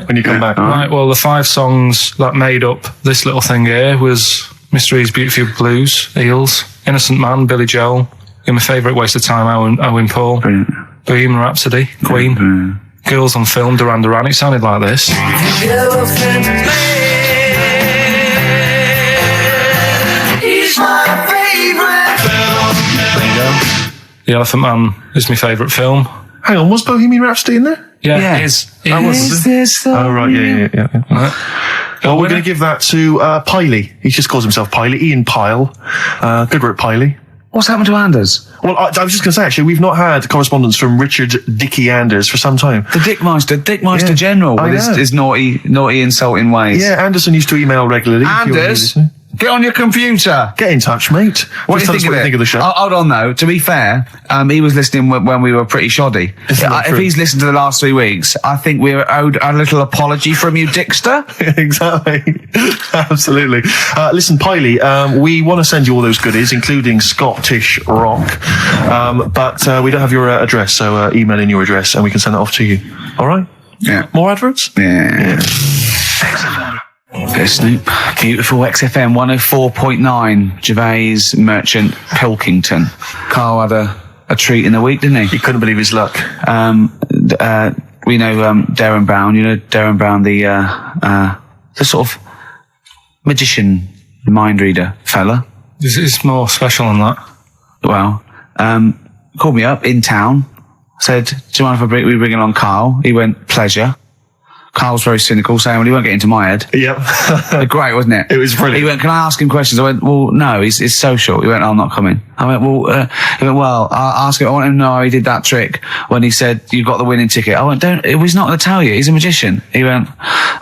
when you come back. Right, well, the 5 songs that made up this little thing here was Mr. E's Beautiful Blues, Eels, Innocent Man, Billy Joel, You're My Favourite Waste of Time, Owen Paul, Brilliant. Bohemian Rhapsody, Queen, Girls on Film, Duran Duran. It sounded like this. He's my favorite. The Elephant Man is my favourite film. Hang on, was Bohemian Rhapsody in there? Yeah, it is. Is this the... Oh, right, yeah. Right. Well, we're going to give that to Piley. He just calls himself Piley. Ian Pyle. Good work, Piley. What's happened to Anders? Well, I was just going to say, actually, we've not had correspondence from Richard Dickie Anders for some time. The Dickmeister General, I with know. his naughty, insulting ways. Yeah, Anderson used to email regularly. if you're Anders, listening. get on your computer. Get in touch, mate. What Just do tell us what you think of the show. Hold on, though. To be fair, he was listening when we were pretty shoddy. Isn't that If true? he's listened to the last 3 weeks, I think we're owed a little apology from you, Dickster. Exactly. Absolutely. Listen, Piley, we want to send you all those goodies, including Scottish rock. But we don't have your address, so email in your address and we can send that off to you. All right? Yeah. More adverts? Yeah. Go Snoop. Beautiful XFM 104.9. Gervais, Merchant, Pilkington. Karl had a treat in the week, didn't he? He couldn't believe his luck. We know Darren Brown. You know Darren Brown, the sort of magician, mind reader fella. It's more special than that. Well, called me up in town. Said, "Do you mind if we bring along Karl?" He went, "Pleasure." Karl's very cynical, saying, "Well, he won't get into my head." Yep. Great, wasn't it? It was brilliant. He went, "Can I ask him questions?" I went, "Well, no, he's social." He went, "I'm not coming." I went, "Well," he went, "Well, I'll ask him. I want him to know how he did that trick when he said, 'You've got the winning ticket.'" I went, he's not going to tell you. He's a magician." He went,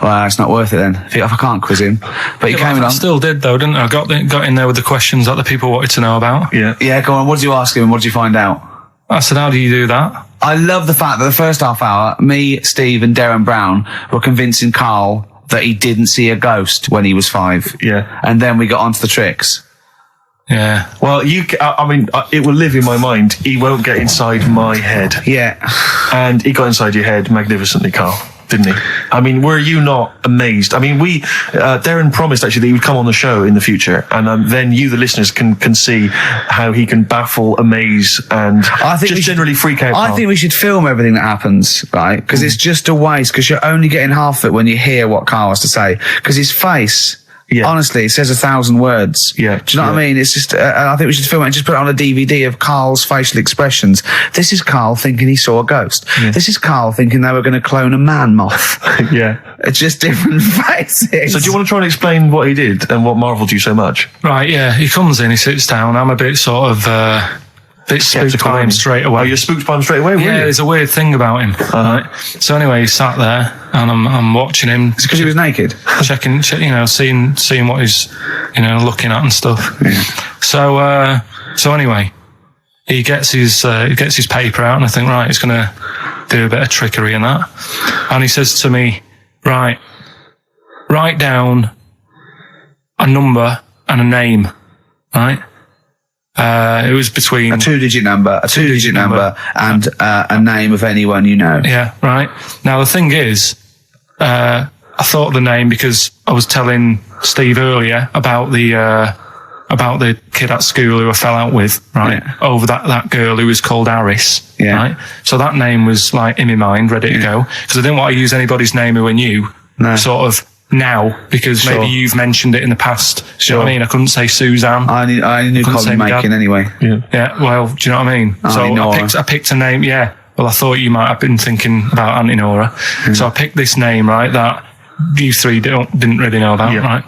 "Well, it's not worth it then, if I can't quiz him." But he came I along. still did, though, didn't I? Got in there with the questions that the people wanted to know about. Yeah. Yeah, go on. What did you ask him and what did you find out? I said, how do you do that? I love the fact that the first half hour, me, Steve and Darren Brown were convincing Karl that he didn't see a ghost when he was 5. Yeah. And then we got onto the tricks. Yeah. Well, it will live in my mind. He won't get inside my head. Yeah. And he got inside your head magnificently, Karl, didn't he? I mean, were you not amazed? I mean, Darren promised actually that he would come on the show in the future, and then you, the listeners, can see how he can baffle, amaze, and generally freak out. I Karl. think we should film everything that happens, right? Because it's just a waste, because you're only getting half of it when you hear what Karl has to say. Because his face... Yeah. Honestly, it says 1,000 words. Yeah. Do you know what I mean? It's just, I think we should film it and just put it on a DVD of Karl's facial expressions. This is Karl thinking he saw a ghost. Yeah. This is Karl thinking they were going to clone a man moth. Yeah. It's just different faces. So do you want to try and explain what he did and what marvelled you so much? Right, yeah. He comes in, he sits down. I'm a bit sort of... bit spooked by him straight away. Oh, you're spooked by him straight away, were Yeah, you? there's a weird thing about him. Right? So anyway, he sat there, and I'm watching him. It's because he was naked. Checking, seeing what he's, looking at and stuff. Yeah. So anyway, he gets his paper out, and I think, right, he's going to do a bit of trickery and that. And he says to me, right, write down a number and a name, right? It was between A two-digit number, and a name of anyone you know. Yeah, right. Now the thing is, I thought of the name because I was telling Steve earlier about the about the kid at school who I fell out with, right? Yeah. Over that girl who was called Aris, Yeah. right? So that name was like in my mind, ready to go. Because I didn't want to use anybody's name who I knew, No. sort of now, because Sure. maybe you've mentioned it in the past. Do you know Sure. what I mean? I couldn't say Suzanne. I knew Couldn't say Colin making Dad. anyway. Yeah, well, do you know what I mean? So Nora. I picked a name, yeah. Well, I thought you might have been thinking about Auntie Nora. So I picked this name, right, that you three didn't really know about, right?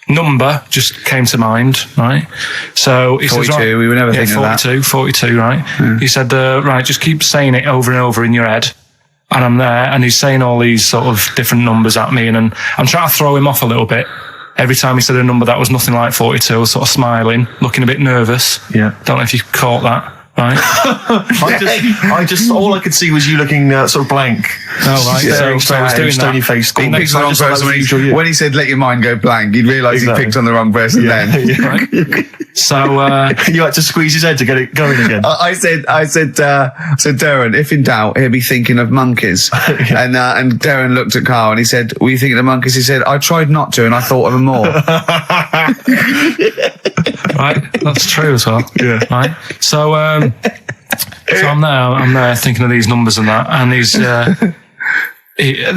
Number just came to mind, right? So he 42, says, right, we were never thinking of that. 42, right? He said, right, just keep saying it over and over in your head. And I'm there, and he's saying all these sort of different numbers at me, and I'm trying to throw him off a little bit. Every time he said a number that was nothing like 42, I was sort of smiling, looking a bit nervous. Yeah. Don't know if you caught that, right? I just, all I could see was you looking sort of blank. Oh, right. Staring So I was straight doing at stony that. face. He picked the wrong person when he said, let your mind go blank. You'd realise Exactly. he picked on the wrong person then. Right. So, You had to squeeze his head to get it going again. I said, Darren, if in doubt, he'll be thinking of monkeys. And Darren looked at Carl and he said, were you thinking of monkeys? He said, I tried not to and I thought of them more. right, that's true as well. Yeah. Right. So I'm there thinking of these numbers and that, and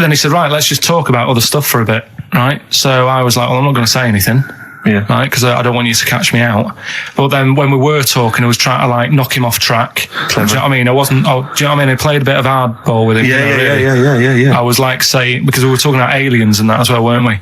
then he said, right, let's just talk about other stuff for a bit, right? So I was like, well, I'm not going to say anything. Yeah. Right, because I don't want you to catch me out. But then when we were talking, I was trying to like knock him off track. Do you know what I mean? I wasn't. Do you know what I mean? I played a bit of hardball with him. Yeah. I was like saying, because we were talking about aliens and that as well, weren't we?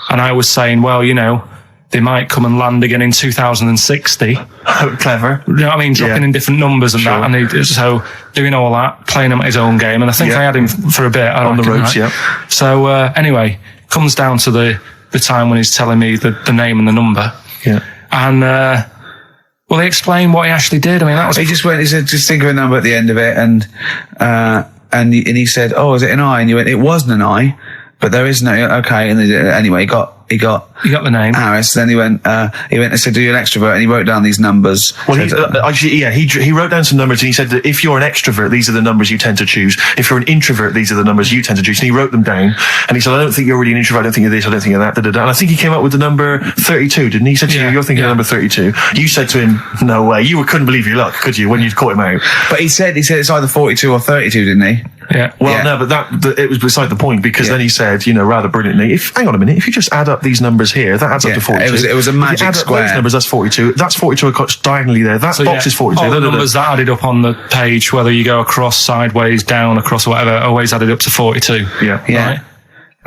And I was saying, well, you know, they might come and land again in 2060. Clever. You know what I mean? Dropping in different numbers and that. And so doing all that, playing him at his own game. And I think I had him for a bit. On the ropes, right? yeah. So anyway, comes down to the time when he's telling me the name and the number. Yeah. And, well, he explained what he actually did. I mean, that was... He said, just think of a number at the end of it. And he said, oh, is it an I? And you went, it wasn't an I, but there is no, okay. And anyway, he got You got the name. Harris. Then he went and said, "Do you an extrovert?" And he wrote down these numbers. Well, he wrote down some numbers and he said that if you're an extrovert, these are the numbers you tend to choose. If you're an introvert, these are the numbers you tend to choose. And he wrote them down. And he said, I don't think you're really an introvert. I don't think you're this. I don't think you're that. And I think he came up with the number 32, didn't he? He said to you, you're thinking of number 32. You said to him, no way. You couldn't believe your luck, could you, when you'd caught him out? But he said it's either 42 or 32, didn't he? Yeah. Well, Yeah. no, but it was beside the point because then he said, rather brilliantly, hang on a minute, if you just add up these numbers here, that adds up to 42. It was a If magic you add square. up those numbers, that's 42. That's 42 across diagonally there. That box is 42. All the numbers that added up on the page, whether you go across, sideways, down, across, whatever, always added up to 42. Yeah. Yeah. Right?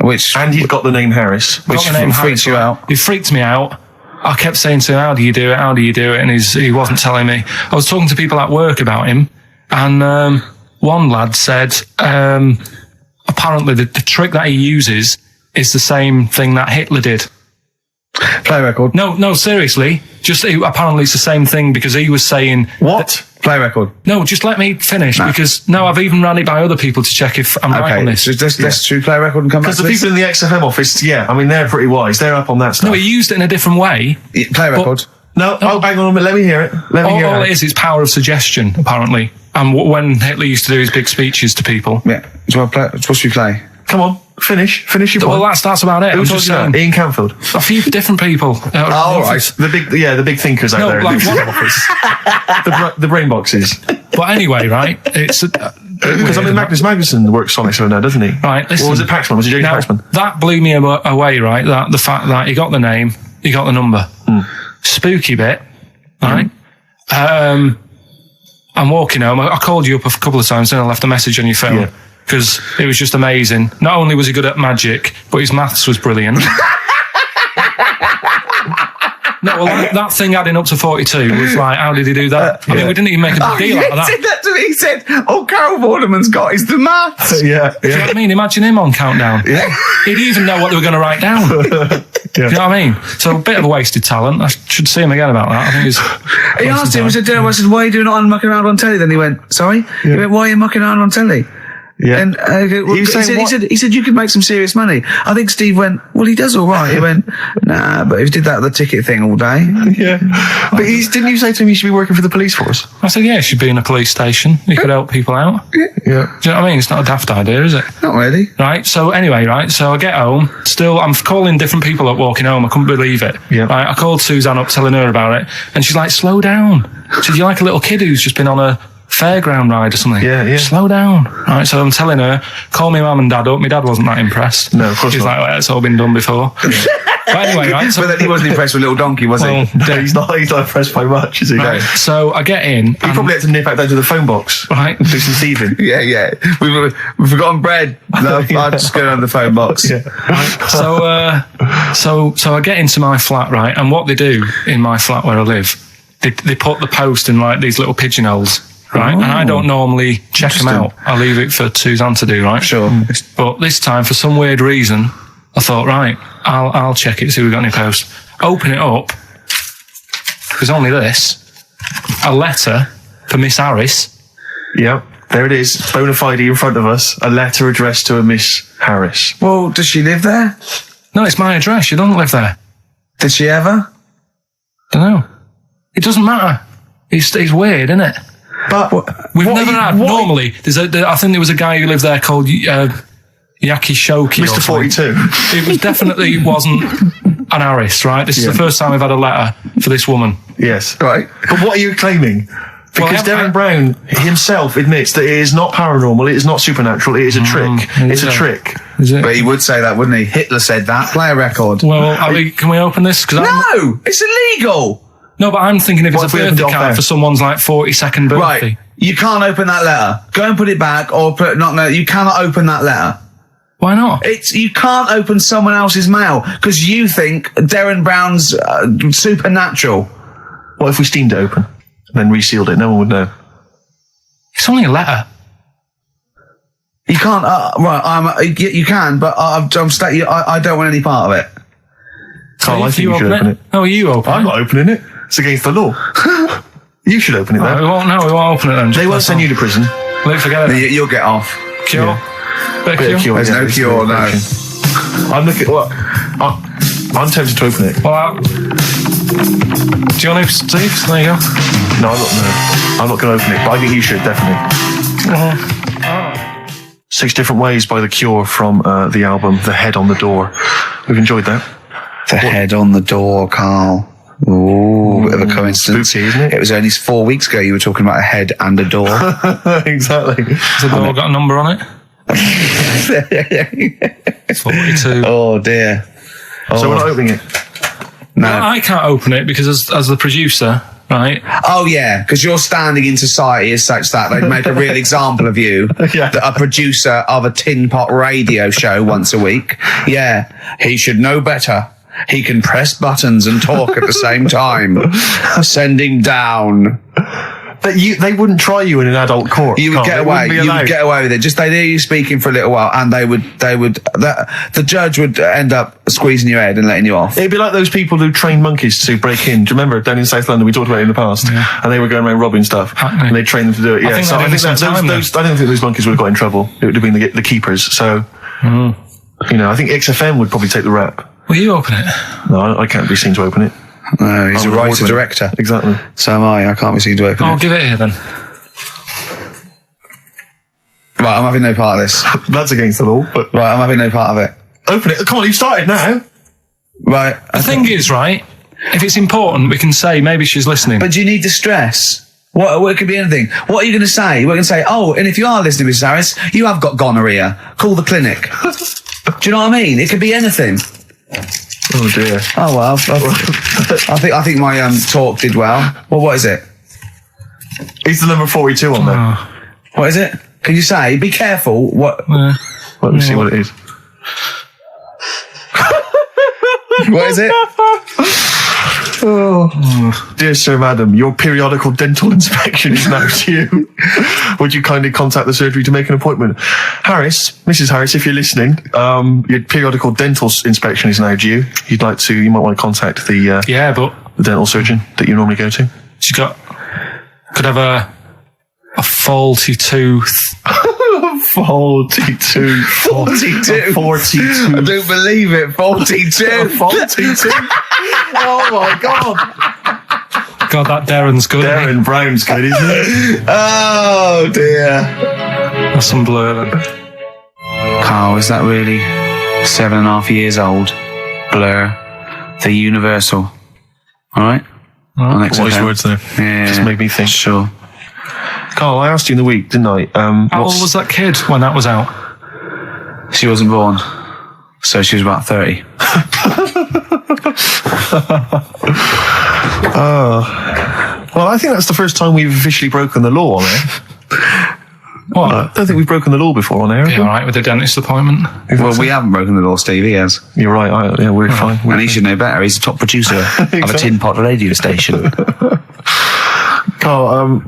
Which And he's got the name Harris. which Got the name freaks Harris, you right? out. It freaked me out. I kept saying to him, how do you do it? How do you do it? And he wasn't telling me. I was talking to people at work about him, and one lad said, apparently the trick that he uses is the same thing that Hitler did. Play record. No, seriously. Apparently it's the same thing because he was saying... What? Play record. No, just let me finish because I've even ran it by other people to check if I'm right on Okay, this. so let's do play record and come back Because to the this. people in the XFM office, they're pretty wise. They're up on that stuff. No, he used it in a different way. Yeah, play record. No, hang on a minute. Let me hear it. All it is power of suggestion, apparently. And when Hitler used to do his big speeches to people. Yeah. It's supposed to be play. Come on, finish your Well, point. that's about it. Who I'm told just you that? saying. Ian Canfield. A few different people. Oh, right. The big thinkers out No, there. like in the one- XFM office. the brain boxes. But anyway, right? It's Because Magnus Magnuson works Sonic so now, doesn't he? right. Listen, Or was it Paxman? Was it James now, Paxman? that blew me away, right? That the fact that he got the name, he got the number. Spooky bit, right? I'm walking home. I called you up a couple of times and I left a message on your phone. Yeah. Because it was just amazing. Not only was he good at magic, but his maths was brilliant. No, well, that thing adding up to 42 was like, how did he do that? I mean, we didn't even make a big deal out of He that. said that to me. He said, "Oh, Carol Vorderman's got is the maths." Yeah. Do you know what I mean? Imagine him on Countdown. Yeah. He'd even know what they were going to write down. Do you know what I mean? So a bit of a wasted talent. I should see him again about that. I think he's... He asked him, I said, "Why are you doing it on mucking around on telly?" Then he went, "Sorry?" He went, "Why are you mucking around on telly?" Yeah. And He was saying he said you could make some serious money. I think Steve went, well, he does all right. He went, nah, but if he did that with the ticket thing all day. Yeah. But didn't you say to him you should be working for the police force? I said, yeah, you should be in a police station. You could help people out. Yeah. Do you know what I mean? It's not a daft idea, is it? Not really. Right, so anyway, right, so I get home, still, I'm calling different people up walking home, I couldn't believe it. Yeah. Right, I called Suzanne up telling her about it, and she's like, slow down. She said, you're like a little kid who's just been on a fairground ride or something. Yeah. Slow down. Right, so I'm telling her, call me mum and dad up. My dad wasn't that impressed. No, of course He's not. like, well, it's all been done before. But anyway, right, so... But then he wasn't impressed with Little Donkey, was well, he? No, he's not impressed by much, is he? right, so I get in, He probably had to nip out down to the phone box. right, Do some thieving. Yeah. We've forgotten bread. No, I'm just going on the phone box. Yeah. so I get into my flat, right, and what they do in my flat where I live, they put the post in like these little pigeonholes, right, and I don't normally check them out. I leave it for Suzanne to do, right? Sure. But this time, for some weird reason, I thought, right, I'll check it, see if we've got any posts. Open it up. There's only this. A letter for Miss Harris. Yep. There it is. Bona fide in front of us. A letter addressed to a Miss Harris. Well, does she live there? No, it's my address. She doesn't live there. Did she ever? Don't know. It doesn't matter. It's weird, isn't it? But We've never had. Normally, I think there was a guy who lived there called Yaki Shoki. Mr. 42. It was definitely wasn't an Harris, right? This is the first time we've had a letter for this woman. Yes. Right. But what are you claiming? Because Darren Brown himself admits that it is not paranormal, it is not supernatural, it is a trick. It's a trick. Is it? But he would say that, wouldn't he? Hitler said that. Play a record. Well, can we open this? No! It's illegal! No, but I'm thinking if What it's if a we opened it birthday off card air? for someone's like 42nd birthday. Right. You can't open that letter. Go and put it back, or you cannot open that letter. Why not? You can't open someone else's mail because you think Darren Brown's supernatural. What if we steamed it open and then resealed it? No one would know. It's only a letter. You can't. You can, but I don't want any part of it. Carl, I think you should open it. Oh, you open I'm it. not opening it. It's against the law. You should open it Right, then. we won't open it then. They won't send you to prison. Forget it. You'll get off. Cure. Yeah. Bit of Bit of cure. cure, There's yeah, no it's cure, the no. operation. I'm looking. What? I'm tempted to open it. Well, do you want to, Steve? There you go. No, I'm not going to open it. But I think you should definitely. 6 Different Ways by The Cure from the album The Head on the Door. We've enjoyed that. The head on the door, Carl. Ooh, bit of a coincidence. Spooky, isn't it? It was only 4 weeks ago you were talking about a head and a door. Exactly. Has the door got a number on it? 42. Oh dear. So we're not opening it. No. Well, I can't open it because as the producer, right? Oh yeah, because your standing in society is such that they'd make a real example of you, Yeah. a producer of a tin pot radio show once a week. Yeah, he should know better. He can press buttons and talk at the same time. Sending down. But they wouldn't try you in an adult court. You would Carl. get They away. wouldn't be You allowed. would get away with it. Just they hear you speaking for a little while, and the judge would end up squeezing your head and letting you off. It'd be like those people who train monkeys to break in. Do you remember down in South London? We talked about it in the past, and they were going around robbing stuff, and they trained them to do it. Yeah, think so they're I doing think this in time, those I don't think those monkeys would have got in trouble. It would have been the keepers. So, I think XFM would probably take the rap. Will you open it? No, I can't be seen to open it. No, he's I'm a an writer award-winner. director. Exactly. So am I. I can't be seen to open I'll it. give it here then. Right, I'm having no part of this. That's against the law. But Right, I'm having no part of it. open it. Come on, you've started now. Right. The thing is, right, if it's important, we can say maybe she's listening. But do you need to stress? What it could be anything. What are you going to say? We're going to say, oh, and if you are listening, Mrs. Harris, you have got gonorrhea. Call the clinic. Do you know what I mean? It could be anything. Oh dear. Oh well, I think my talk did well. Well, what is it? Is the number 42 on there? What is it? Can you say? Be careful. What? Let me see what it is. What is it? Dear Sir, Madam, your periodical dental inspection is now due. Would you kindly contact the surgery to make an appointment? Harris, Mrs. Harris, if you're listening, your periodical dental inspection is now due. You might want to contact the Yeah, but dental surgeon that you normally go to. could have a faulty tooth. 42. 42. 42. I don't believe it. 42. 42. Oh my God. God, that Darren's good. isn't he? Darren Brown's good, isn't it? Oh dear. That's some blur then. Carl, is that really 7.5 years old? Blur. The Universal. Alright? On Wise XFM. words there. Yeah. Just made me think. Sure. Carl, I asked you in the week, didn't I? How old was that kid when that was out? She wasn't born. So she was about 30. Well, I think that's the first time we've officially broken the law on air. What? I don't think we've broken the law before on air. Be alright with the dentist appointment. Well, we haven't broken the law, Steve. He has. You're right. Yeah, we're fine. And he should know better. He's the top producer of a tin pot radio station. Carl,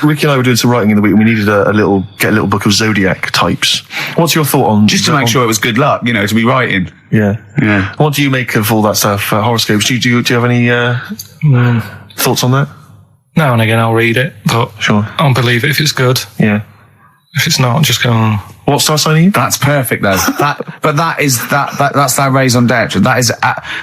Ricky and I were doing some writing in the week, and we needed get a little book of zodiac types. What's your thought on Just to make sure it was good luck, to be writing. Yeah. Yeah. What do you make of all that stuff? Horoscopes? Do you have any thoughts on that? Now and again I'll read it, but Sure. I'll believe it if it's good. Yeah. If it's not, just go on. What star sign are you? That's perfect, though. That's that raison d'etre. That is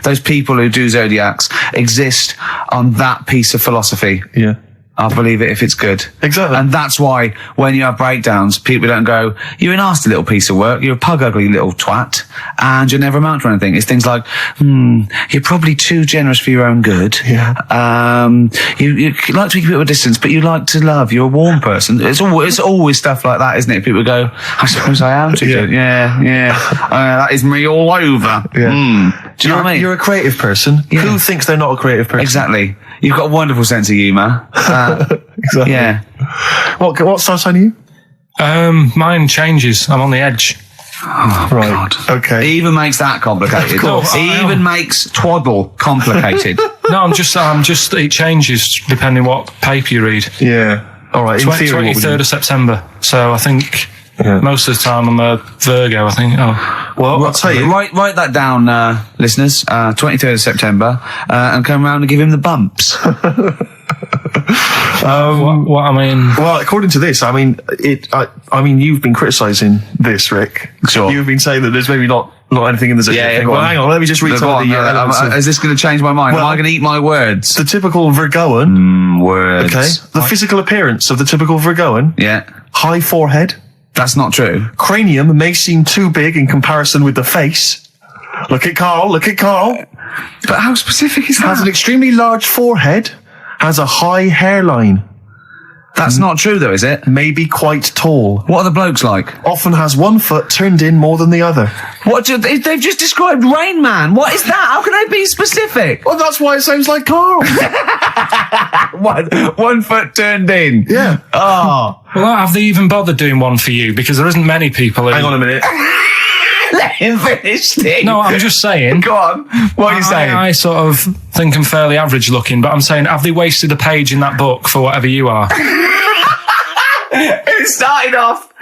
those people who do zodiacs exist on that piece of philosophy. Yeah. I'll believe it if it's good. Exactly. And that's why when you have breakdowns, people don't go, "You're a nasty little piece of work. You're a pug ugly little twat, and you'll never amount to anything." It's things like, "You're probably too generous for your own good. Yeah. You like to keep people at a distance, but you like to love. You're a warm person." It's always stuff like that, isn't it? People go, "I suppose I am too good." Yeah. That is me all over. Yeah. Do you know what I mean? You're a creative person. Yeah. Who thinks they're not a creative person? Exactly. You've got a wonderful sense of humour. Exactly. Yeah. What star sign are you? Mine changes. I'm on the edge. Right. God. Okay. He even makes that complicated. Of course. He even makes twaddle complicated. No, I'm just, it changes depending what paper you read. Yeah. All right. In theory, what would 23rd you- of September. So I think most of the time I'm a Virgo, I think. Well, I'll tell you. Write that down, listeners. 23rd of September, and come round and give him the bumps. What I mean... Well, according to this, I mean, you've been criticising this, Rick. Sure. You've been saying that there's maybe not anything in the zodiac thing. go Well, on. hang on, let me just read Go some of on, the elements of is this going to change my mind? Well, Am I going to eat my words? the typical Virgoan. Words. Okay. The physical appearance of the typical Virgoan. Yeah. High forehead. That's not true. Cranium may seem too big in comparison with the face. Look at Carl. But how specific is Has an that? extremely large forehead. Has a high hairline. That's not true, though, is it? May be quite tall. What are the blokes like? Often has one foot turned in more than the other. They've just described Rain Man. What is that? How can I be specific? Well, that's why it sounds like Carl. One foot turned in. Yeah. Oh. Well, have they even bothered doing one for you? Because there isn't many people who... Hang on a minute. Let him finish, Steve. No, I'm just saying... Go on. What are you saying? I sort of think I'm fairly average looking, but I'm saying, have they wasted a page in that book for whatever you are? It started off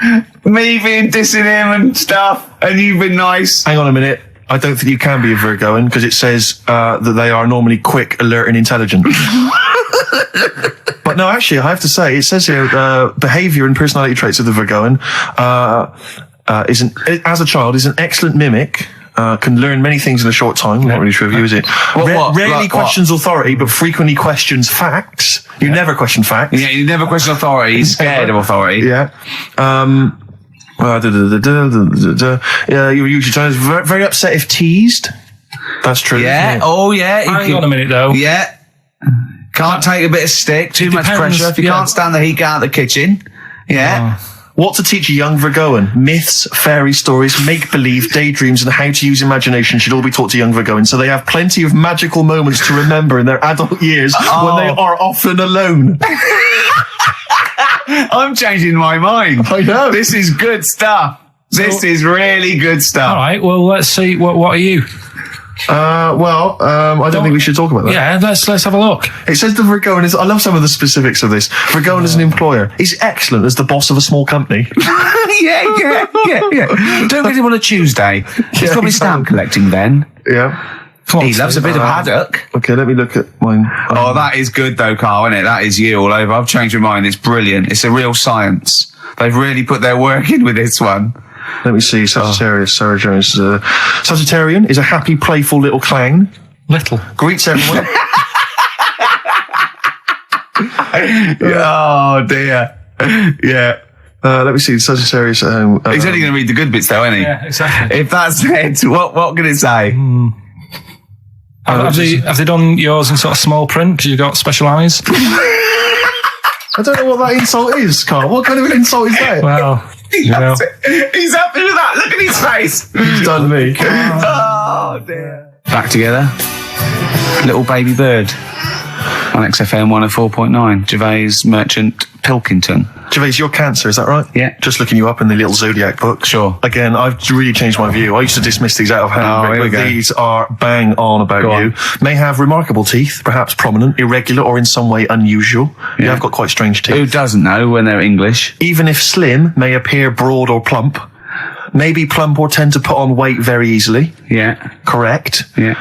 me being dissing him and stuff, and you've been nice. Hang on a minute. I don't think you can be a Virgoan because it says that they are normally quick, alert, and intelligent. But no, actually, I have to say, it says here, behaviour and personality traits of the Virgoan as a child, is an excellent mimic. Can learn many things in a short time. Not really true of you, is it? Rarely Like questions authority, but frequently questions facts. You never question facts. Yeah, you never question authority. He's scared of authority. Yeah. You're usually very upset if teased. That's true. Yeah. Oh, yeah. Hang on a minute, though. Yeah. Can't take a bit of stick. Too much depends, pressure. If you yeah. can't stand the heat, get out of the kitchen. Yeah. What to teach a young Virgoan? Myths, fairy stories, make-believe, daydreams, and how to use imagination should all be taught to young Virgoans, so they have plenty of magical moments to remember in their adult years when they are often alone. I'm changing my mind. I know. This is good stuff. This is really good stuff. All right, well, let's see. What are you? I don't think we should talk about that. Yeah, let's have a look. It says the Virgoan is, I love some of the specifics of this. Virgoan as an employer is excellent as the boss of a small company. yeah. Don't get him on a Tuesday. He's probably stamp collecting then. Yeah. Come on, He loves a bit of haddock. Okay, let me look at mine. Oh, that is good though, Carl, isn't it? That is you all over. I've changed my mind. It's brilliant. It's a real science. They've really put their work in with this one. Let me see. Sagittarius, Sarah Jones. Sagittarian is a happy, playful little clown. Little. Greets everyone. Oh dear. Yeah. Let me see. Sagittarius. He's only going to read the good bits, though, isn't he? Yeah, exactly. If that's it, what can it say? Have they done yours in sort of small print? Because you've got special eyes? I don't know what that insult is, Carl. What kind of an insult is that? Well, He's happy with that. Look at his face. He's done me. Oh dear. Back together. Little baby bird. On XFM 104.9. Gervais, Merchant, Pilkington. Gervais, you're Cancer, is that right? Yeah. Just looking you up in the little zodiac book. Sure. Again, I've really changed my view. I used to dismiss these out of hand. Oh, here we but go. these are bang on about Go you. on. May have remarkable teeth, perhaps prominent, irregular, or in some way unusual. You Yeah. have got quite strange teeth. Who doesn't know when they're English? Even if slim, may appear broad or plump. May be plump or tend to put on weight very easily. Yeah. Correct. Yeah.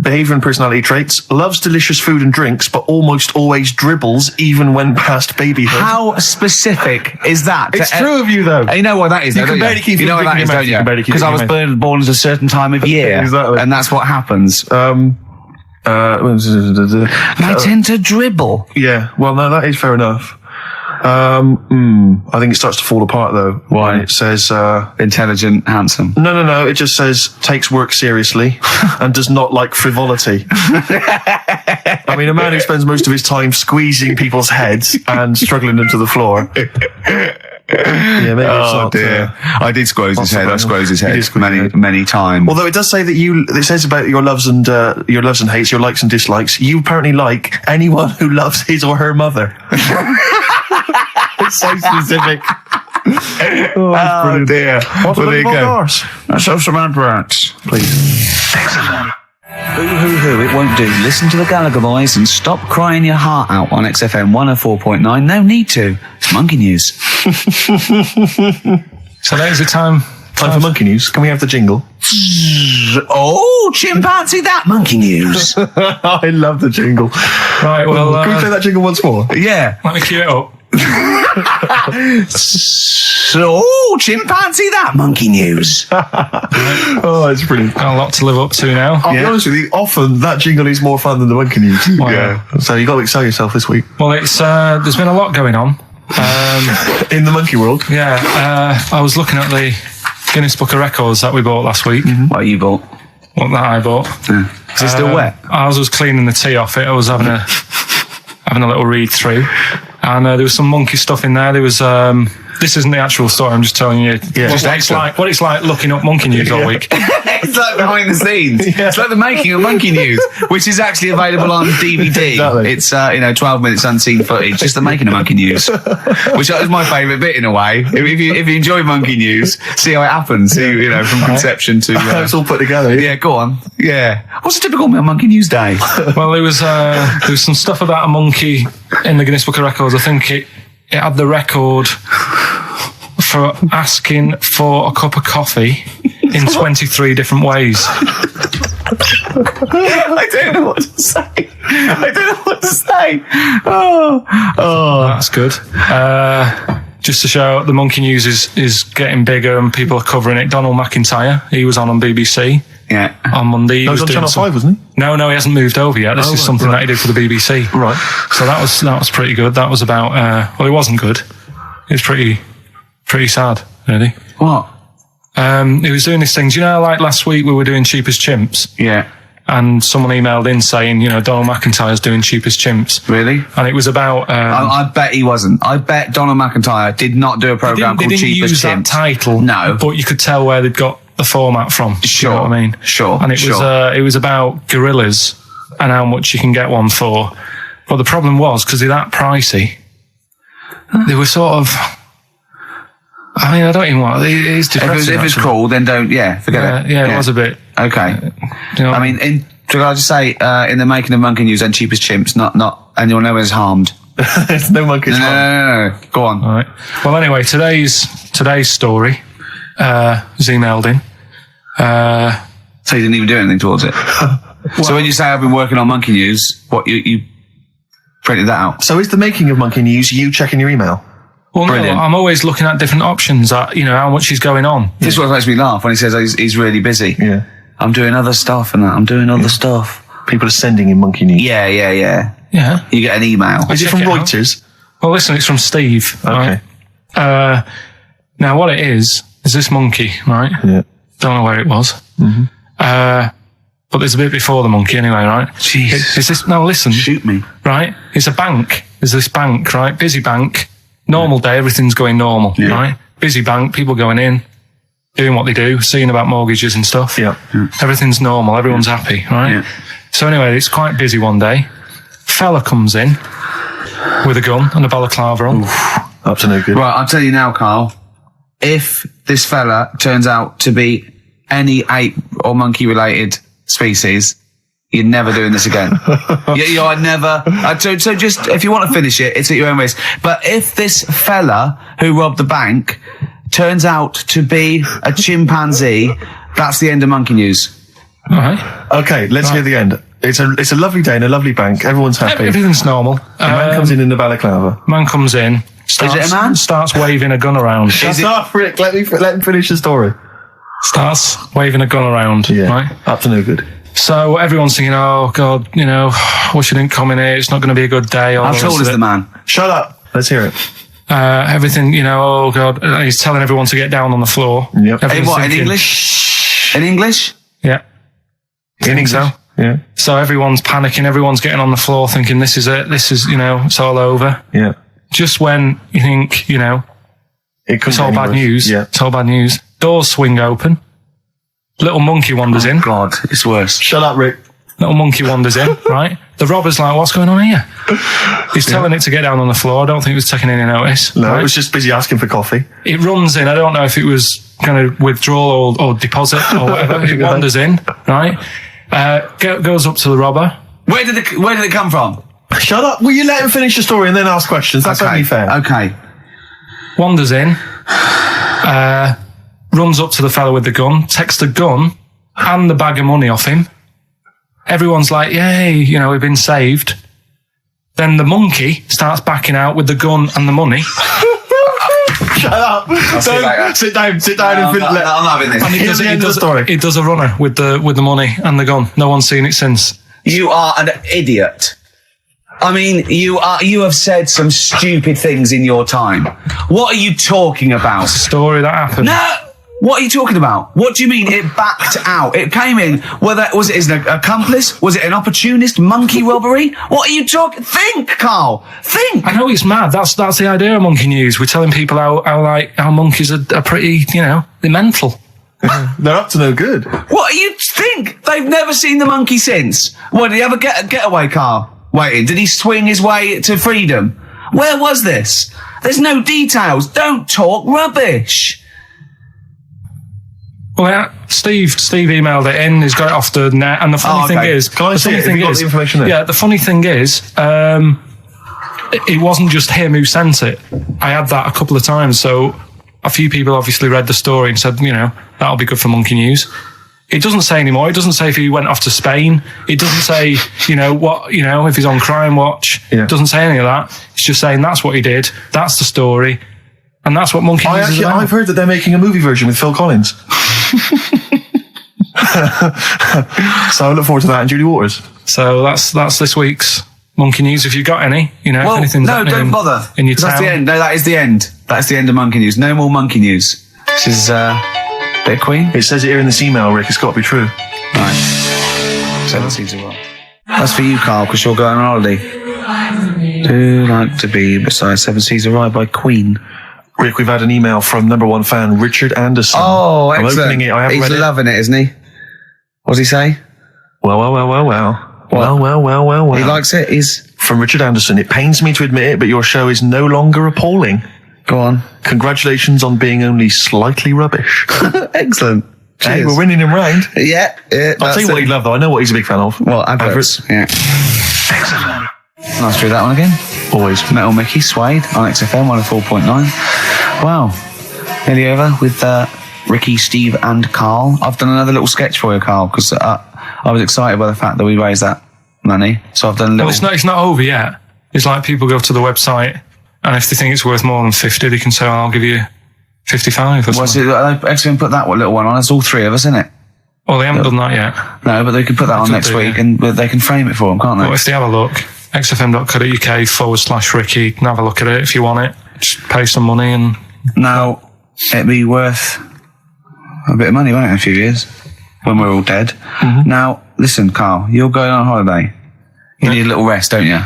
Behavior and personality traits. Loves delicious food and drinks, but almost always dribbles even when past babyhood. How specific is that? It's true of you, though. You know what that is, You though, can don't barely keep you know it what that in is, your mouth. don't You can barely you? keep it Because in I your was mouth. born at a certain time of year. Exactly. And that's what happens. They tend to dribble. Yeah, well, no, that is fair enough. I think it starts to fall apart, though. Why? When it says, Intelligent, handsome. no, it just says, takes work seriously and does not like frivolity. I mean, a man who spends most of his time squeezing people's heads and struggling them to the floor. Yeah, maybe it's Oh not, dear. I did squoze his not head. I so squoze his You head did squeeze his many, head. many times. Although it does say that it says about your loves and hates, your likes and dislikes. You apparently like anyone who loves his or her mother. It's so specific. Oh dear. What Well, there you go. Garce? Let's have some adverts. Please. Boo-hoo-hoo, it won't do. Listen to the Gallagher Boys and stop crying your heart out on XFM 104.9. No need to. It's monkey news. So that is the time. Time for monkey news. Can we have the jingle? Oh, chimpanzee, that monkey news. I love the jingle. Right, well, Can we play that jingle once more? Yeah. let me cue it up. So, chimpanzee, that monkey news. Oh, it's brilliant. Got a lot to live up to now. I'll be honest with you, often that jingle is more fun than the monkey news. Wow. Yeah. So you got to excel yourself this week. Well, it's there's been a lot going on. In the monkey world. Yeah, I was looking at the Guinness Book of Records that we bought last week. What you bought? What that I bought. Is it still wet? I was cleaning the tea off it. I was having a little read through, and there was some monkey stuff in there. There was this isn't the actual story. I'm just telling you what it's like looking up monkey news all week. It's like behind the scenes. It's like the making of Monkey News, which is actually available on DVD. Exactly. It's 12 minutes unseen footage, just the making of Monkey News, which is my favourite bit in a way. If you enjoy Monkey News, see how it happens. See, from conception to It's all put together. yeah. Go on. Yeah. What's a typical Monkey News day? Well, there was some stuff about a monkey in the Guinness Book of Records. I think it had the record for asking for a cup of coffee in 23 different ways. I don't know what to say. Oh. That's good. Just to show the monkey news is getting bigger and people are covering it. Donald McIntyre, he was on BBC Yeah. on Monday. He That was on doing Channel 5, wasn't he? No, he hasn't moved over yet. This is something that he did for the BBC. Right. So that was pretty good. That was about well, it wasn't good. It was pretty sad, really. What? He was doing these things. You know, like last week we were doing Cheap as Chimps, Yeah. and someone emailed in saying, Donald McIntyre's doing Cheap as Chimps. Really? And it was about I bet he wasn't. I bet Donald McIntyre did not do a program they called didn't Cheap as use that Chimps. title, No. but you could tell where they'd got the format from. Sure. You know what I mean? Sure. And it was about gorillas and how much you can get one for. But the problem was, because they're that pricey, they were sort of... I mean, I don't even want... It's depressing, If it's actually. cool, then don't. Yeah, forget it. Yeah, it was a bit... Okay. You know, I mean, should I just say, in the making of Monkey News and Cheap as Chimps, not anyone no one's harmed. There's no monkey's harm. No. Go on. all right. Well, anyway, today's story was emailed in. So you didn't even do anything towards it. So when you say I've been working on Monkey News, what you printed that out? So is the making of monkey news you checking your email? Well, Brilliant. no, I'm always looking at different options at, how much is going on. This is what makes me laugh when he says he's really busy. Yeah. I'm doing other stuff and that. I'm doing other stuff. People are sending in monkey news. Yeah. Yeah. You get an email. Is it check from it out. Reuters? Well, listen, it's from Steve. Okay. Right? Now, what it is this monkey, right? Yeah. Don't know where it was. Mm-hmm. But there's a bit before the monkey anyway, right? Jeez. Is this, now listen. Shoot me. Right? It's a bank. There's this bank, right? Busy bank. Normal day, everything's going normal, right? Busy bank, people going in, doing what they do, seeing about mortgages and stuff. Yeah. Everything's normal, everyone's happy, right? Yeah. So anyway, it's quite busy one day. Fella comes in with a gun and a balaclava on. Up to no good. Right, I'll tell you now, Carl. If this fella turns out to be any ape or monkey related species, you're never doing this again. You're never. So just, if you want to finish it, it's at your own risk. But if this fella who robbed the bank turns out to be a chimpanzee, that's the end of monkey news. All right. Okay, let's hear the end. It's a lovely day in a lovely bank. Everyone's happy. Everything's normal. The man comes in the balaclava. Man comes in. it a man? Starts waving a gun around. Shut up, Rick. Let him finish the story. Starts waving a gun around. Yeah. Right? Up to no good. So everyone's thinking, oh, God, wish you didn't come in here. It's not going to be a good day. How tall is the man? Shut up. Let's hear it. Everything, oh, God. He's telling everyone to get down on the floor. Yep. In Everyone's what, in thinking- English? In English? Yeah. In English. So? Yeah. So everyone's panicking. Everyone's getting on the floor thinking, this is it. This is, it's all over. Yeah. Just when you think, it's all bad news. Yeah. It's all bad news. Doors swing open. Little monkey wanders in. God, it's worse. Shut up, Rick. Little monkey wanders in, right? The robber's like, what's going on here? He's telling it to get down on the floor. I don't think he was taking any notice. No, right? it was just busy asking for coffee. It runs in. I don't know if it was going to withdraw or deposit or whatever. It wanders in, right? Goes up to the robber. Where did it come from? Shut up. Will you let him finish the story and then ask questions? That's only fair. Okay. Wanders in. Runs up to the fella with the gun. Takes the gun and the bag of money off him. Everyone's like, yay, we've been saved. Then the monkey starts backing out with the gun and the money. Shut up. see you later. Sit down and I'm having this. And he does a runner with the money and the gun. No one's seen it since. You are an idiot. I mean, you have said some stupid things in your time. What are you talking about? Story that happened. No! What are you talking about? What do you mean it backed out? It came in, was it an accomplice? Was it an opportunist monkey robbery? What are you talking? Think, Carl! Think! I know it's mad. That's the idea of monkey news. We're telling people how monkeys are pretty, they're mental. They're up to no good. What do you think? They've never seen the monkey since. What, did he ever get a getaway car waiting? Did he swing his way to freedom? Where was this? There's no details. Don't talk rubbish. Well, yeah, Steve emailed it in. He's got it off the net. And the funny thing is, Can I see it? Have you got the information there? yeah, the funny thing is, it wasn't just him who sent it. I had that a couple of times. So a few people obviously read the story and said, that'll be good for monkey news. It doesn't say anymore. It doesn't say if he went off to Spain. It doesn't say, if he's on Crime Watch. Yeah. It doesn't say any of that. It's just saying that's what he did. That's the story. And that's what monkey news is about. I've heard that they're making a movie version with Phil Collins. So I look forward to that and Julie Waters. So that's this week's monkey news. If you've got any, if anything's no, happening don't bother. in your That's town. the end. No, that is the end. That's the end of monkey news. No more monkey news. This is bit of Queen. It says it here in this email, Rick. It's got to be true. Right. 7 seasons well. That's for you, Carl, because you're going on holiday. Do like to be beside 7 Seas a Ride by Queen. Rick, we've had an email from number one fan, Richard Anderson. Oh, I'm excellent. opening it. I haven't He's read it. loving it, isn't he? What does he say? Well. He likes it. He's... From Richard Anderson. It pains me to admit it, but your show is no longer appalling. Go on. Congratulations on being only slightly rubbish. Excellent. Hey, Cheers. we're winning him round. Yeah. I'll tell you what he'd love, though. I know what he's a big fan of. Well, adverts. Yeah. Nice to do that one again. Always. Metal Mickey, Suede on XFM 104.9. Wow. Nearly over with Ricky, Steve and Carl. I've done another little sketch for you, Carl, because I was excited by the fact that we raised that money. So I've done a little... Well, it's not over yet. It's like people go to the website And if they think it's worth more than 50, they can say, I'll give you 55 or something. XFM put that little one on. It's all three of us, isn't it? Well, they haven't done that yet. No, but they can put that on next week, and they can frame it for them, can't they? Well, if they have a look, xfm.co.uk/Ricky, and have a look at it if you want it. Just pay some money and... Now, it'd be worth a bit of money, won't it, in a few years, when we're all dead. Mm-hmm. Now, listen, Carl, you're going on holiday. You need a little rest, don't you?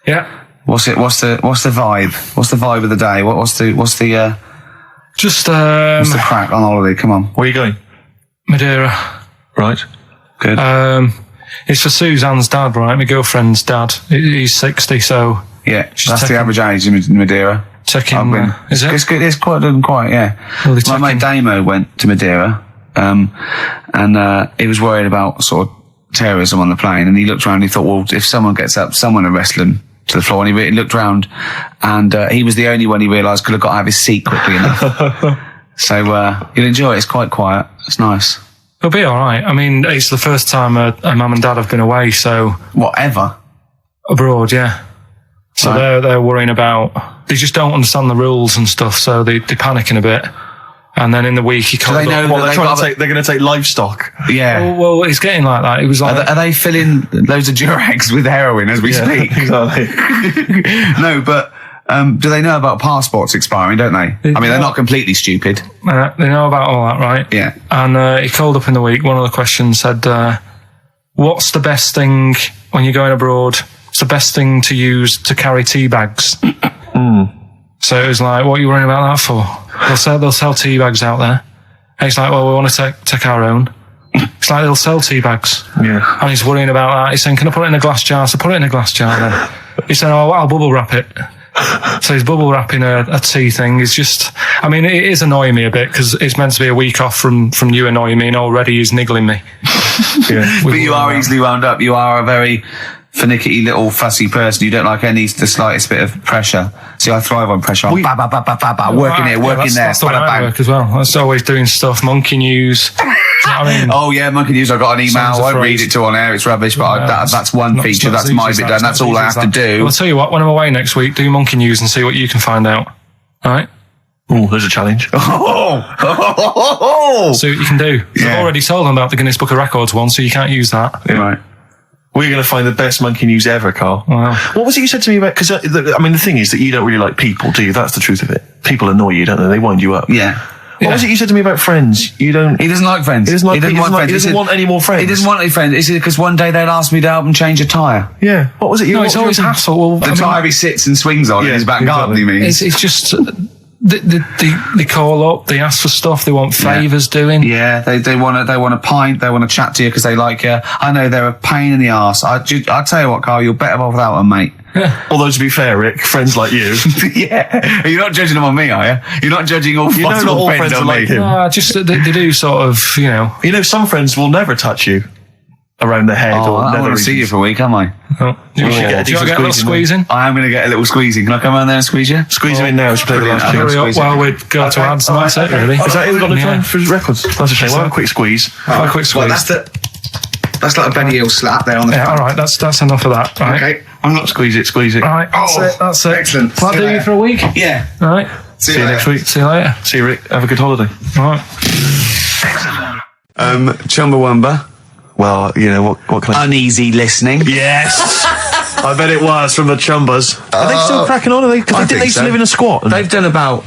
Yeah. What's the vibe? What's the vibe of the day? What's the crack on holiday? Come on. Where are you going? Madeira. Right. Good. It's for Suzanne's dad, right? My girlfriend's dad. He's 60, so... Yeah, that's the average age in Madeira. Taking... is it? It's good. It's quite, yeah. Well, my mate Damo went to Madeira, and he was worried about sort of terrorism on the plane, and he looked around and he thought, well, if someone gets up, someone will wrestle him to the floor, and he looked around, and he was the only one he realised could have got out of his seat quickly enough. So you'll enjoy it. It's quite quiet. It's nice. It'll be all right. I mean, it's the first time a mum and dad have been away, so... Whatever. Abroad, yeah. So Right. they're worrying about... They just don't understand the rules and stuff, so they're panicking a bit. And then in the week he called they know up... Well, that they're going to take livestock. Yeah. Well, it's getting like that. It was like... Are they filling loads of Durags with heroin as we speak? Exactly. No, but do they know about passports expiring, don't they? I mean, they're not completely stupid. They know about all that, right? Yeah. And he called up in the week. One of the questions said, what's the best thing when you're going abroad? What's the best thing to use to carry tea bags? So it was like, what are you worrying about that for? They'll sell tea bags out there. And he's like, well, we want to take our own. It's like they'll sell tea bags. Yeah. And he's worrying about that. He's saying, can I put it in a glass jar? So put it in a glass jar then. He's saying, oh, I'll bubble wrap it. So he's bubble wrapping a tea thing. It's just, I mean, it is annoying me a bit because it's meant to be a week off from you annoying me, and already he's niggling me. Yeah. But you are easily wound up. You are a very finicky little fussy person. You don't like the slightest bit of pressure. See, I thrive on pressure. I'm working here, working there. That's the way I work as well. That's always doing stuff. Monkey news. Do you know what I mean? Oh yeah, Monkey News. I got an email. Sounds I won't afraid. read it to on air. It's rubbish, but that's one feature. That's my bit done. That's all I have to do. Well, I'll tell you what. When I'm away next week, do Monkey News and see what you can find out. All right. Oh, there's a challenge. See what you can do. Yeah. I've already told them about the Guinness Book of Records one, so you can't use that. Yeah. Right. We're going to find the best monkey news ever, Carl. Wow. What was it you said to me about? Because I mean, the thing is that you don't really like people, do you? That's the truth of it. People annoy you, don't they? They wind you up. Yeah. What was it you said to me about friends? You don't. He doesn't like friends. He doesn't like. He doesn't want any more friends. He doesn't want any friends. It's because one day they'll ask me to help him change a tyre. Yeah. What was it? No, it's always hassle. Well, The tyre he sits and swings on in his back garden, he means. It's just they call up, they ask for stuff, they want favours doing. Yeah, they want a pint, they want to chat to you because they like you. I know they're a pain in the arse. I'll tell you what, Carl, you're better off without them, mate. Although to be fair, Rick, friends like you. Yeah, you're not judging them on me, are you? You're not judging all You know not all friends on are like me. him. Just they do sort of, you know. You know, some friends will never touch you around the head Oh, or I nether want to see you regions. for a week, am I? Do you get a get decent a little squeeze in squeezing? I am going to get a little squeezing. Can I come around there and squeeze you? Squeeze him in now. Should play the last Brilliant. tune. Hurry up while we go to ads and that's it, really. Is that it? We've got no Yeah. time for records. That's a shame. We'll have a quick squeeze. A quick squeeze. Well, that's like a Benny Hill slap there on the Yeah, front. all right, that's enough of that. Right. Okay. I'm not squeeze it. All right, that's it. Excellent. Will that See you do you later. for a week? Yeah. All right. See you next week. See you later. See you, Rick. Have a good holiday. All right. Chumbawamba. Well, you know what can I? Uneasy listening. Yes. I bet it was from the Chumbas. Are they still cracking on? Are they? Because I they think used to so. live in a squat. They've done about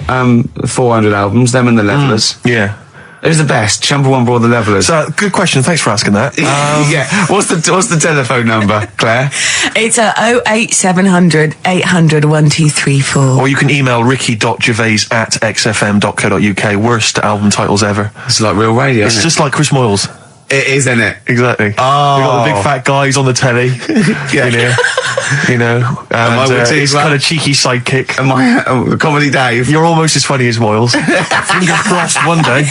400 albums, them and the Levellers. Yeah. Who's the best? Chumbawamba or the Levellers? So, good question. Thanks for asking that. Yeah. What's the telephone number, Claire? It's 08700 800 1234. Or you can email ricky.gervais@xfm.co.uk. Worst album titles ever. It's like real radio, It's isn't just like Chris Moyles. it? It is, isn't it? Exactly. Oh. We got the big fat guys on the telly. Yeah. You know. And I would say his as well. kind of cheeky sidekick. Am I Comedy Dave? You're almost as funny as Moyles. Fingers crossed one day.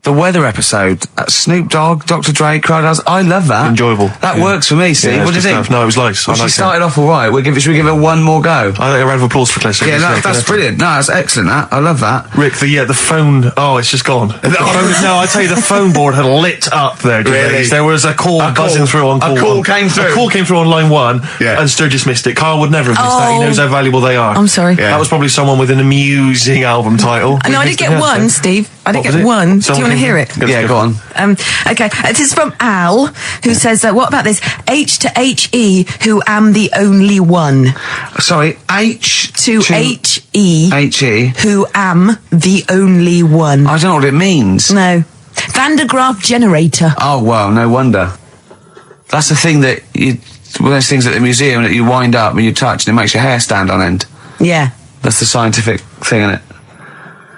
The weather episode, Snoop Dogg, Dr. Dre, Crowdhouse, I love that. Enjoyable. That works for me, Steve. Yeah, What do you it's good think? stuff. No, it was nice. Well, I she liked it. started off all right. Should we give her one more go? I think a round of applause for Claire. Yeah, no, that's brilliant. No, that's excellent, that. I love that. Rick, the phone, it's just gone. The phone, no, I tell you, the phone board had lit up there, Gervais. Really? There was a call buzzing through on call A call one. came through. A call came through on line 1, Yeah. and Sturgis missed it. Carl would never have missed that. He knows how valuable they are. I'm sorry. Yeah. That was probably someone with an amusing album title. No, I did get one, Steve. I did What was get it? one. Do you Someone want to came hear through? it? Yeah, go on. Okay, this is from Al, who says, what about this? H to H-E, who am the only one. Sorry, H To H-E, H-E. who am the only one. I don't know what it means. No. Van de Graaff generator. Oh, well, no wonder. That's the thing that one of those things at the museum that you wind up and you touch and it makes your hair stand on end. Yeah. That's the scientific thing, isn't it?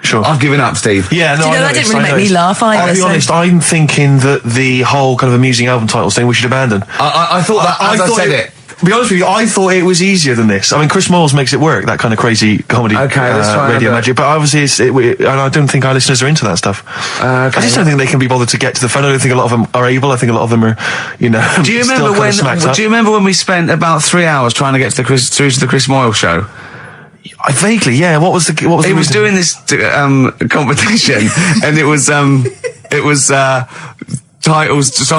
Sure. I've given up, Steve. Yeah, no, Do you know, I that didn't noticed, really I make me noticed. laugh either, I'll be so- honest, I'm thinking that the whole kind of amusing album titles thing we should abandon. I thought that as I thought said it. To be honest with you, I thought it was easier than this. I mean, Chris Moyles makes it work, that kind of crazy comedy, Okay, let's try radio another. magic. But obviously, and I don't think our listeners are into that stuff. Okay. I just don't think they can be bothered to get to the phone. I don't think a lot of them are able. I think a lot of them are, you know. Do you still remember kind when? of smacked up. Do you remember when we spent about 3 hours trying to get to the Chris Moyle show? I vaguely, yeah. What was the? What was He the was reason? doing this competition, and it was song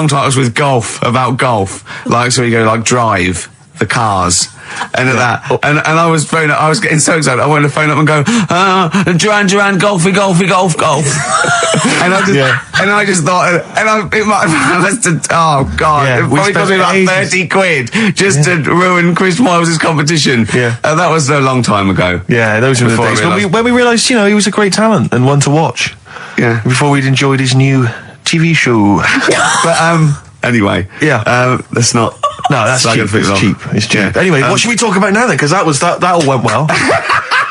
titles with golf, about golf. Like, so you go like Drive, the Cars, and that. And I was getting so excited. I wanted to phone up and go, Duran, golfy, golf. and I just thought, it might have lasted, oh God, Yeah, it we probably cost me spent like ages. 30 quid just to ruin Chris Miles' competition. Yeah. That was a long time ago. Yeah, those were the Before I days realised- when we realised, you know, he was a great talent and one to watch. Yeah. Before we'd enjoyed his new TV show. But, anyway. Yeah. Let's not. No, that's slag cheap. other people It's off. cheap. It's cheap. Yeah. Anyway, what should we talk about now then? Because that all went well.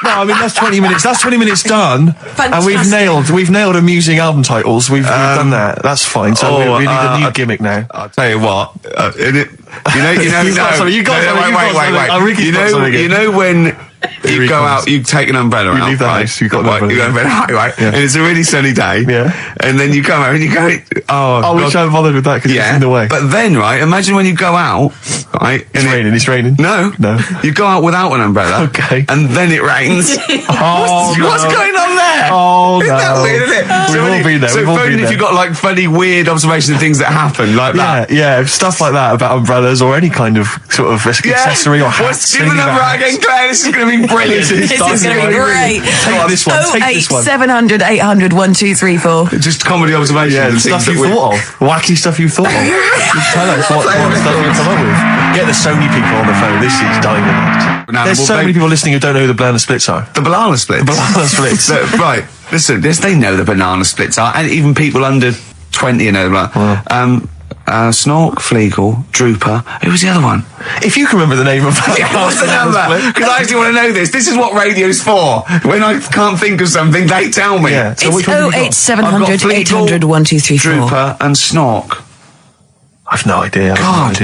No, I mean that's 20 minutes. That's 20 minutes done, and we've nailed amusing album titles. We've done that. That's fine. So we need a new gimmick now. I'll tell you what. Wait. You know when you go out, you take an umbrella out. leave the right? house, you've got an Right, umbrella. you got an umbrella, right? Yeah. And it's a really sunny day. Yeah. And then you come out and you go, Oh, we God. haven't bothered with that because it's Yeah. in the way. But then, right, imagine when you go out, right? It's raining. It's raining. No. No. You go out without an umbrella. Okay. And then it rains. Oh, What's no. going on there? Oh, Isn't that no. weird, isn't it? We've all been there, So we've all phone been if there. you've got like funny, weird observations of things that happen like that. Yeah, stuff like that about umbrellas or any kind of sort of accessory or hat. What's give the number out again, Claire? This is going to be brilliant. This is going to be great. Take this one. Take this one. 08700 800 1234. Just comedy observations. Yeah, the and stuff things you that we- thought of. Wacky stuff you thought of. Just tell us what stuff you come up with. Get the Sony people on the phone. This is dynamite. Banana There's Well, so they- many people listening who don't know who the banana splits are. The banana splits. Banana splits. Right. Listen, they know the banana splits are, and even people under 20 know that. Snork, Fleagle, Drooper. Who was the other one? If you can remember the name of that, What's the number? Because I actually want to know this. This is what radio's for. When I can't think of something, they tell me. Yeah. So It's which one have you got? 08700 Fleagle, 800 1234. Drooper and Snork. I've no idea. God.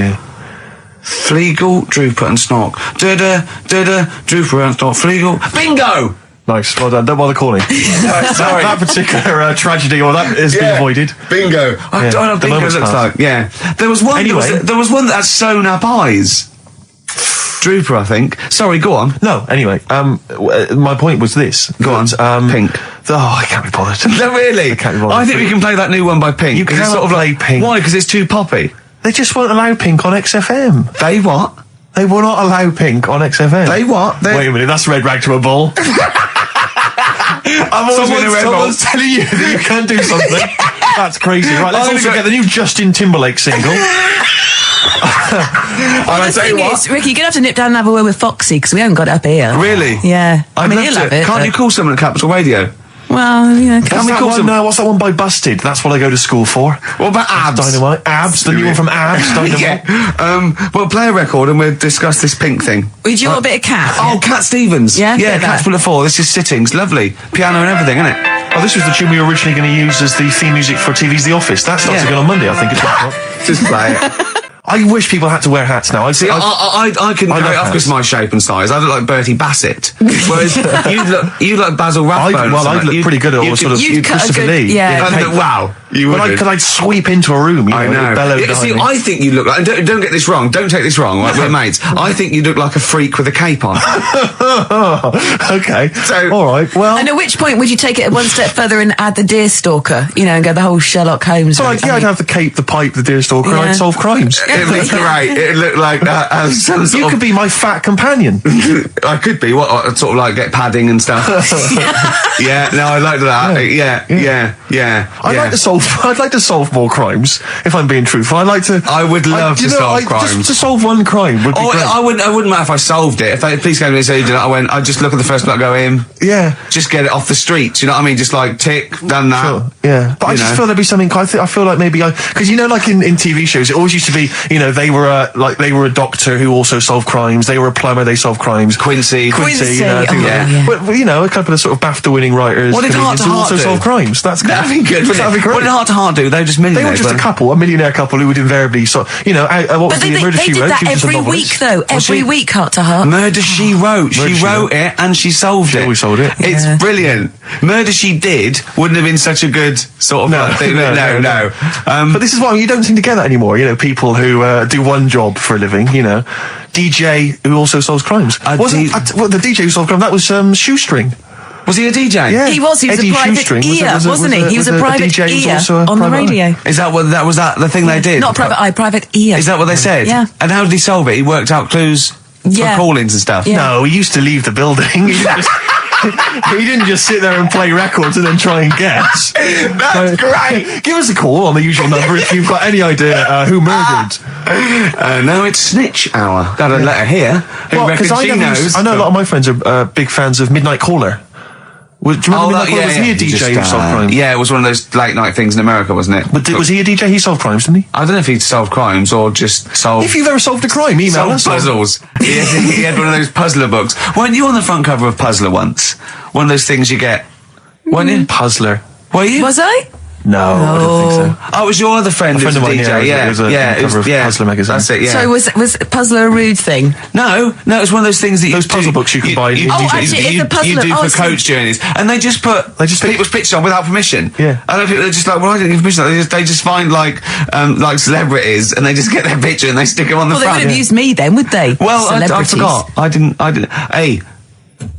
Fleagle, Drooper and Snork. Drooper and Snork. Fleagle. Bingo! Nice. Well done. Don't bother calling. Sorry. That particular tragedy or that has been avoided. Bingo. I Yeah, don't know what the bingo moment's looks passed. like. Yeah. There was one. Anyway. There was one that had sewn up eyes. Drooper, I think. Sorry, go on. No, anyway, my point was this. Go on. Pink. I can't be bothered. No, really? I can't be bothered. I think we can play that new one by Pink. You 'cause it's cannot play Pink. Why? Because it's too poppy. They just won't allow Pink on XFM. They what? They will not allow Pink on XFM. They what? Wait a minute, that's red rag to a bull. I've always been a red bull. Someone's telling you that you can't do something. That's crazy. Right, let's I'm also gonna get the new Justin Timberlake single. And I The tell you thing what. is, Ricky, you're going to have to nip down and have a word with Foxy because we haven't got it up here. Really? Yeah. I mean, I'd he'll love have to. it. Can't you call someone at Capital Radio? Well, yeah. Can we What's that call one? some? What's that one by Busted? That's what I go to school for. What about Abs? Dynamite. Abs, the new one from Abs. Dynamite. Yeah. Well, play a record and we'll discuss this Pink thing. Do you want a bit of Cat? Oh, Cat Stevens. Yeah, Yeah, bit of Cat that. Split 4. This is Sittings. Lovely. Piano and everything, isn't it? Oh, this was the tune we were originally going to use as the theme music for TV's The Office. That starts Yeah. again on Monday, I think. It's Just play it. I wish people had to wear hats now. See, I couldn't I carry it love off because hats. of my shape and size. I look like Bertie Bassett. Whereas you look Basil Rathbone. I'd look pretty good at all sort of You'd cut a Christopher good- Lee. yeah. Wow, you would. Because I'd sweep into a room, I know. bellow See, behind me. I think you look like, and don't get this wrong, don't take this wrong, right, we're mates. I think you look like a freak with a cape on. Okay. So- alright, well... And at which point would you take it one step further and add the Deerstalker, and go the whole Sherlock Holmes? So I'd have the cape, the pipe, the Deerstalker, and Yeah. I'd solve crimes. It'd be great. It'd look like some sort You of... could be my fat companion. I could be. What, sort of like get padding and stuff. Yeah, no, I like that. Yeah. I'd like to solve more crimes, if I'm being truthful. I would love to solve crimes. Just to solve one crime would be Oh, great. I wouldn't matter if I solved it. If they please came to me and said, I'd just look at the first one I go in. Yeah. Just get it off the streets, you know what I mean? Just like tick, done that. Sure, yeah. But I just feel there'd be something. I feel like maybe because like in TV shows, it always used to be they were a doctor who also solved crimes. They were a plumber, they solved crimes. Quincy. Quincy, things oh, like yeah. that. But a couple of sort of BAFTA-winning writers. What did Heart comedians to who Heart also do? solve crimes. That'd That'd be good, wouldn't That'd it? be great. What did Heart to Heart do? They were just They millionaires. were just a millionaire couple who would invariably what But was they the Murder, She did Wrote? that She was just a every novelist. week, though. Every week, Heart to Heart. Murder, She Wrote. Murder, She She wrote it and she solved it. We solved it. It's Yeah. brilliant. Murder, She Did wouldn't have been such a good sort of thing. No. But this is why you don't seem to get that anymore. People who do one job for a living. DJ who also solves crimes. The DJ who solved crime, that was Shoestring. Was he a DJ? Yeah, He was a Eddie private Shoestring ear, wasn't he? He was a private DJ who's ear also a on the private eye. radio. Is that what was the thing they did? Not private eye, private ear. Is that what they said? Yeah. And how did he solve it? He worked out clues Yeah. for call-ins and stuff. Yeah. No, he used to leave the building. He didn't just sit there and play records and then try and guess. That's great. Give us a call on the usual number if you've got any idea who murdered. No, it's Snitch Hour. Got a letter here. Who reckons she knows? I know a lot of my friends are big fans of Midnight Caller. Do you remember Midnight Caller? Was he a DJ who solved crimes? Yeah, it was one of those late night things in America, wasn't it? But was he a DJ? He solved crimes, didn't he? I don't know if he'd solved crimes or just solved... If you've ever solved a crime, email us. puzzles. He had one of those puzzler books. Weren't you on the front cover of Puzzler once? One of those things you get. Weren't you? Puzzler. Were you? Was I? No, I don't think so. Oh, it was your other friend. A friend who's of mine, DJ. yeah, it was a cover of Puzzler magazine. That's it. Yeah. So was Puzzler a rude thing? No, it's one of those things that Those puzzle books you can buy in Oh, actually, it's a puzzler. You do Oh, for I see. coach journeys, and they just put people's pictures on without permission. Yeah. I don't think they're just like, well, I didn't give permission. They just find like celebrities, and they just get their picture and they stick them on the Well, they front. would have used me then, would they? Well, I Celebrities. forgot. I didn't. Hey,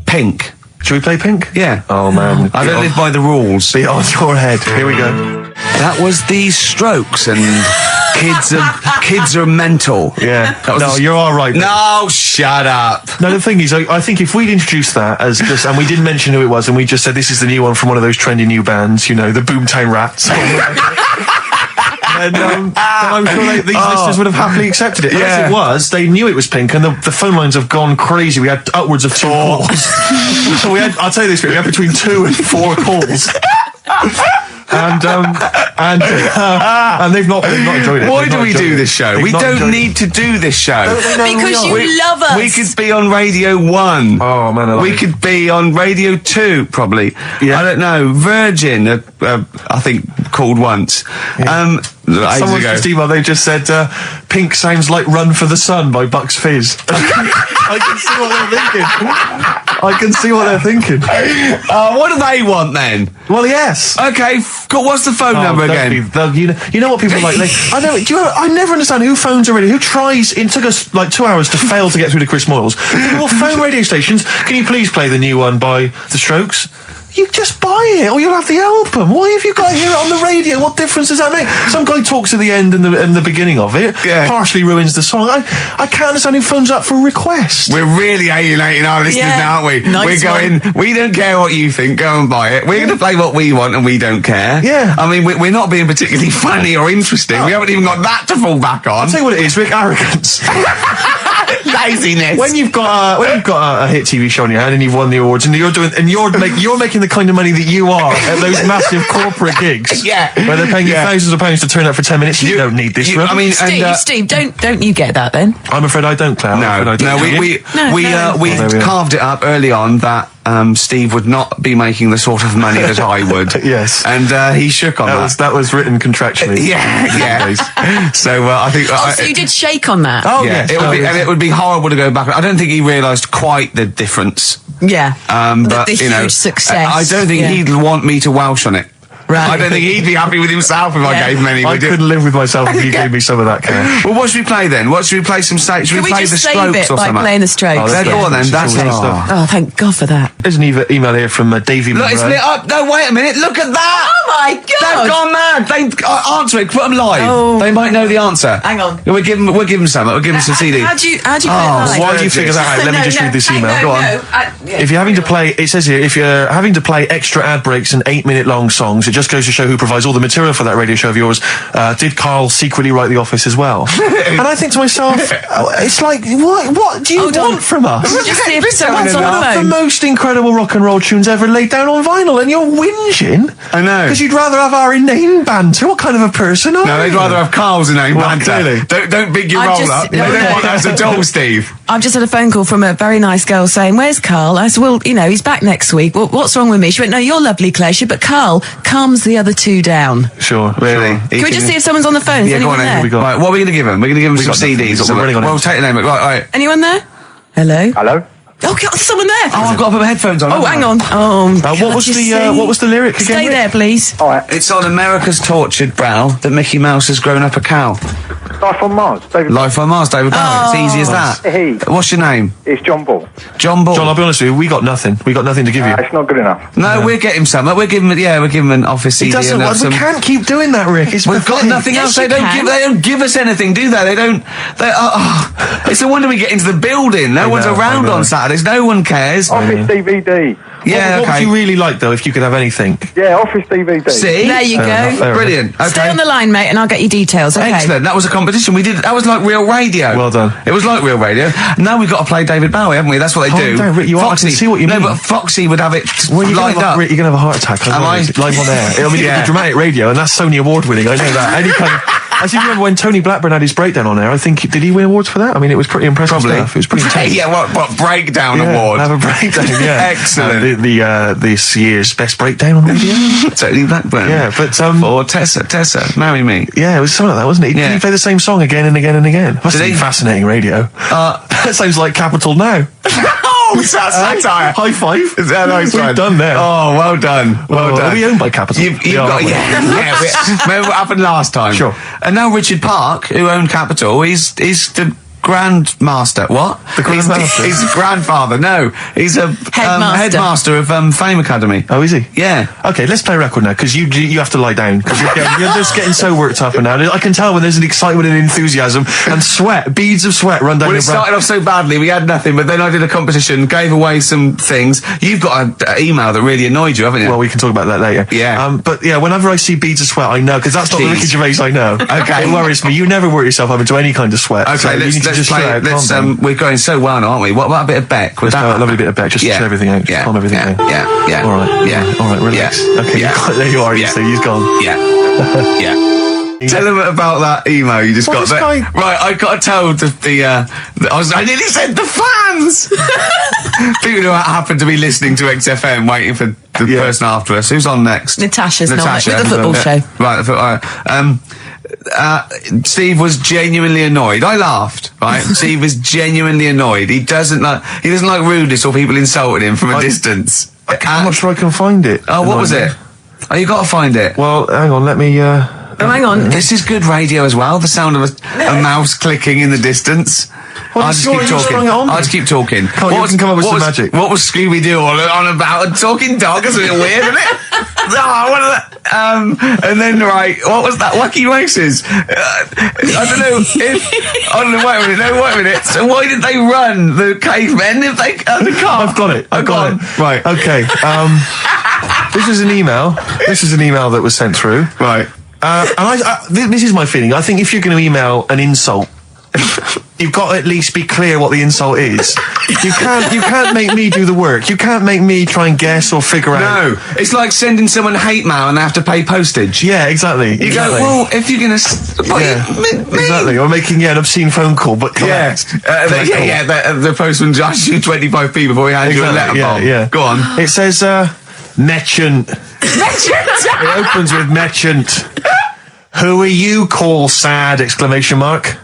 Pink. Should we play Pink? Yeah. Oh, man. I don't live by the rules. Be on your head. Here we go. That was the Strokes, and kids are mental. Yeah. That was No, you're all right. No, shut up. No, the thing is, I think if we'd introduced that as just, and we didn't mention who it was, and we just said this is the new one from one of those trendy new bands, the Boomtown Rats. then I'm sure these listeners would have happily accepted it. Yeah. As it was, they knew it was Pink, and the phone lines have gone crazy. We had upwards of 2 calls. So I'll tell you this, we had between 2 and 4 calls. And they've not enjoyed it. Why They've do not we enjoyed do it. this show? They've We not don't enjoyed need to do this show. Because you love us. We could be on Radio 1. Oh, man, I like we it. could be on Radio 2, probably. Yeah. I don't know. Virgin, I think, called once. Yeah. Ages Someone's ago. just emailed, they just said, Pink sounds like Run for the Sun by Bucks Fizz. I can see what they're thinking. What do they want then? Well, yes. Okay, what's the phone number don't again? you know what people are like? I never understand who phones a radio. Who tries? It took us like 2 hours to fail to get through to Chris Moyles. People will phone radio stations. Can you please play the new one by The Strokes? You just buy it, or you'll have the album. Why have you got to hear it on the radio? What difference does that make? Some guy talks at the end and the beginning of it. Yeah. Partially ruins the song. I can't understand who phones up for a request. We're really alienating our listeners Yeah. now, aren't we? Nice We're going, we don't care what you think, go and buy it. We're going to play what we want and we don't care. Yeah. I mean, we're not being particularly funny or interesting. We haven't even got that to fall back on. I'll tell you what it is, Rick. Arrogance. Laziness. When you've got a hit TV show in your hand and you've won the awards and you're making the kind of money that you are at those massive corporate gigs, Yeah. where they're paying you Yeah. thousands of pounds to turn up for 10 minutes, you don't need this. I mean, Steve, don't you get that then? I'm afraid I don't, Claire. I'm afraid I No, don't. we No. carved it up early on that Steve would not be making the sort of money that I would. Yes. And he shook on that. That was written contractually. Yeah. So I think. So you did shake on that? Oh, yeah, yes. and it would be horrible to go back. I don't think he realised quite the difference. Yeah. But the huge success. I don't think he'd want me to Welsh on it. Right. I don't think he'd be happy with himself if I gave him any. I would you? couldn't live with myself if you gave me some of that cash. Well, what should we play then? What should we play? Should Can we we play just the save Strokes it or by something? playing the Strokes? Oh, Go on then. That's Cool stuff. Oh, thank God for that. There's an email here from Davey Look, it's Monroe. lit up. No, wait a minute. Look at that. Oh my God! They've gone mad. They answer it. Put them live. Oh. They might know the answer. Hang on. We'll give them some. We'll give them some CDs. How do you put it Oh, live? While you figure that out, let me just read this email. Go on. If you're having to play, it says here, if you're having to play extra ad breaks and 8-minute long songs, it just goes to show who provides all the material for that radio show of yours. Did Carl secretly write The Office as well? And I think to myself, it's like, what do you want from us? Just see if someone's on the The phone. most incredible rock and roll tunes ever laid down on vinyl, and you're whinging. I know. Because you'd rather have our inane banter. What kind of a person are you? No, they'd rather have Carl's inane Well, banter. clearly. Don't big your I've roll just- up. They no, don't no. want that as a doll, Steve. I've just had a phone call from a very nice girl saying, "Where's Carl?" I said, "Well, he's back next week. Well, what's wrong with me?" She went, "No, you're lovely, Claire." She said, "But Carl calms the other two down." Sure, Really? sure. Can we just see if someone's on the phone? Is Yeah, go anyone on there? then. we got? Right, what are we going to give them? We're going to give them some got nothing. CDs. We're running on Well, it. take the name. Right. Anyone there? Hello? Hello? Oh, God, there's someone there. Oh, I've got to put my headphones on. Oh, haven't hang I? on. Oh, What was the lyric again? Stay Rick? there, please. All right. It's on America's tortured brow that Mickey Mouse has grown up a cow. Life on Mars. David. Life on Mars, David Bowie. It's easy as that. Hey. What's your name? It's John Ball. John Ball. John, I'll be honest with you, we got nothing. We got nothing to give you. It's not good enough. No, we'll get him some. We'll give him an office CD. It doesn't. and We can't keep doing that, Rick. It's We've got pathetic. nothing Yes, else. They you don't can. they don't give us anything, do they? They don't. It's the wonder we get into the building. No one's know, around I know. on Saturdays. No one cares. Office DVD. Yeah, What okay. would you really like, though, if you could have anything? Yeah, Office DVD. See? There you Fair go. enough, fair Brilliant. Okay. Stay on the line, mate, and I'll get you details. Okay. Excellent. That was a competition. We did. That was like real radio. Well done. It was like real radio. Now we've got to play David Bowie, haven't we? That's what they Calm do. down, Rick, you are- I can see what you mean. No, but Foxy would have it Well, you're lined up. Rick, you're going to have a heart attack. Am I? Live on air. I mean, Yeah. it's dramatic radio, and that's Sony Award winning. I know that. Any kind of, I seem to remember when Tony Blackburn had his breakdown on air. I think, did he win awards for that? I mean, it was pretty impressive Probably. stuff. It was pretty intense. Yeah. What breakdown Yeah, award? have a breakdown, yeah. Excellent. This year's best breakdown on radio. Totally Blackburn. Yeah, but Or Tessa, marry me. yeah, it was something like that, wasn't it? Yeah. He played the same song again and again and again. Must Did be he? fascinating radio. That sounds like Capital Now. Oh, that's satire. High five. Yeah, nice We've one. done there. Oh, well done. Well Oh, done. are we owned by Capital? You've We are, got, aren't we? yeah. Remember what happened last time? Sure. And now Richard Park, who owned Capital, he's the Grandmaster. What? The Grandmaster? He's a grandfather. No, he's a Headmaster. headmaster of Fame Academy. Oh, is he? Yeah. Okay, let's play a record now, because you have to lie down, because you're just getting so worked up and now. I can tell when there's an excitement and enthusiasm and sweat, beads of sweat run down Well, your it brow. started off so badly, we had nothing, but then I did a competition, gave away some things. You've got an email that really annoyed you, haven't you? Well, we can talk about that later. Yeah. But yeah, whenever I see beads of sweat, I know, because that's not the Jeez. Ricky Gervais I know. Okay. It worries me. You never work yourself up into any kind of sweat. so Okay, you need to let's just play. chill out, calm down. We're going so well now, aren't we? What about a bit of Beck? Would Let's have a lovely bit of Beck, just to chill everything out, just calm everything down. Yeah. All right. Yeah. All right, relax. Yeah. Okay, Yeah. there you are, you Yeah. see, he's gone. Yeah. Yeah. Tell them about that email you just Well, got this there. guy- Right, I got to tell I nearly said the fans! People who happen to be listening to XFM waiting for the person after us. Who's on next? Natasha's not with the football show. Right, Steve was genuinely annoyed. I laughed, right? Steve was genuinely annoyed. He doesn't like rudeness or people insulting him from a distance. I'm not sure I can find it. Oh, what was it? Oh, you got to find it. Well, hang on, let me, Oh, hang on. This is good radio as well. The sound of a mouse clicking in the distance. I'll just keep talking. I'll just keep talking. Come on, you can come up with some magic. What was Scooby Doo on about? A talking dog? That's a bit weird, isn't it? What is that? And then what was that? Wacky Races. I don't know. Wait a minute. So why did they run the cavemen if they the car? I've got it. I've got it. Right. Okay. This is an email. This is an email that was sent through. Right. And this is my feeling. I think if you're going to email an insult, you've got to at least be clear what the insult is. You can't make me do the work. You can't make me try and guess or figure out. No, it's like sending someone hate mail and they have to pay postage. Yeah, exactly. You go, well, if you're gonna, Exactly. Or making an obscene phone call, but collect. The postman charges you 25p before he hands you a letter bomb. Yeah. Go on. It says, merchant. It opens with merchant. Who are you, call sad, exclamation mark.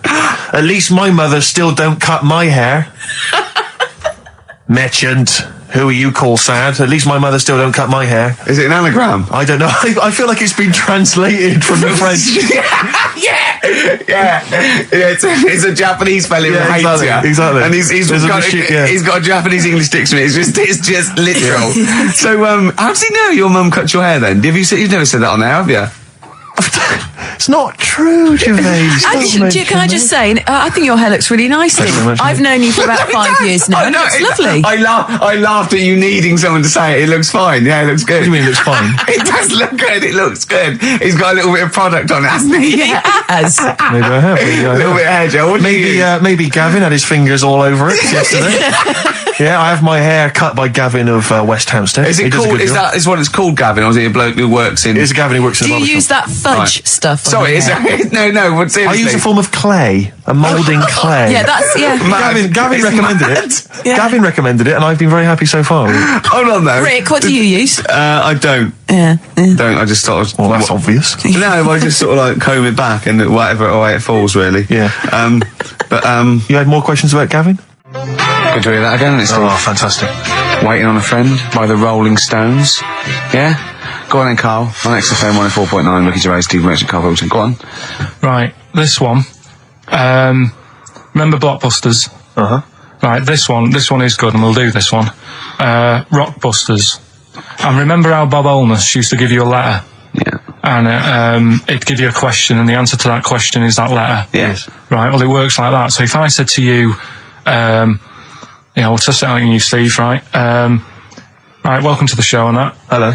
At least my mother still don't cut my hair. Merchant. Who are you, call sad? At least my mother still don't cut my hair. Is it an anagram? I don't know. I feel like it's been translated from the French. It's a Japanese fella who hates exactly, you. Exactly. And he's got a Japanese English dictionary. It's just literal. So, how does he know your mum cut your hair then? You've never said that on there, have you? It's not true, Gervais. Can I just say, I think your hair looks really nice. Thank you very much. I've known you for about 5 years now, and it's lovely. I laughed at you needing someone to say it. It looks fine. Yeah, it looks good. What do you mean it looks fine? It does look good. It looks good. He's got a little bit of product on it, hasn't he? Yeah, it has. Maybe I have. A little bit of hair gel. Maybe Gavin had his fingers all over it yesterday. Yeah, I have my hair cut by Gavin of West Hampstead. Is it called? Is what it's called, Gavin, or is it a bloke who works in? It's a Gavin who works in Do a you barber use shop. that fudge stuff? on Sorry, your hair? no. But seriously, I use a form of clay, a moulding clay. Yeah, that's Gavin It's recommended mad. it. Yeah. Gavin recommended it, and I've been very happy so far. Hold on though. Rick, what do you use? I don't. Yeah. Don't. I just sort of. Well, that's obvious. No, I just sort of like comb it back and whatever way it falls, really. Yeah. But You had more questions about Gavin? good to hear that again. It's Oh, fantastic. Waiting on a Friend by the Rolling Stones. Yeah? Go on then, Carl. On XFM 104.9, Ricky Gervais, Steve Merchant, Karl Pilkington. Go on. Right, this one. Remember Blockbusters? Uh-huh. Right, this one is good, and we'll do this one. Rockbusters. And remember how Bob Holness used to give you a letter? Yeah. And it'd give you a question, and the answer to that question is that letter. Yes. Right, well, it works like that. So if I said to you, we'll test it out in you, Steve, right? Right, welcome to the show and that. Hello.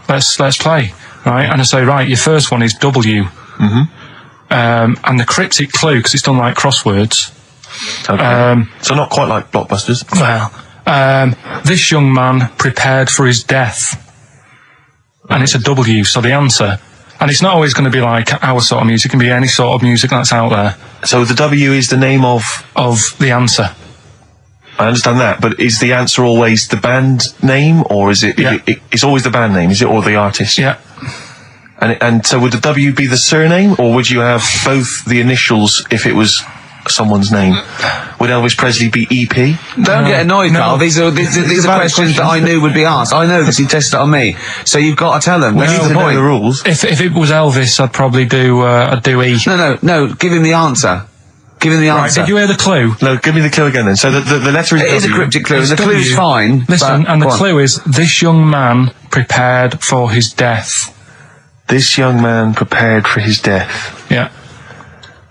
Let's play, right? And I say, right, your first one is W. Mm-hmm. And the cryptic clue, because it's done like crosswords. Okay. So not quite like Blockbusters. Well, this young man prepared for his death. And it's a W, so the answer. And it's not always going to be like our sort of music, it can be any sort of music that's out there. So the W is the name of the answer. I understand that, but is the answer always the band name, or is it? Yeah. It's always the band name, is it, or the artist? Yeah. And so would the W be the surname, or would you have both the initials if it was someone's name? Would Elvis Presley be EP? Don't get annoyed, No. Carl. These are valid questions that I knew would be asked. I know this. You tested it on me, so you've got to tell them. We That's need the to know point. the rules. If it was Elvis, I'd probably do E. No. Give him the answer. Give him the Right, answer. did you hear the clue? No, give me the clue again then. So the letter is It is a W. cryptic clue. It's The clue's W. fine. Listen, but- and the go on. clue is, this young man prepared for his death. This young man prepared for his death. Yeah.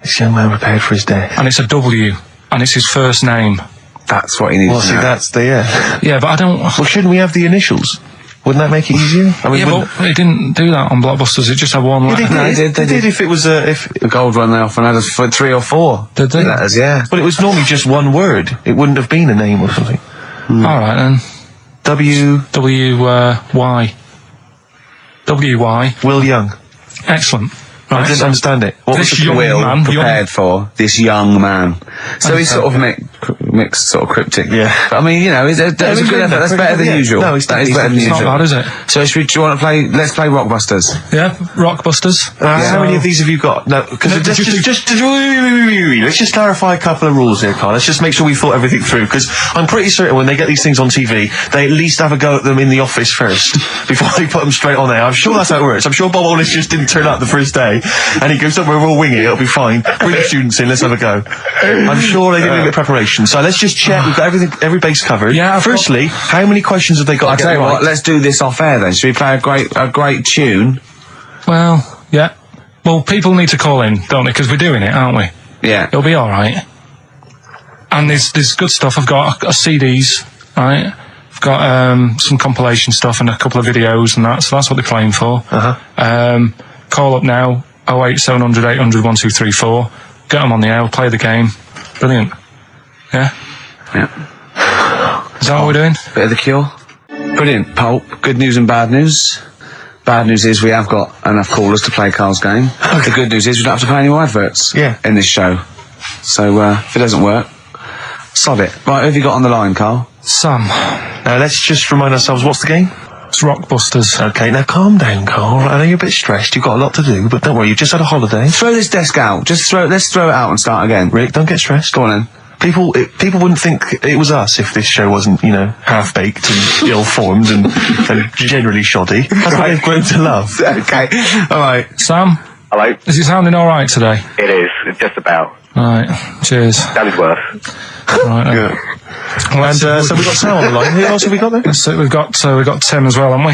This young man prepared for his death. And it's a W. And it's his first name. That's what he needs Well, to see, know. that's the Yeah, but I don't... Well, shouldn't we have the initials? Wouldn't that make it easier? I mean, Yeah, wouldn't- but it didn't do that on Blockbusters. It just had one letter. they did. They did if it was if. The gold run they often had us for 3 or 4 Did they? letters. Yeah. But it was normally just one word. It wouldn't have been a name or something. All right, then. W. W-Y. W-Y. Will Young. Excellent. I Right, didn't so understand it. What was this the young clue? man... Prepared for this young man. So he's sort of mixed, sort of cryptic. Yeah. But, I mean, you know, it's a good effort. That's better than usual. No, it's that is better than It's not usual. bad, is it? So do you want to play? Let's play Rockbusters. Yeah, Rockbusters. How many of these have you got? No, because No, let's just clarify a couple of rules here, Carl. Let's just make sure we thought everything through, because I'm pretty certain when they get these things on TV, they at least have a go at them in the office first before they put them straight on there. I'm sure that's how it works. I'm sure Bob Holness just didn't turn up the first day, and he goes, "Don't worry, we'll wing it. It'll be fine. Bring the students in. Let's have a go." I'm sure they did a bit of preparation. So let's just check. We've got every base covered. Yeah, I've Firstly, how many questions have they got? I'll to tell get you right? what. Let's do this off air then. Should we play a great tune? Well, yeah. Well, people need to call in, don't they? Because we're doing it, aren't we? Yeah. It'll be all right. And there's good stuff. I've got CDs, right? I've got some compilation stuff and a couple of videos and that. So that's what they're playing for. Uh-huh. Call up now. 08700 800 1234. get them on the air, we'll play the game. Brilliant. Yeah? Yeah. Is that what we're doing? Bit of the Cure. Brilliant, Pulp. Good news and bad news. Bad news is we have got enough callers to play Carl's game. The good news is we don't have to pay any more adverts in this show. So, if it doesn't work, sod it. Right, who have you got on the line, Carl? Sam. Now, let's just remind ourselves, what's the game? It's Rockbusters. Okay, now calm down, Carl. I know you're a bit stressed. You've got a lot to do, but don't worry, you've just had a holiday. Throw this desk out. Let's throw it out and start again. Rick, don't get stressed. Go on then. People wouldn't think it was us if this show wasn't, half-baked and ill-formed and generally shoddy. That's what they've grown to love. Okay. All right. Sam, Hello. is it sounding alright today? It is. It's just about. Right, cheers. Sounds worse. Right, then. Yeah. Well, And so we've got Sam on the line. Who else have we got there? so we've got Tim as well, haven't we?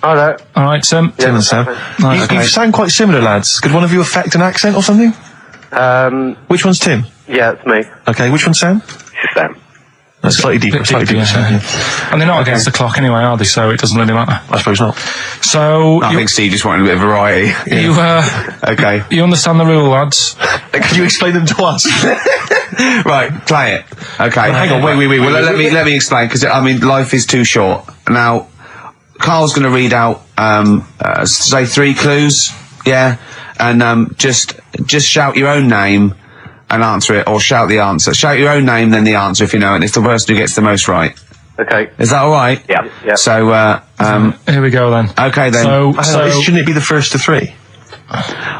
Hi there. Alright, Tim. Tim and Sam. Right, You sound quite similar, lads. Could one of you affect an accent or something? Which one's Tim? Yeah, it's me. Okay, which one's Sam? It's Sam. That's slightly deeper, Sam, yeah. yeah. And they're not against the clock anyway, are they? So it doesn't really matter. I suppose not. So I think Steve just wanted a bit of variety. you Okay. you understand the rule, lads? Could you explain them to us? Right, play it. Okay. Hang on, wait. Well, let me explain, because, life is too short. Now, Carl's going to read out, say 3 clues, yeah? And, just shout your own name and answer it, or shout the answer. Shout your own name, then the answer if you know it, and it's the person who gets the most right. Okay. Is that alright? Yeah. So, Here we go then. okay then. So Shouldn't it be the first to 3?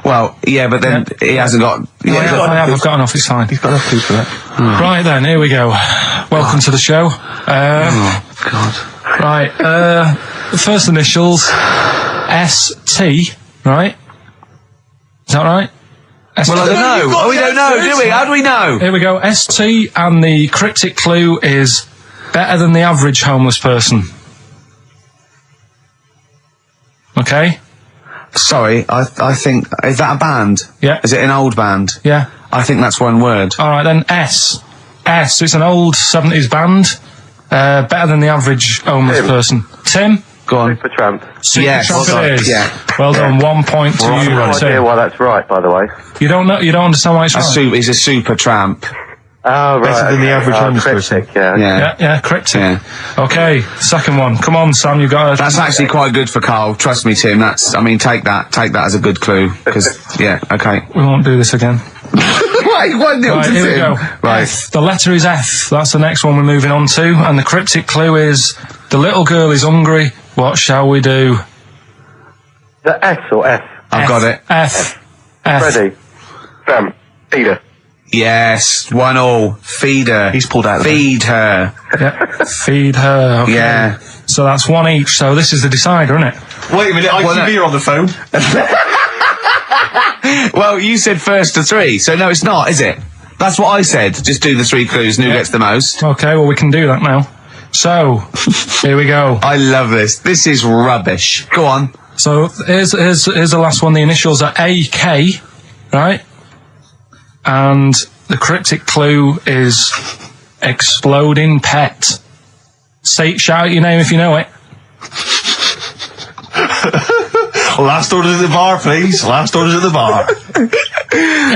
Well, yeah, but then he hasn't got... I've got enough, it's fine. He's got enough clues for that. Right then, here we go. Welcome to the show. Oh, God. Right, the first initials, ST, right? Is that right? ST. Well, I don't know. Oh, we don't know, do we? How do we know? Here we go, ST, and the cryptic clue is better than the average homeless person. Okay? Sorry, I think... Is that a band? Yeah. Is it an old band? Yeah. I think that's one word. Alright then, S. It's an old 70s band. Better than the average homeless person. Tim? Go on. Supertramp. Yes. Supertramp Well done. it is. Yeah. Well done, 1 point to you, No idea Tim. why that's right, by the way. You don't understand why it's right? He's a super tramp. Oh, right. Better than the average homeless person. cryptic, yeah. Yeah. Cryptic. Yeah. Okay, second one. Come on, Sam, you got it. That's actually quite good for Carl. Trust me, Tim. Take that as a good clue. Because, yeah, okay. We won't do this again. Wait, 1-0 Right, to here we Tim. go. Right. F. The letter is F. That's the next one we're moving on to. And the cryptic clue is, the little girl is hungry. What shall we do? Is that S or F? I've got it. F. Ready. Sam. Peter. Yes, 1-1. Feed her. He's pulled out of Feed her. Yeah. Feed her. Okay. Yeah. So that's 1 each. So this is the decider, isn't it? Wait a minute, ITV are on the phone. Well, you said first to 3, so no, it's not, is it? That's what I said. Just do the 3 clues and who gets the most. Okay, well, we can do that now. So, here we go. I love this. This is rubbish. Go on. So, here's the last one. The initials are AK, right? And the cryptic clue is exploding pet. Shout out your name if you know it. Last orders at the bar, please. Last orders at the bar.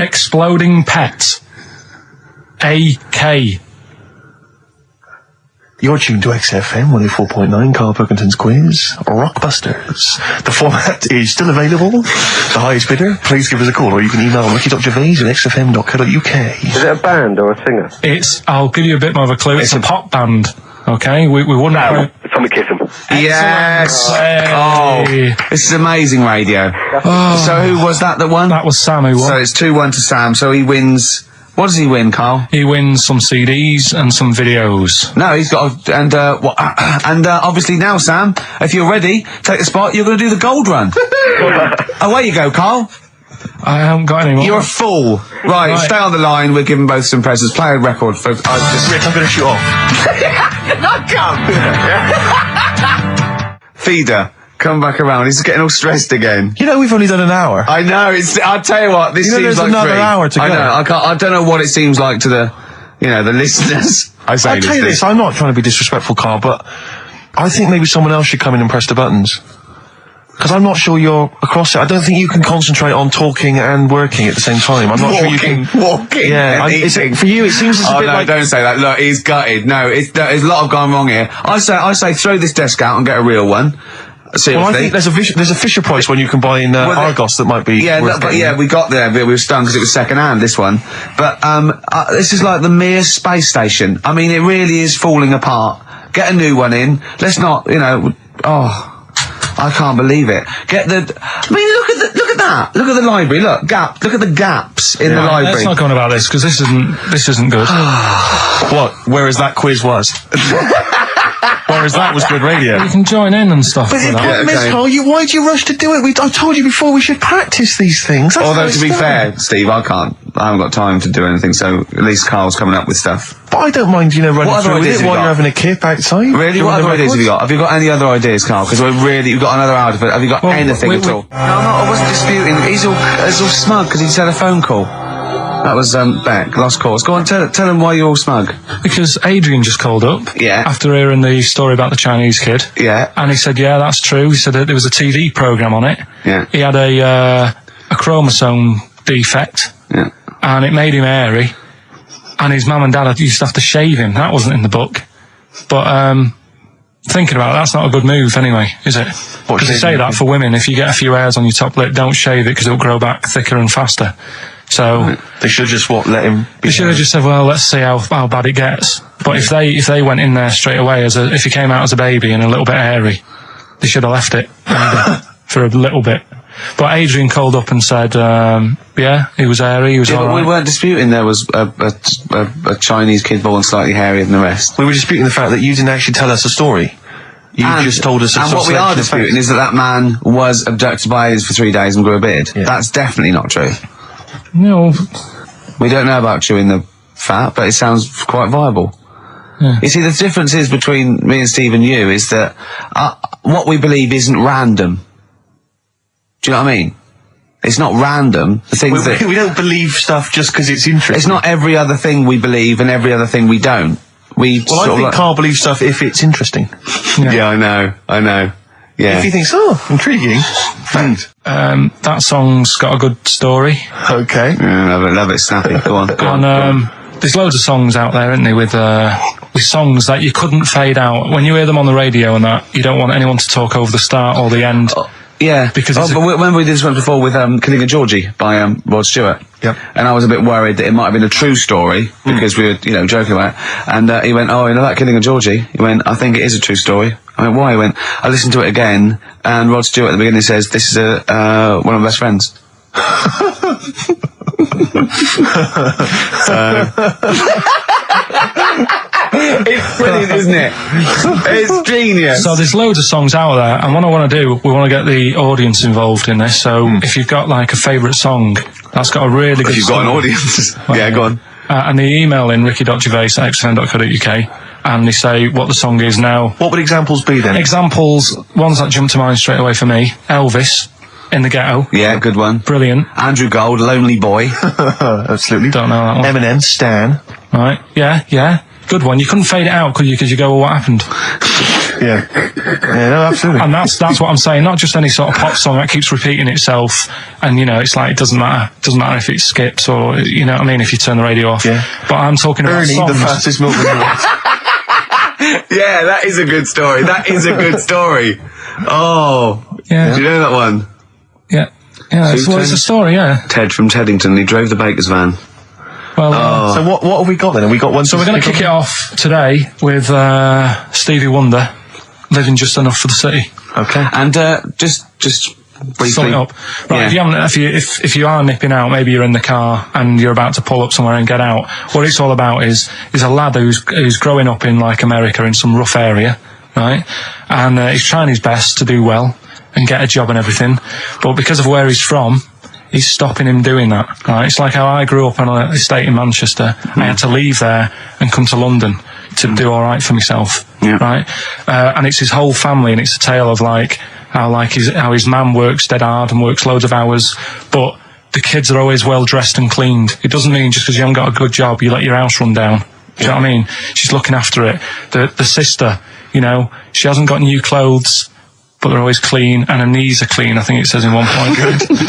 Exploding pet. AK. You're tuned to XFM 104.9, Karl Pilkington's quiz, Rockbusters. The format is still available. The highest bidder, please give us a call, or you can email ricky.gervais@xfm.co.uk. Is it a band or a singer? I'll give you a bit more of a clue. It's a pop band. Okay, we wouldn't... No. Tommy Kissem. Yes. Hey. Oh, this is amazing radio. So who was that won? That was Sam who won. So it's 2-1 to Sam. So he wins. What does he win, Carl? He wins some CDs and some videos. No, he's got obviously now, Sam, if you're ready, take the spot. You're going to do the gold run. Away you go, Carl. I haven't got any more. You're a fool. Right, stay on the line. We're giving both some presents. Play a record for. Rick, I'm going to shoot off. Not come. Feeder, come back around. He's getting all stressed again. You know, we've only done an hour. I know. I'll tell you what. This You know, seems there's like another 3. hour to I go. know. I don't know what it seems like to the listeners. I'll tell you this, I'm not trying to be disrespectful, Carl, but I think maybe someone else should come in and press the buttons. Because I'm not sure you're across it. I don't think you can concentrate on talking and working at the same time. I'm not sure you can... Walking. Yeah, for you, it seems it's a Oh bit no! like... Don't say that. Look, he's gutted. No, there's a lot of gone wrong here. I say, throw this desk out and get a real one. Seriously. Well, I think there's a Fisher Price when you combine Argos that might be... Yeah, worth but getting. yeah, we got there, but we were stunned because it was second hand, this one. But this is like the Mir space station. I mean, it really is falling apart. Get a new one in. Let's not, I can't believe it. I mean, look at that. Look at the library. Look at the gaps in the library. Let's not go on about this, because this isn't good. What? Whereas that quiz was. Whereas that was good radio. You can join in and stuff. But for that. problem is, Carl, why do you rush to do it? I told you before we should practice these things. That's Although, how to be it's done. fair, Steve, I haven't got time to do anything, so at least Carl's coming up with stuff. But I don't mind, running What other through with ideas it have you while got? you're having a kip outside. Really? What other ideas have you got? Have you got any other ideas, Carl? Because we've got another hour of it. Have you got anything at all? No, I wasn't disputing. He's all smug because he's had a phone call. That was, Beck, lost calls. Go on, tell him why you're all smug. Because Adrian just called up. Yeah. After hearing the story about the Chinese kid. Yeah. And he said, yeah, that's true. He said that there was a TV programme on it. Yeah. He had a chromosome defect. Yeah. And it made him hairy. And his mum and dad used to have to shave him. That wasn't in the book. But, thinking about it, that's not a good move anyway, is it? Because they say that for women, if you get a few hairs on your top lip, don't shave it because it'll grow back thicker and faster. So They should just let him. they should have just said, well, let's see how bad it gets. But if they went in there straight away if he came out as a baby and a little bit hairy, they should have left it for a little bit. But Adrian called up and said, yeah, he was hairy, he was Yeah, all but we right. weren't disputing there was a Chinese kid born slightly hairier than the rest. We were disputing the fact that you didn't actually tell us a story. You just told us. And what we are disputing is that man was abducted by aliens for 3 days and grew a beard. Yeah. That's definitely not true. No, We don't know about chewing the fat, but it sounds quite viable. Yeah. You see, the difference is between me and Steve and you is that what we believe isn't random. Do you know what I mean? It's not random. The things that we don't believe stuff just because it's interesting. it's not every other thing we believe and every other thing we don't. Well, I think Carl believes stuff if it's interesting. Yeah, I know. Yeah. If he thinks, intriguing. Thanks. that song's got a good story. Okay. Yeah, love it, snappy. Go on. And there's loads of songs out there, isn't there, with songs that you couldn't fade out. When you hear them on the radio and that, you don't want anyone to talk over the start or the end. Yeah, Because but remember we did this one before with Killing a Georgie by Rod Stewart. Yep. And I was a bit worried that it might have been a true story because we were, joking about it. And he went, "Oh, you know that Killing a Georgie?" He went, "I think it is a true story." I went, "Why?" He went, "I listened to it again, and Rod Stewart at the beginning says this is one of my best friends." It's brilliant, isn't it? It's genius. So there's loads of songs out there, and what I want to do, we want to get the audience involved in this. So if you've got like a favourite song that's got a really good If you've got an story, audience. Yeah, go on. and they email in ricky.gervais@xfm.co.uk and they say what the song is now. What would examples be then? Examples, ones that jump to mind straight away for me: Elvis, In the Ghetto, Yeah, good one. brilliant. Andrew Gold, Lonely Boy. Absolutely. Don't know that one. Eminem, Stan. Right? Yeah. Good one. You couldn't fade it out, could you? Because you go, well, what happened? Yeah. Yeah, no, absolutely. And that's what I'm saying. Not just any sort of pop song that keeps repeating itself, and it's like it doesn't matter. It doesn't matter if it skips or you know what I mean. If you turn the radio off. Yeah. But I'm talking about Ernie, songs. the fastest milkman in the world. Yeah, that is a good story. That is a good story. Oh. Yeah. Do you know that one? Yeah. It's a story. Yeah. Ted from Teddington, he drove the baker's van. Well. So what have we got then? Have we got one? So we're going to kick it off today with Stevie Wonder, "Living Just Enough for the City." Okay. And just briefly. Sum it up. Right, Yeah. if you are nipping out, maybe you're in the car and you're about to pull up somewhere and get out. What it's all about is a lad who's growing up in like America in some rough area, right? And he's trying his best to do well and get a job and everything, but because of where he's from, he's stopping him doing that, right? It's like how I grew up on an estate in Manchester. I had to leave there and come to London to do all right for myself, right? And it's his whole family, and it's a tale of how his man works dead hard and works loads of hours, but the kids are always well dressed and cleaned. It doesn't mean just because you haven't got a good job, you let your house run down. Do you know what I mean? She's looking after it. The sister, she hasn't got new clothes, but they're always clean, and her knees are clean, I think it says in one point.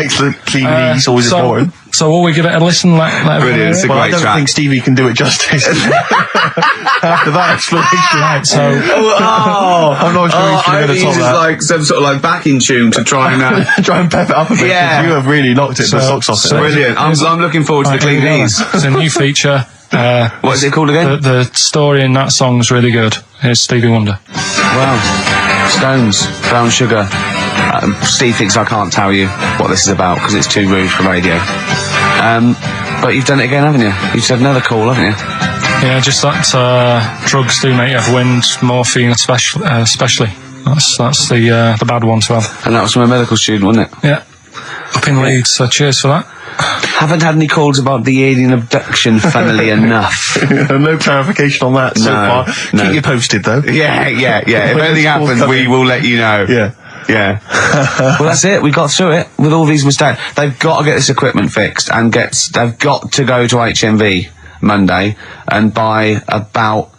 Excellent. Clean knees, always important. So will we give it a listen? Let Brilliant, it's a Well, I great don't track. think Stevie can do it justice. After that explanation. Right, so I'm not sure he's I going to think top it's that. like some sort of like backing tune to try and Try and pep it up a bit. Yeah. 'Cause you have really knocked it the socks off it. brilliant. I'm looking forward to the clean knees. It's a new feature. What is it called again? The story in that song's really good. Here's Stevie Wonder. Wow. Stones, brown sugar. Steve thinks I can't tell you what this is about because it's too rude for radio. But you've done it again, haven't you? You've said another call, haven't you? Yeah, just that drugs do make you have wind, morphine especially. That's the bad one to have. And that was from a medical student, wasn't it? Yeah. Up in Leeds, so cheers for that. Haven't had any calls about the alien abduction, funnily enough. No clarification on that so No, far. no. Keep you posted though. Yeah. If When anything those calls happens, come we in. will let you know. Yeah. Yeah. Well, that's it. We got through it with all these mistakes. They've got to get this equipment fixed and they've got to go to HMV Monday and buy about,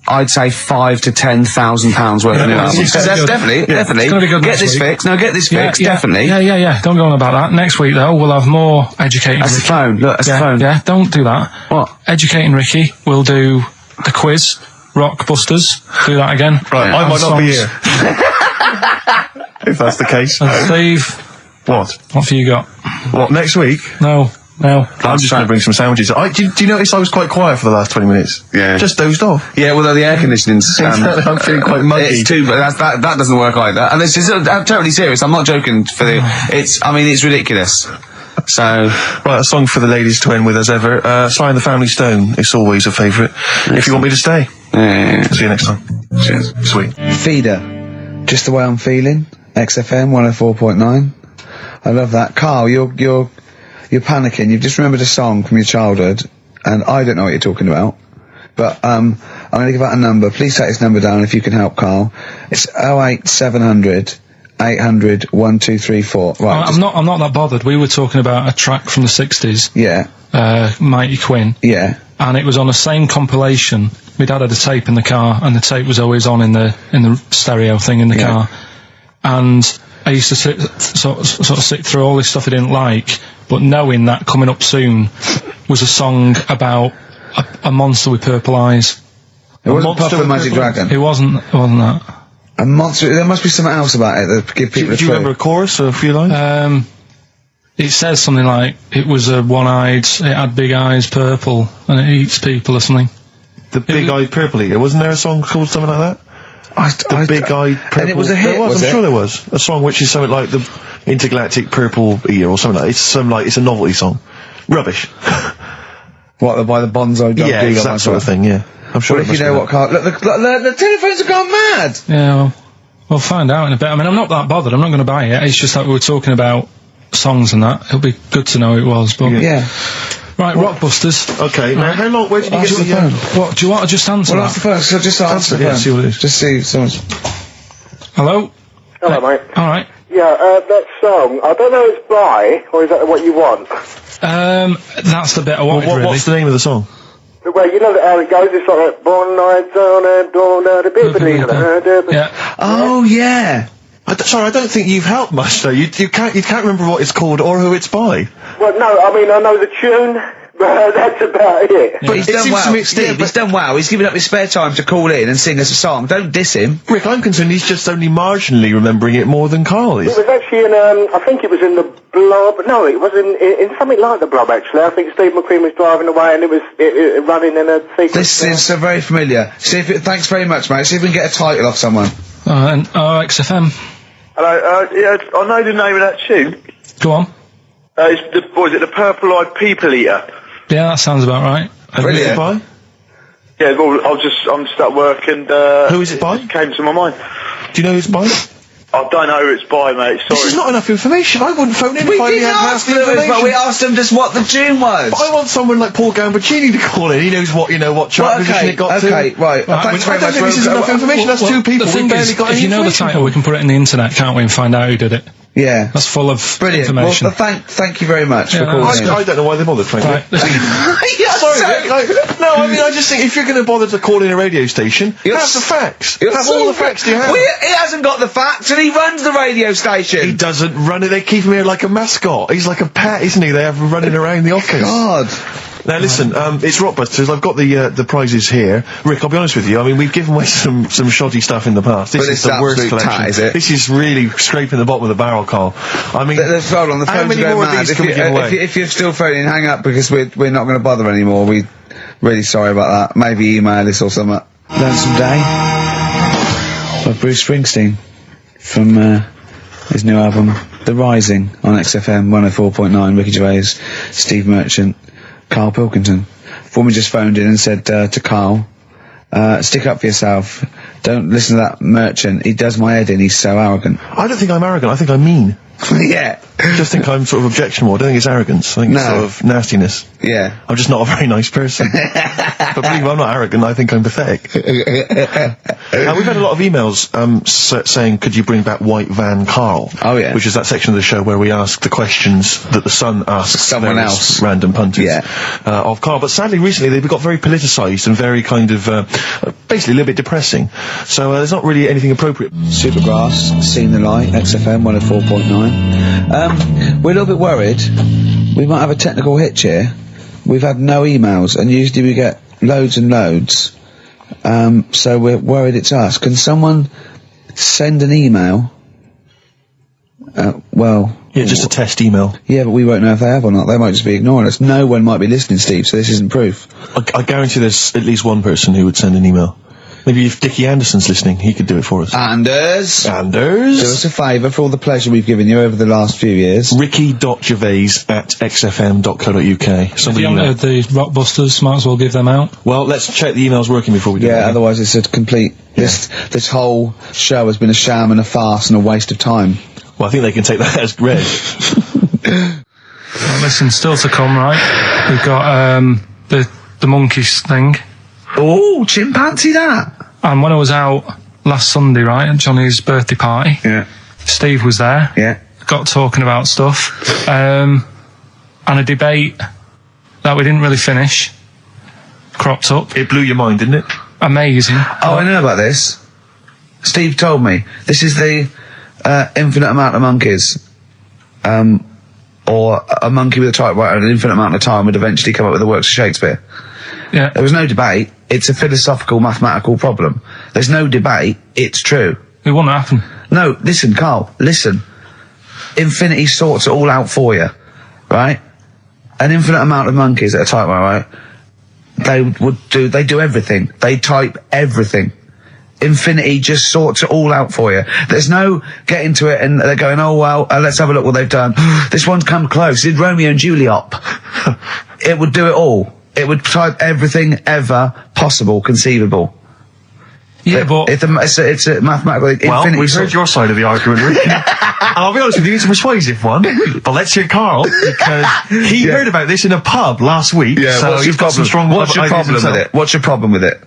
I'd say, £5,000 to £10,000 worth of new albums. it's gonna That's be good. definitely. It's gonna be good Get next this week. fixed. No, get this fixed. Definitely. Yeah. Don't go on about that. Next week, though, we'll have more educating That's the Ricky. phone. Look, that's the phone. Yeah, don't do that. What? Educating Ricky. We'll do the quiz. Rock Busters. Do that again. Right, Yeah. I might not be Songs. here. If that's the case. And Steve, What? what have you got? What, next week? No. I'm just going to bring some sandwiches. Do you notice I was quite quiet for the last 20 minutes? Yeah. Just dozed off. Yeah, well, the air conditioning's... I'm feeling quite muggy. It's too, but that doesn't work either. And this is I'm totally serious. I'm not joking. It's ridiculous. So, Right, a song for the ladies to end with as ever. Sly and the Family Stone. It's always a favourite. If you want me to stay. yeah. See you next time. Cheers. Sweet. Feeder, just the way I'm feeling. XFM 104.9. I love that. Carl, you're panicking. You've just remembered a song from your childhood, and I don't know what you're talking about. But I'm going to give out a number. Please take this number down if you can help, Carl. It's 08700 800 1234. Right. I'm not that bothered. We were talking about a track from the 60s, Yeah. Mighty Quinn, Yeah. and it was on the same compilation. My dad had a tape in the car, and the tape was always on in the stereo thing in the Yeah. car. And I used to sort of sit through all this stuff I didn't like, but knowing that coming up soon was a song about a monster with purple eyes. It wasn't monster Puff the with Magic purple Dragon. It wasn't that. A monster. There must be something else about it that give people a Do you remember a chorus or a few lines? It says something like, it was a one-eyed, it had big eyes, purple, and it eats people or something. The Big Eyed Purple Eater. Wasn't there a song called something like that? The Big Eyed Purple. And it was a hit, There was, was I'm it? sure there was. A song which is something like the Intergalactic Purple Eater or something like that. It's a novelty song. Rubbish. What, by the Bonzo Dog Yeah, it's that sort of thing, yeah. I'm sure Well, it if you must know be what, Carl, look, the telephones have gone mad! Yeah, well, we'll find out in a bit. I mean, I'm not that bothered, I'm not going to buy it. It's just that we were talking about songs and that. It'll be good to know who it was, but... Yeah. Right, Rockbusters. Okay, now how long, where did you get Answer the... the phone. What, do you want to just answer Well, that? answer the phone, so just answer the Yeah, phone. see what it is. Just see if someone's... Hello? Hello, mate. Alright. Yeah, that song, I don't know if it's by, or is that what you want? That's the bit I wanted, really. What's the name of the song? Well, you know how it goes, it's like, born nights on and dawn at a bit. Yeah. Oh, yeah! Sorry, I don't think you've helped much, though. You can't remember what it's called or who it's by. Well, no, I mean, I know the tune, but that's about it. But he's It done seems well, to me- Steve, yeah, he's but- done well. He's given up his spare time to call in and sing us a song. Don't diss him. Rick, I'm concerned he's just only marginally remembering it more than Carl is. It was actually in, I think it was in the Blob, no, it was in something like the Blob, actually. I think Steve McQueen was driving away and it was running in a sequence. This is so very familiar. Thanks very much, mate. See if we can get a title off someone. And XFM. Hello, yeah, I know the name of that tune. Go on. It's the Purple Eyed People Eater? Yeah, that sounds about right. And who's it by? Yeah, well, I'm just at work and, Who is it by? just came to my mind. Do you know who it's by? I don't know who it's by, mate, sorry. This is not enough information. I wouldn't phone in if I did had half ask the Lewis, information. but we asked him just what the tune was. I want someone like Paul Gambaccini to call in. He knows what chart position it got to. right. Right, Thanks very I don't much. think this is enough information. That's two people. The We thing barely is, got if any you know the information title, for we can put it in the internet, can't we, and find out who did it. Yeah. That's full of Brilliant. information. Well, thank you very much for calling in. I don't know why they bothered, frankly. Right, listen, Sorry, no, I mean, I just think if you're going to bother to call in a radio station, have the facts. Have all the facts you have. Well, he hasn't got the facts, and he runs the radio station. He doesn't run it. They keep him here like a mascot. He's like a pet, isn't he? They have him running around the office. God. Now listen, it's Rockbusters. I've got the prizes here. Rick, I'll be honest with you. I mean, we've given away some shoddy stuff in the past. This is the worst absolute collection. tat, is it? This is really scraping the bottom of the barrel, Carl. I mean, Hold on, the how phone's many going more of mad. these can we give away? If you're still phoning, hang up, because we're not going to bother anymore. We're really sorry about that. Maybe email us or something. Lonesome Day by Bruce Springsteen from his new album The Rising on XFM 104.9. Ricky Gervais, Steve Merchant, Karl Pilkington. Foreman just phoned in and said to Karl, stick up for yourself. Don't listen to that Merchant. He does my head in. He's so arrogant. I don't think I'm arrogant. I think I'm mean. Yeah. I just think I'm sort of objectionable. I don't think it's arrogance. I think it's sort of nastiness. Yeah. I'm just not a very nice person. But believe me, I'm not arrogant. I think I'm pathetic. We've had a lot of emails saying, could you bring back White Van Karl? Oh, yeah. Which is that section of the show where we ask the questions that the Sun asks Someone various else. random punters Yeah. of Karl. But sadly, recently, they've got very politicised and very kind of, basically a little bit depressing. So there's not really anything appropriate. Supergrass, Seen the Light, XFM 104.9. We're a little bit worried. We might have a technical hitch here. We've had no emails, and usually we get loads and loads. So we're worried it's us. Can someone send an email? Yeah, just a test email. Yeah, but we won't know if they have or not. They might just be ignoring us. No one might be listening, Steve, so this isn't proof. I guarantee there's at least one person who would send an email. Maybe if Dickie Anderson's listening, he could do it for us. Anders! Do Anders! us a favour for all the pleasure we've given you over the last few years. Ricky.gervais@xfm.co.uk. if Somebody you haven't heard the Rockbusters, might as well give them out. Well, let's check the emails working before we do Yeah, that. otherwise it's a complete... This whole show has been a sham and a farce and a waste of time. Well, I think they can take that as read. Well, listen, still to come, right? We've got the monkeys thing. Oh, chimpanzee that! And when I was out last Sunday, right, at Johnny's birthday party, Yeah. Steve was there. Yeah. Got talking about stuff. And a debate that we didn't really finish cropped up. It blew your mind, didn't it? Amazing. Oh, I know about this. Steve told me. This is the infinite amount of monkeys. Or a monkey with a typewriter and an infinite amount of time would eventually come up with the works of Shakespeare. Yeah. There was no debate. It's a philosophical, mathematical problem. There's no debate. It's true. It wouldn't happen. No, listen, Carl, listen. Infinity sorts it all out for you, right? An infinite amount of monkeys at a typewriter, right? They do everything. They type everything. Infinity just sorts it all out for you. There's no getting to it and they're going, oh well, let's have a look what they've done. This one's come close. Did Romeo and Juliet? It would do it all. It would type everything ever possible, conceivable. Yeah, but It's a mathematical Well, infinity. we've heard your side of the argument, Ricky. And I'll be honest with you, it's a persuasive one. But let's hear Karl, because he heard about this in a pub last week. Yeah, so what's he's your got some problem? strong What's your ideas problem with himself. it? What's your problem with it?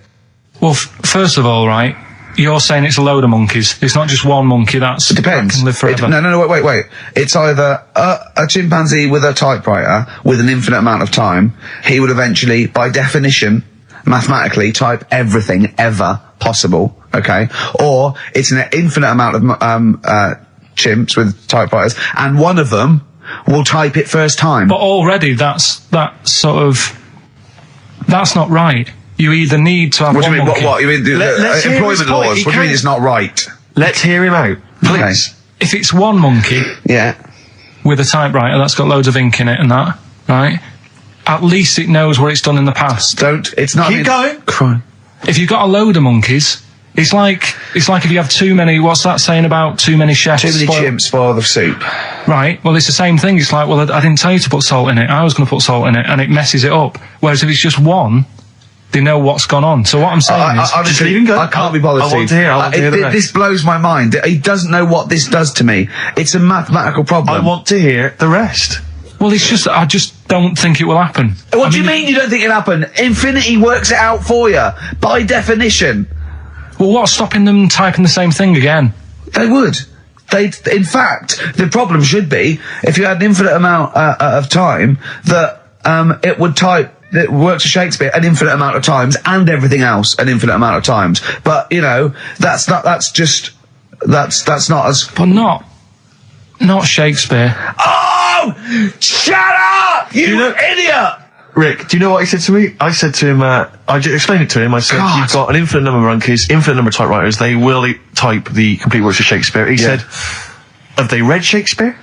well, first of all, right, you're saying it's a load of monkeys. It's not just one monkey. That Depends. can live forever. No, wait. It's either a chimpanzee with a typewriter with an infinite amount of time. He would eventually, by definition, mathematically, type everything ever possible. Okay, or it's an infinite amount of chimps with typewriters, and one of them will type it first time. But already, that's not right. You either need to have What do one you mean? monkey. What? You mean Let's hear his employment point. laws? He What do you mean can't- it's not right? Let's hear him out, please. Okay. If it's one monkey Yeah. with a typewriter that's got loads of ink in it and that, right? At least it knows what it's done in the past. It's not. Keep going. Crime. If you've got a load of monkeys, it's like if you have too many. What's that saying about too many chefs? Too many spoil- chimps spoil the soup. Right. Well, it's the same thing. It's like, well, I didn't tell you to put salt in it. I was going to put salt in it, and it messes it up. Whereas if it's just one, they know what's gone on. So what I'm saying is, just leave him go. I can't be bothered. I want Steve. to hear. I want to hear the rest. This blows my mind. He doesn't know what this does to me. It's a mathematical problem. I want to hear the rest. well, it's just I just don't think it will happen. What do you mean you don't think it'll happen? Infinity works it out for you by definition. Well, what's stopping them typing the same thing again? They would. in fact, the problem should be if you had an infinite amount of time that it would type. That works for Shakespeare an infinite amount of times and everything else an infinite amount of times. But that's not as. But not Shakespeare. Oh! Shut up! You idiot! Rick, do you know what he said to me? I said to him, I explained it to him. I said, God. you've got an infinite number of monkeys, infinite number of typewriters. They will type the complete works of Shakespeare. He said, have they read Shakespeare?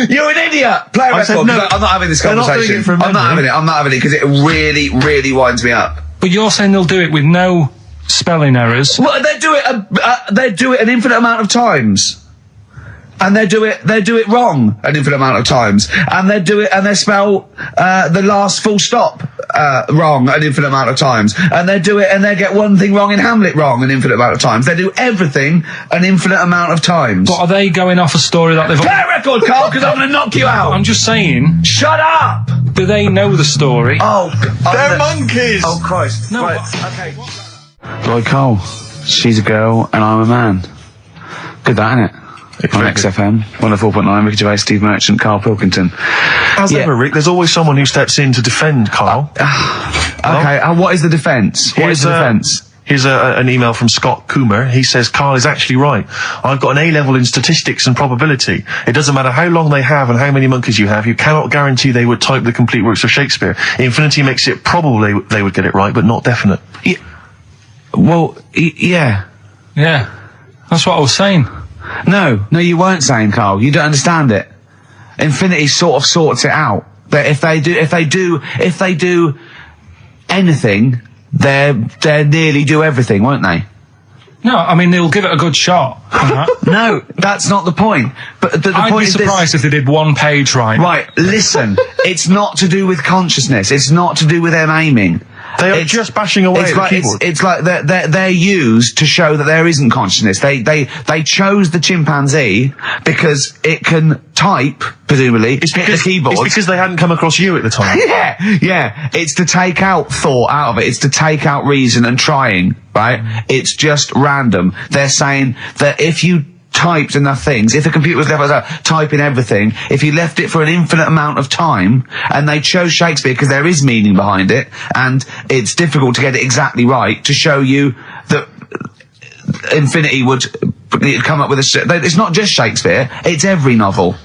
You're an idiot! Play a I said, record. no, I'm not having this they're not conversation. doing it from I'm not memory. having it because it really, really winds me up. But you're saying they'll do it with no spelling errors. Well, they do it an infinite amount of times. And they do it wrong an infinite amount of times. And they spell the last full stop wrong an infinite amount of times. And they get one thing wrong in Hamlet wrong an infinite amount of times. They do everything an infinite amount of times. But are they going off a story that they've... Play a record, Carl, because I'm going to knock you out. I'm just saying, Shut up! do they know the story? Oh, They're monkeys! Oh, Christ. No, Right, but- okay. Right, Carl. She's a girl and I'm a man. Good that, innit? On XFM, 104.9, Ricky Gervais, Steve Merchant, Karl Pilkington. As ever, Rick, there's always someone who steps in to defend Carl. Okay, what is the defence? What is the defence? Here's an email from Scott Coomer. He says, Carl is actually right. I've got an A-level in statistics and probability. It doesn't matter how long they have and how many monkeys you have. You cannot guarantee they would type the complete works of Shakespeare. Infinity makes it probable they would get it right, but not definite. Yeah. Yeah. That's what I was saying. No, you weren't saying, Carl. You don't understand it. Infinity sort of sorts it out. That if they do anything, they nearly do everything, won't they? No, I mean, they'll give it a good shot. No, that's not the point. But the I'd point be is this. surprised if they did one page right. Right, listen. It's not to do with consciousness. It's not to do with them aiming. They are just bashing away at the keyboard. It's like they're used to show that there isn't consciousness. They chose the chimpanzee because it can type, presumably, hit the keyboard. It's because they hadn't come across you at the time. Yeah. It's to take out thought out of it. It's to take out reason and trying, right? It's just random. They're saying that if you typed enough things, if the computer was left typing everything, if you left it for an infinite amount of time, and they chose Shakespeare because there is meaning behind it, and it's difficult to get it exactly right, to show you that Infinity would come up with it's not just Shakespeare, it's every novel.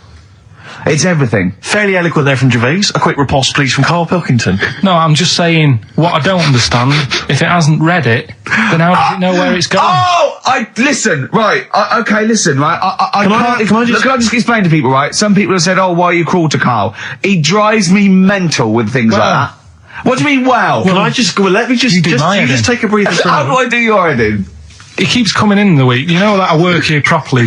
It's everything. Fairly eloquent there from Gervais. A quick riposte, please, from Karl Pilkington. No, I'm just saying, what I don't understand, if it hasn't read it, then how does it know where it's going? Listen, right, listen, right, Can I just explain to people, right? Some people have said, why are you cruel to Carl? He drives me mental with things like that. What do you mean, well? Can I just go, let me just take a breather for a How do moment. I do your editing? It keeps coming in the week. You know that I work here properly,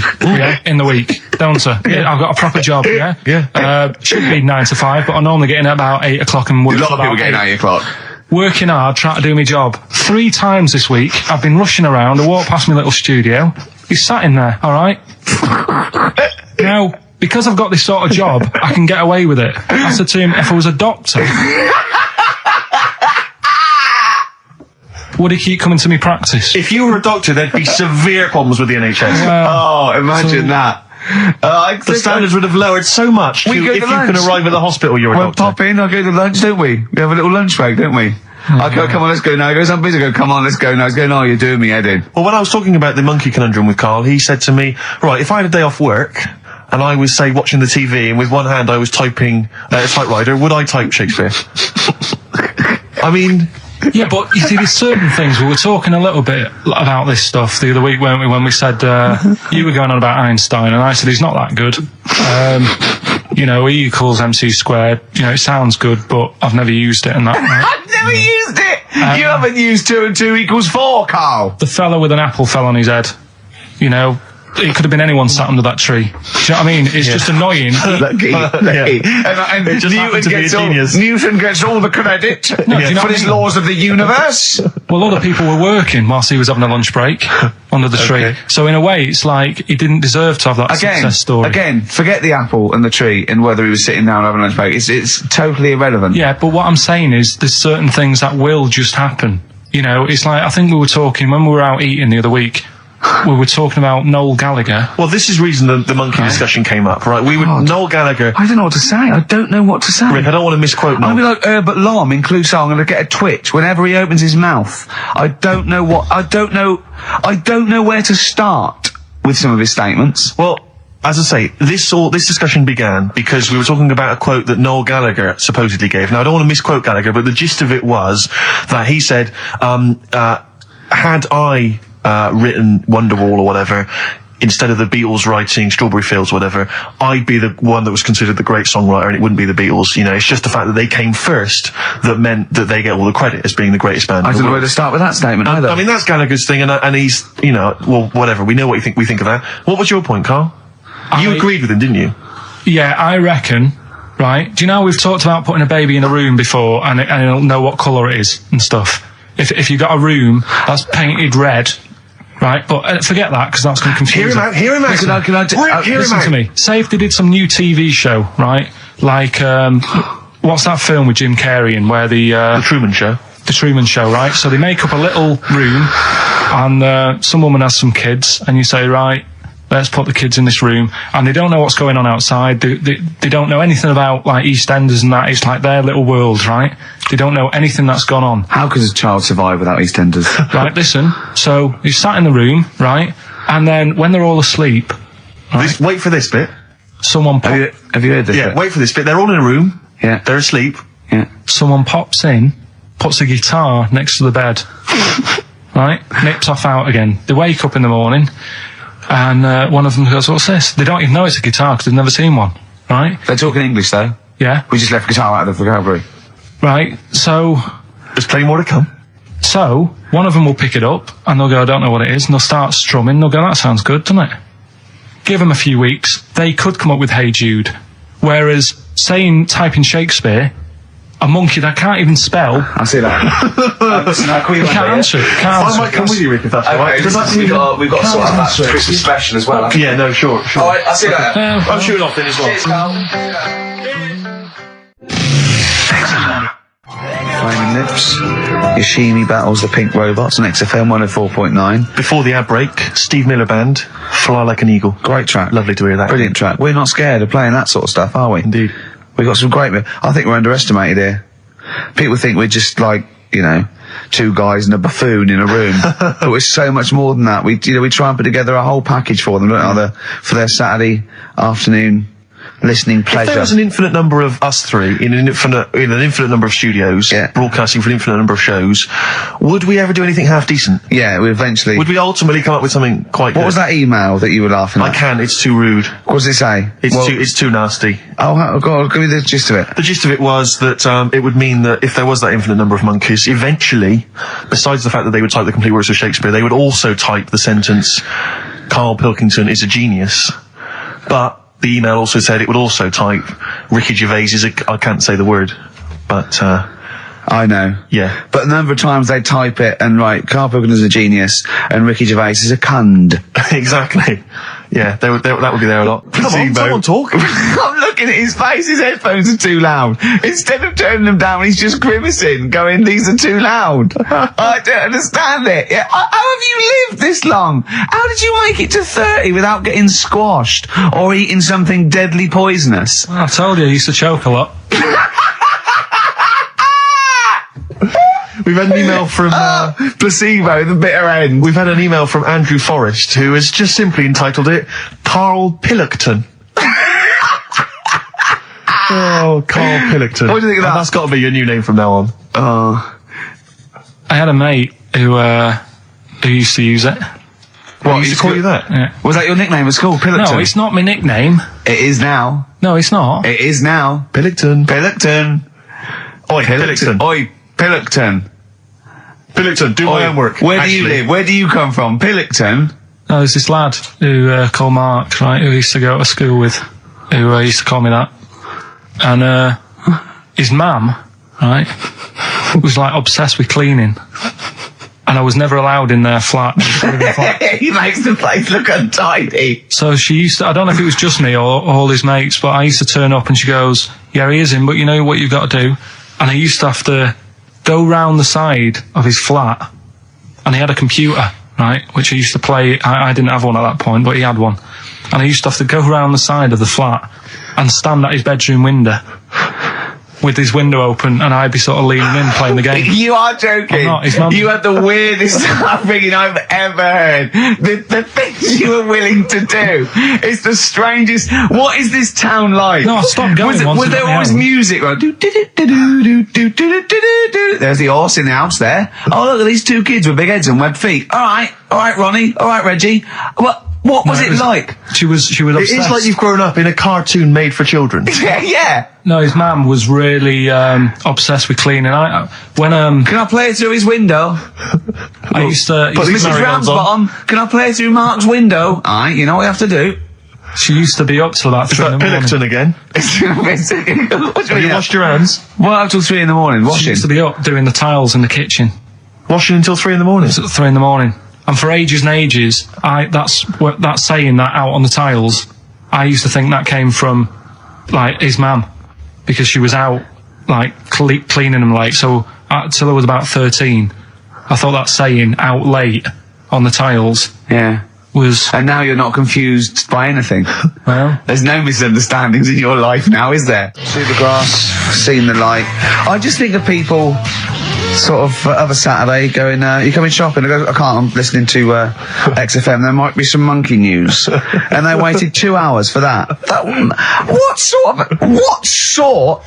in the week, don't I? Yeah, I've got a proper job, Yeah. Should be 9 to 5, but I normally get in at about 8 o'clock and work A lot till of people about getting 8. 8 o'clock. Working hard, trying to do my job. 3 times this week, I've been rushing around. I walked past my little studio. He's sat in there, alright? Now, because I've got this sort of job, I can get away with it. I said to him, if I was a doctor, would he keep coming to me practice? If you were a doctor, there'd be severe problems with the NHS. Imagine that. The standards would have lowered so much if you can arrive at the hospital you're a We'll doctor. pop in, I'll go to lunch, don't we? We have a little lunch break, don't we? I go, come on, let's go now. He goes, I'm busy. I go, come on, let's go now. He's going, you're doing me head in. Well, when I was talking about the monkey conundrum with Carl, he said to me, right, if I had a day off work and I was, say, watching the TV and with one hand I was typing a typewriter, would I type Shakespeare? I mean... Yeah, but you see, there's certain things. We were talking a little bit about this stuff the other week, weren't we, when we said, you were going on about Einstein, and I said he's not that good. E equals MC squared, it sounds good, but I've never used it and that. Right? I've never used it! You haven't used 2 and 2 equals 4, Carl! The fella with an apple fell on his head. It could have been anyone sat under that tree. Do you know what I mean? It's just annoying. Lucky. And It just happened to be a genius. Newton gets all the credit do you know for what his I mean? laws of the universe. Well, other people were working whilst he was having a lunch break under the tree. Okay. So in a way, it's like he didn't deserve to have that success story. Again, forget the apple and the tree and whether he was sitting down having a lunch break. It's totally irrelevant. Yeah, but what I'm saying is there's certain things that will just happen. It's like, I think we were talking when we were out eating the other week. we were talking about Noel Gallagher. Well, this is the reason the monkey discussion came up, right? Noel Gallagher. I don't know what to say. I don't know what to say. Rick, I don't want to misquote Noel. I'll be like Herbert Lom in Clouseau. I'm going to get a twitch whenever he opens his mouth. I don't know where to start with some of his statements. Well, as I say, this discussion began because we were talking about a quote that Noel Gallagher supposedly gave. Now, I don't want to misquote Gallagher, but the gist of it was that he said, had I written Wonderwall or whatever, instead of the Beatles writing Strawberry Fields or whatever, I'd be the one that was considered the great songwriter and it wouldn't be the Beatles. You know, it's just the fact that they came first that meant that they get all the credit as being the greatest band. I don't know where to start with that statement either. I mean, that's Gallagher's thing, and he's, you know, well, whatever. We know what we think of that. What was your point, Carl? You agreed with him, didn't you? Yeah, I reckon, right? Do you know we've talked about putting a baby in a room before and it'll know what colour it is and stuff? If you've got a room that's painted red, right? But forget that, because that's going to confuse Hear him out. Listen to me. Say if they did some new TV show, right? Like, what's that film with Jim Carrey in where The Truman Show. The Truman Show, right? So they make up a little room and some woman has some kids and you say, right, let's put the kids in this room, and they don't know what's going on outside. They don't know anything about, like, EastEnders and that. It's like their little world, right? They don't know anything that's gone on. How could a child survive without EastEnders? Right, listen. So, he's sat in the room, right? And then, when they're all asleep... Right, Wait for this bit. Someone... Have you heard this? Yeah, bit? wait for this bit. They're all in a room. Yeah. They're asleep. Yeah. Someone pops in, puts a guitar next to the bed. Right? Nips off out again. They wake up in the morning... And one of them goes, what's this? They don't even know it's a guitar because they've never seen one, right? They're talking English, though. Yeah. We just left guitar out of the vocabulary. Right, so... There's plenty more to come. So, one of them will pick it up, and they'll go, I don't know what it is, and they'll start strumming, they'll go, that sounds good, doesn't it? Give them a few weeks, they could come up with Hey Jude. Whereas, type in Shakespeare, a monkey that can't even spell... I see that. You can't answer it. I might come with you, Rick, if that's all right. We've got to sort out that Christmas special as well. Yeah, no, sure. All right, I'll see you later. I'm shooting off then as well. Cheers, Carl. Flaming Lips. Yoshimi battles the Pink Robots on XFM 104.9. Before the ad break, Steve Miller Band, Fly Like an Eagle. Great track. Lovely to hear that. Brilliant track. We're not scared of playing that sort of stuff, are we? Indeed. We've got some great... I think we're underestimated here. People think we're just like, you know, two guys and a buffoon in a room. But we're so much more than that. We try and put together a whole package for them, don't we? For their Saturday afternoon listening pleasure. If there was an infinite number of us three in an infinite number of studios, broadcasting for an infinite number of shows, would we ever do anything half decent? Yeah, we eventually... Would we ultimately come up with something quite good? What was that email that you were laughing at? I can't, it's too rude. What does it say? It's too nasty. Oh, God, give me the gist of it. The gist of it was that it would mean that if there was that infinite number of monkeys, eventually, besides the fact that they would type the complete works of Shakespeare, they would also type the sentence, Karl Pilkington is a genius. But the email also said it would also type Ricky Gervais is I can't say the word, but I know. Yeah. But a number of times they type it and write Karl Pilkington is a genius and Ricky Gervais is a cund. Exactly. Yeah, that would be there a lot. Come on, someone talk. I'm looking at his face, his headphones are too loud. Instead of turning them down, he's just grimacing, going, these are too loud. I don't understand it. Yeah. How have you lived this long? How did you make it to 30 without getting squashed or eating something deadly poisonous? I told you, I used to choke a lot. We've had an email from... placebo, the bitter end. We've had an email from Andrew Forrest, who has just simply entitled it, Karl Pilkington. Oh, Karl Pilkington. What do you think of that? And that's got to be your new name from now on. Oh. I had a mate who used to use it. What, he used to call you that? Yeah. Was that your nickname at school, Pilkington? No, it's not my nickname. It is now. No, it's not. It is now. Pilkington. Pilkington. Oi, Pilkington. Oi, Pilkington. Pilkington, do my homework. Where do you live? Where do you come from? Pilkington? No, there's this lad who called Mark, right, who used to go to school with, who used to call me that. And his mum, right, was like obsessed with cleaning. And I was never allowed in their flat. He makes the place look untidy. So she used to, I don't know if it was just me or all his mates, but I used to turn up and she goes, yeah, he is in, but you know what you've got to do? And I used to have to go round the side of his flat, and he had a computer, right, which I used to play. I didn't have one at that point, but he had one. And I used to have to go around the side of the flat and stand at his bedroom window with his window open, and I'd be sort of leaning in playing the game. You are joking. I'm not, his mum- You had the weirdest upbringing I've ever heard. The things you were willing to do. It's the strangest. What is this town like? No, I stopped going once Was I there got my always own. music? Like, there's the horse in the house there. Oh, look at these two kids with big heads and webbed feet. All right, Ronnie. All right, Reggie. What was it like? She was It obsessed. is like you've grown up in a cartoon made for children. Yeah. No, his mum was really obsessed with cleaning. When Can I play it through his window? I used to, Put these Mrs. Marigolds on. Ramsbottom, can I play it through Mark's window? Aye, you know what you have to do. she used to be up till about Is 3 in that the morning. Pilkington again? What do Have you mean? washed your hands? What up till 3 in the morning? She Washing. used to be up doing the tiles in the kitchen Washing until 3 in the morning? at 3 in the morning. And for ages and ages, that saying that out on the tiles, I used to think that came from, like, his mum, because she was out, like, cleaning them late. So, till I was about 13, I thought that saying, out late, on the tiles, Yeah. was, And now you're not confused by anything. well, There's no misunderstandings in your life now, is there? See the grass, seen the light. I just think of people sort of of a Saturday going, you coming shopping? I go, I can't, I'm listening to XFM, there might be some monkey news. And they waited 2 hours for that. What sort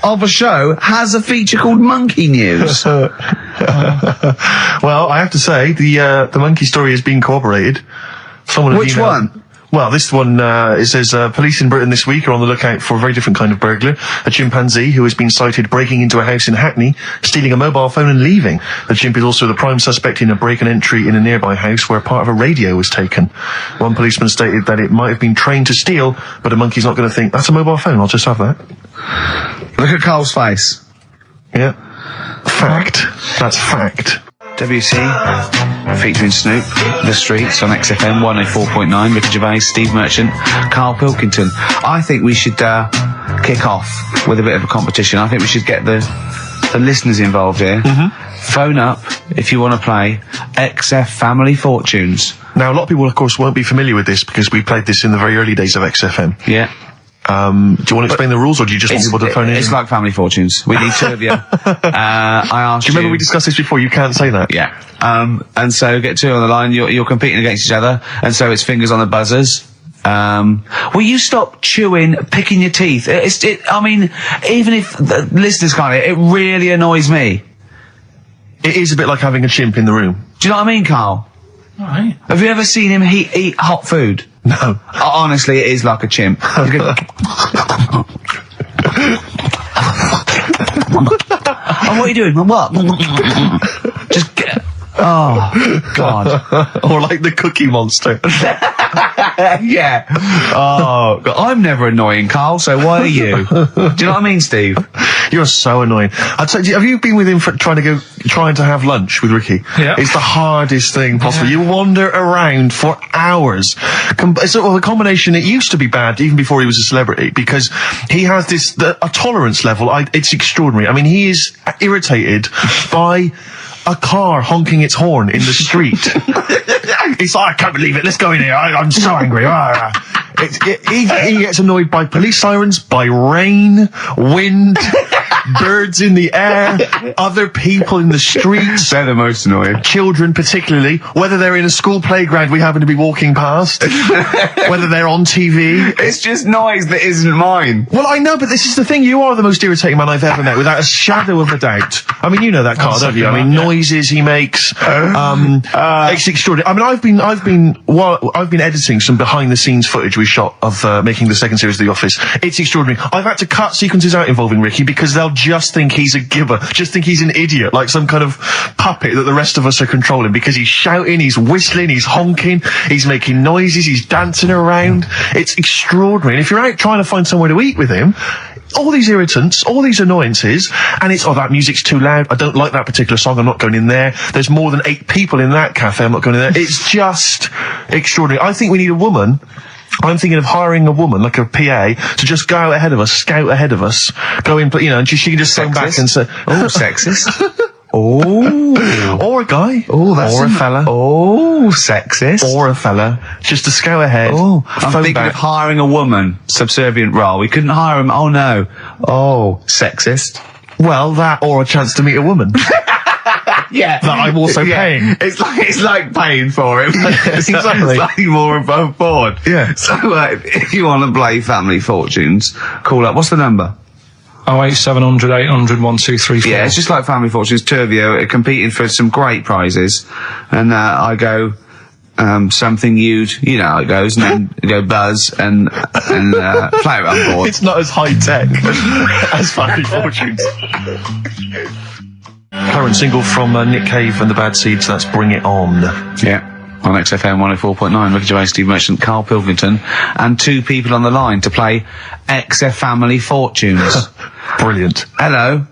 of a show has a feature called Monkey News? Well, I have to say, the monkey story has been corroborated. Someone has Which emailed- one? Well, this one, it says, police in Britain this week are on the lookout for a very different kind of burglar. A chimpanzee who has been sighted breaking into a house in Hackney, stealing a mobile phone and leaving. The chimp is also the prime suspect in a break and entry in a nearby house where part of a radio was taken. One policeman stated that it might have been trained to steal, but a monkey's not going to think, that's a mobile phone, I'll just have that. Look at Carl's face. Yeah. Fact. That's fact. WC, featuring Snoop, The Streets on XFM 104.9, Ricky Gervais, Steve Merchant, Karl Pilkington. I think we should kick off with a bit of a competition. I think we should get the listeners involved here. Phone up if you want to play XF Family Fortunes. Now, a lot of people, of course, won't be familiar with this because we played this in the very early days of XFM. Yeah. Do you want to explain the rules, or do you just want people to phone in? It's like Family Fortunes. We need 2 of you. I asked Do you remember we discussed this before? You can't say that. Yeah. And so get 2 on the line. You're competing against each other, and so it's fingers on the buzzers. Will you stop chewing, picking your teeth? I mean, even if the listeners can't hear, it really annoys me. It is a bit like having a chimp in the room. Do you know what I mean, Carl? alright. Have you ever seen him eat hot food? No. Honestly, it is like a chimp. He's going, oh, what are you doing? What? Just get... Oh, God. Or like the Cookie Monster. Yeah. Oh, God. I'm never annoying, Carl, so why are you? Do you know what I mean, Steve? You're so annoying. I'd say, have you been with him for trying to have lunch with Ricky? Yeah. It's the hardest thing possible. You wander around for hours. It's sort of a combination. It used to be bad even before he was a celebrity because he has a tolerance level. It's extraordinary. I mean, he is irritated by a car honking its horn in the street. He's like, I can't believe it. Let's go in here. I'm so angry. He gets annoyed by police sirens, by rain, wind, birds in the air, other people in the streets. They're the most annoying. Children particularly, whether they're in a school playground we happen to be walking past, whether they're on TV. It's just noise that isn't mine. Well, I know, but this is the thing. You are the most irritating man I've ever met, without a shadow of a doubt. I mean, you know that, Carl, don't you? I mean, noises he makes. It's extraordinary. I mean, I've been editing some behind-the-scenes footage we shot of making the second series of The Office. It's extraordinary. I've had to cut sequences out involving Ricky because they'll just think he's a gibber, just think he's an idiot, like some kind of puppet that the rest of us are controlling, because he's shouting, he's whistling, he's honking, he's making noises, he's dancing around. It's extraordinary. And if you're out trying to find somewhere to eat with him, all these irritants, all these annoyances, and it's, that music's too loud, I don't like that particular song, I'm not going in there, there's more than 8 people in that cafe, I'm not going in there. It's just extraordinary. I think we need a woman. I'm thinking of hiring a woman, like a PA, to just go out ahead of us, scout ahead of us, go in, and she can just phone back and say, Oh, sexist. Oh. Or a guy. Oh, that's or a fella. Oh, sexist. Or a fella. Just to go ahead. Oh, I'm phone thinking back. of hiring a woman, subservient role. We couldn't hire him. Oh no. Oh, sexist. Well, that or a chance to meet a woman. Yeah. That I'm also paying. It's like paying for him. It's exactly. Slightly more above board. Yeah. So if you want to play Family Fortunes, call up. What's the number? 08700 800 1234. Yeah, it's just like Family Fortunes. Two of you are competing for some great prizes, and I go. Something you know how it goes, and then you go Buzz and play it on board. It's not as high tech as Family Fortunes. Current single from Nick Cave and the Bad Seeds. That's Bring It On. Yeah, on XFM 104.9. Ricky Gervais, Steve Merchant, Karl Pilkington, and two people on the line to play XF Family Fortunes. Brilliant. Hello,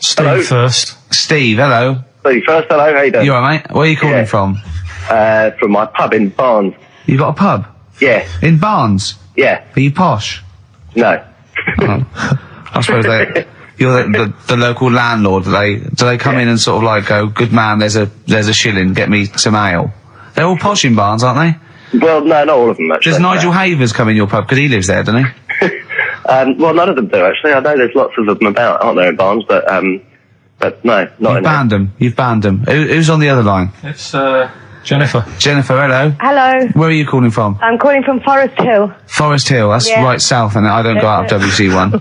Steve first. Steve. Hello. Steve first, hello, how you doing? You alright, mate? Where are you calling Yeah. from? From my pub in Barnes. You got a pub Yeah, in Barnes? yeah, Are you posh? no. Oh. I suppose you're the local landlord. Do they come in and sort of like go, good man, there's a shilling, get me some ale? They're all posh in Barnes, aren't they? Well, no, not all of them, actually. Does Nigel Havers come in your pub? Because he lives there, doesn't he? Well, none of them do, actually. I know there's lots of them about, aren't there, in Barnes, but no, not You've in banned them. You've banned them. Who's on the other line? It's Jennifer. Jennifer, hello. Hello, Where are you calling from? I'm calling from Forest Hill. Forest Hill. That's Yeah. right south, and I don't go out of WC1.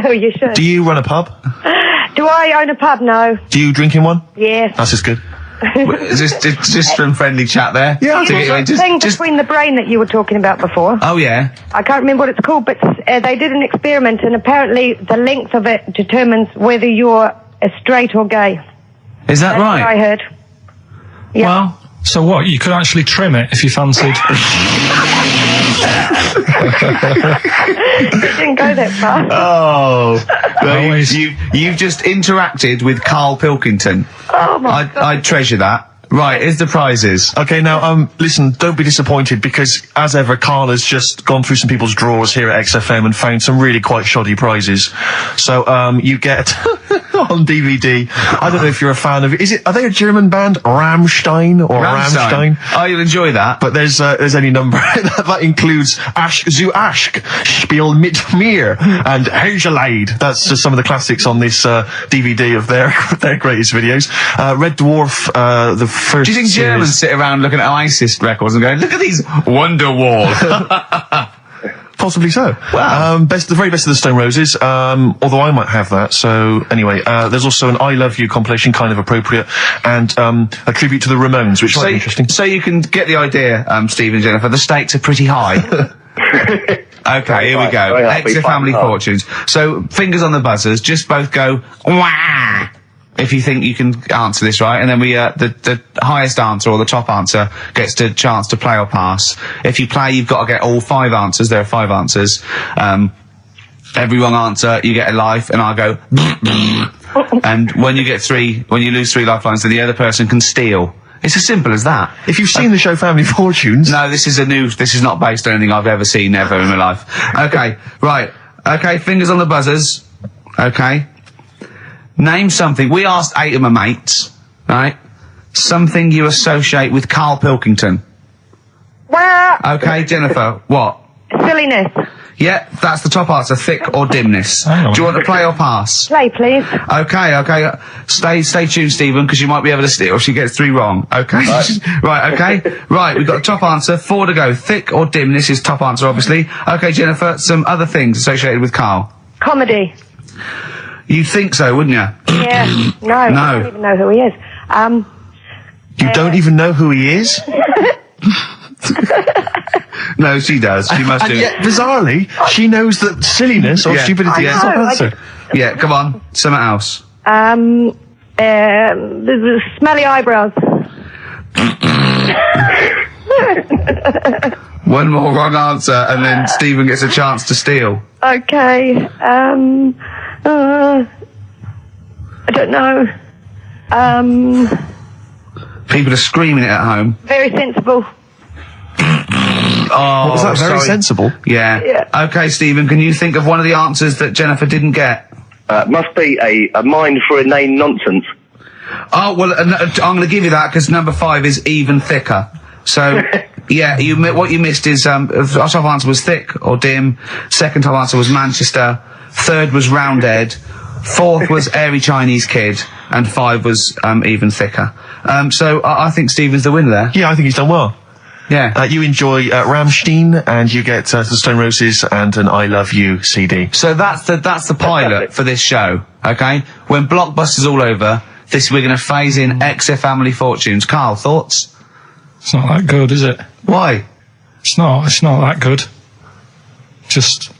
Oh, you should. Do you run a pub? Do I own a pub? No. Do you drink in one? Yes. That's just good. Is this just some friendly chat there? Yeah, To get you in, The thing between the brain that you were talking about before. Oh yeah. I can't remember what it's called, but they did an experiment, and apparently the length of it determines whether you're straight or gay. Is that That's what I right? heard. Yeah. Well, so what? You could actually trim it if you fancied. It didn't go that far. Oh, well, Always. you've just interacted with Karl Pilkington. Oh my God. I treasure that. Right, here's the prizes. Okay, now, listen, don't be disappointed because, as ever, Carl has just gone through some people's drawers here at XFM and found some really quite shoddy prizes. So, you get on DVD. I don't know if you're a fan of it. Are they a German band? Rammstein or Rammstein? Oh, you'll enjoy that. But there's any number that includes Asch zu Asch, Spiel mit mir, and Hergelade. That's just some of the classics on this DVD of their greatest videos. Red Dwarf, the first. Do you think series. Germans sit around looking at ISIS records and going, look at these Wonderwall? Possibly so. Wow. The very best of the Stone Roses, although I might have that. So anyway, there's also an I Love You compilation, kind of appropriate, and a tribute to the Ramones, which might be interesting. So you can get the idea, Steve and Jennifer, the stakes are pretty high. Okay, here we go. Very happy, Extra fine, Family hard. Fortunes. So, fingers on the buzzers, just both go, wah! If you think you can answer this right, and then we, the highest answer or the top answer gets the chance to play or pass. If you play, you've got to get all 5 answers. There are 5 answers. Every wrong answer, you get a life, and I'll go, and when you lose 3 lifelines, then the other person can steal. It's as simple as that. If you've seen the show Family Fortunes, No, this is not based on anything I've ever seen ever in my life. Okay, right. Okay, fingers on the buzzers. Okay. Name something. We asked 8 of my mates, right? Something you associate with Karl Pilkington. Well, Okay, Jennifer, what? silliness. Yeah, that's the top answer, thick or dimness. Hang on. Do you want to play or pass? Play, please. Okay. Stay tuned, Stephen, because you might be able to steal if she gets 3 wrong. Okay? Right, okay. Right, we've got the top answer. 4 to go. Thick or dimness is top answer, obviously. Okay, Jennifer, some other things associated with Karl. Comedy. You'd think so, wouldn't you? Yeah. No, I don't even know who he is. you don't even know who he is, No, she does. She must and do yet it. bizarrely, she knows that silliness or Yeah. stupidity is I the top know, I answer. Yeah, come on. Something else. The smelly eyebrows. One more wrong answer, and then Stephen gets a chance to steal. Okay. I don't know. People are screaming it at home. Very sensible. Oh, Was that very sorry. sensible? Yeah. Yeah. Okay, Stephen, can you think of one of the answers that Jennifer didn't get? Must be a mind for inane nonsense. Oh, well, I'm going to give you that because number 5 is even thicker. So, yeah, what you missed is, our top answer was thick or dim. Second top answer was Manchester. Third was Roundhead. Fourth was airy Chinese kid. And 5 was, even thicker. So I think Stephen's the winner there. Yeah, I think he's done well. Yeah. You enjoy Rammstein, and you get the Stone Roses and an I Love You CD. So that's the pilot for this show, okay? When Blockbuster's all over, we're going to phase in XF Family Fortunes. Carl, thoughts? It's not that good, is it? Why? It's not that good. Just...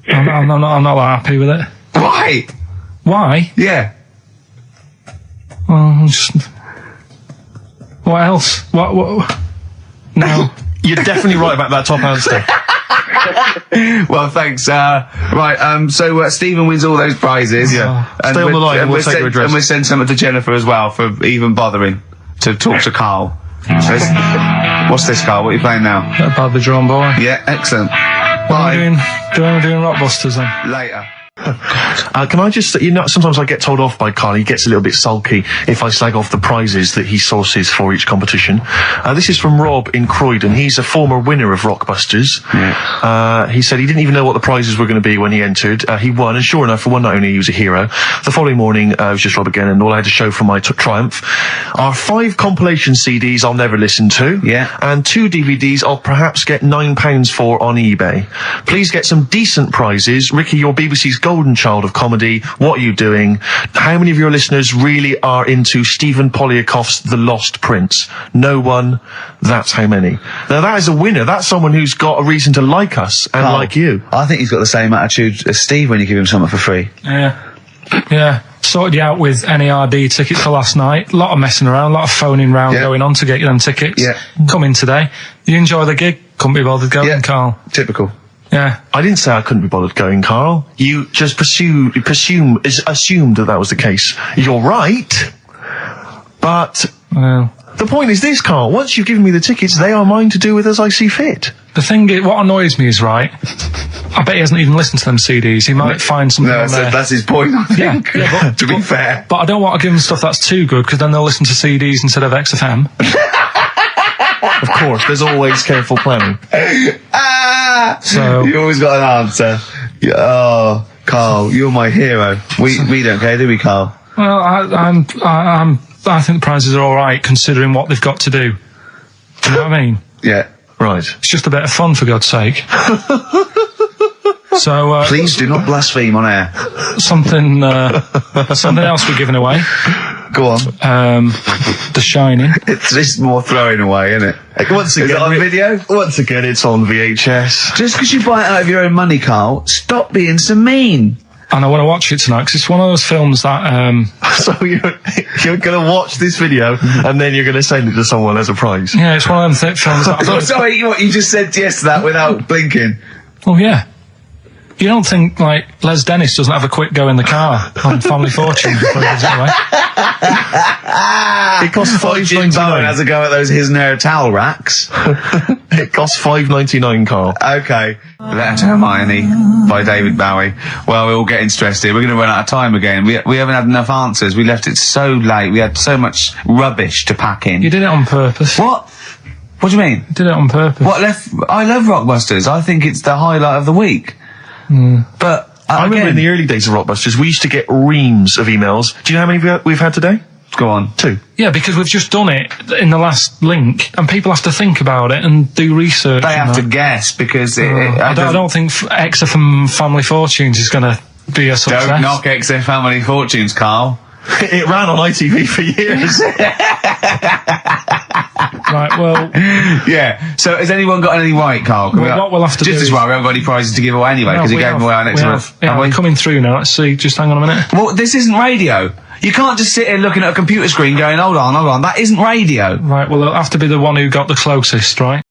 I'm not that happy with it. Why? Why? Yeah. Well, just... What else? What? No. You're definitely right about that top answer. Well, thanks. So Stephen wins all those prizes. Yeah. Stay on the line and we'll take your address. And we'll send some to Jennifer as well for even bothering to talk to Carl. What's this, Carl? What are you playing now? A badly drawn boy. Yeah, excellent. What am I doing Rockbusters then? Later. Can I just, sometimes I get told off by Carl. He gets a little bit sulky if I slag off the prizes that he sources for each competition. This is from Rob in Croydon. He's a former winner of Rockbusters. Yeah. He said he didn't even know what the prizes were going to be when he entered. He won, and sure enough, for one night only, he was a hero. The following morning, it was just Rob again, and all I had to show for my triumph are 5 compilation CDs I'll never listen to. Yeah. And 2 DVDs I'll perhaps get £9 for on eBay. Please get some decent prizes. Ricky, you're BBC's golden child of comedy. What are you doing? How many of your listeners really are into Stephen Polyakoff's The Lost Prince? No one. That's how many. Now that is a winner. That's someone who's got a reason to like us and like you. I think he's got the same attitude as Steve when you give him something for free. Yeah. Sorted you out with NERD tickets for last night. A lot of messing around, a lot of phoning round going on to get you them tickets. Yeah. Come in today. You enjoy the gig. Couldn't be bothered going, Carl. Typical. Yeah. I didn't say I couldn't be bothered going, Carl. You just assumed that was the case. You're right. But the point is this, Carl. Once you've given me the tickets, they are mine to do with as I see fit. The thing is, what annoys me is, right, I bet he hasn't even listened to them CDs. He might find something on there. That's his point, I think. Yeah, to be fair. But I don't want to give them stuff that's too good, because then they'll listen to CDs instead of XFM. Of course, there's always careful planning. So you always got an answer. Oh, Carl, you're my hero. We don't care, do we, Carl? Well, I think the prizes are all right considering what they've got to do. Do you know what I mean? Yeah. Right. It's just a bit of fun, for God's sake. So please do not blaspheme on air. Something else we're giving away. Go on. The Shining. It's just more throwing away, isn't it? Once again, is it on video? Once again, it's on VHS. Just because you buy it out of your own money, Carl, stop being so mean. And I want to watch it tonight because it's one of those films that. So you're going to watch this video and then you're going to send it to someone as a prize. Yeah, it's one of them films that. Sorry, what you just said yes to that without blinking. Oh yeah. You don't think, like, Les Dennis doesn't have a quick go in the car on Family Fortune before he gives it away? It costs Jim Bowen has $5.99. a go at those his and her towel racks. It costs $5.99, Carl. Okay. Letter to Hermione by David Bowie. Well, we're all getting stressed here. We're going to run out of time again. We haven't had enough answers. We left it so late. We had so much rubbish to pack in. You did it on purpose. What? What do you mean? You did it on purpose. I love Rockbusters. I think it's the highlight of the week. But I remember in the early days of Rockbusters, we used to get reams of emails. Do you know how many we've had today? Go on. 2. Yeah, because we've just done it in the last link, and people have to think about it and do research. They have to guess because I don't think XFM Family Fortunes is going to be a success. Don't knock XF Family Fortunes, Carl. It ran on ITV for years. Right, well... Yeah, so has anyone got anything right, Carl? What we'll have to do just as well, we haven't got any prizes to give away anyway, because we gave them away our next month. Yeah, we're coming through now. Let's see, just hang on a minute. Well, this isn't radio. You can't just sit here looking at a computer screen going, hold on, that isn't radio. Right, well, it'll have to be the one who got the closest, right?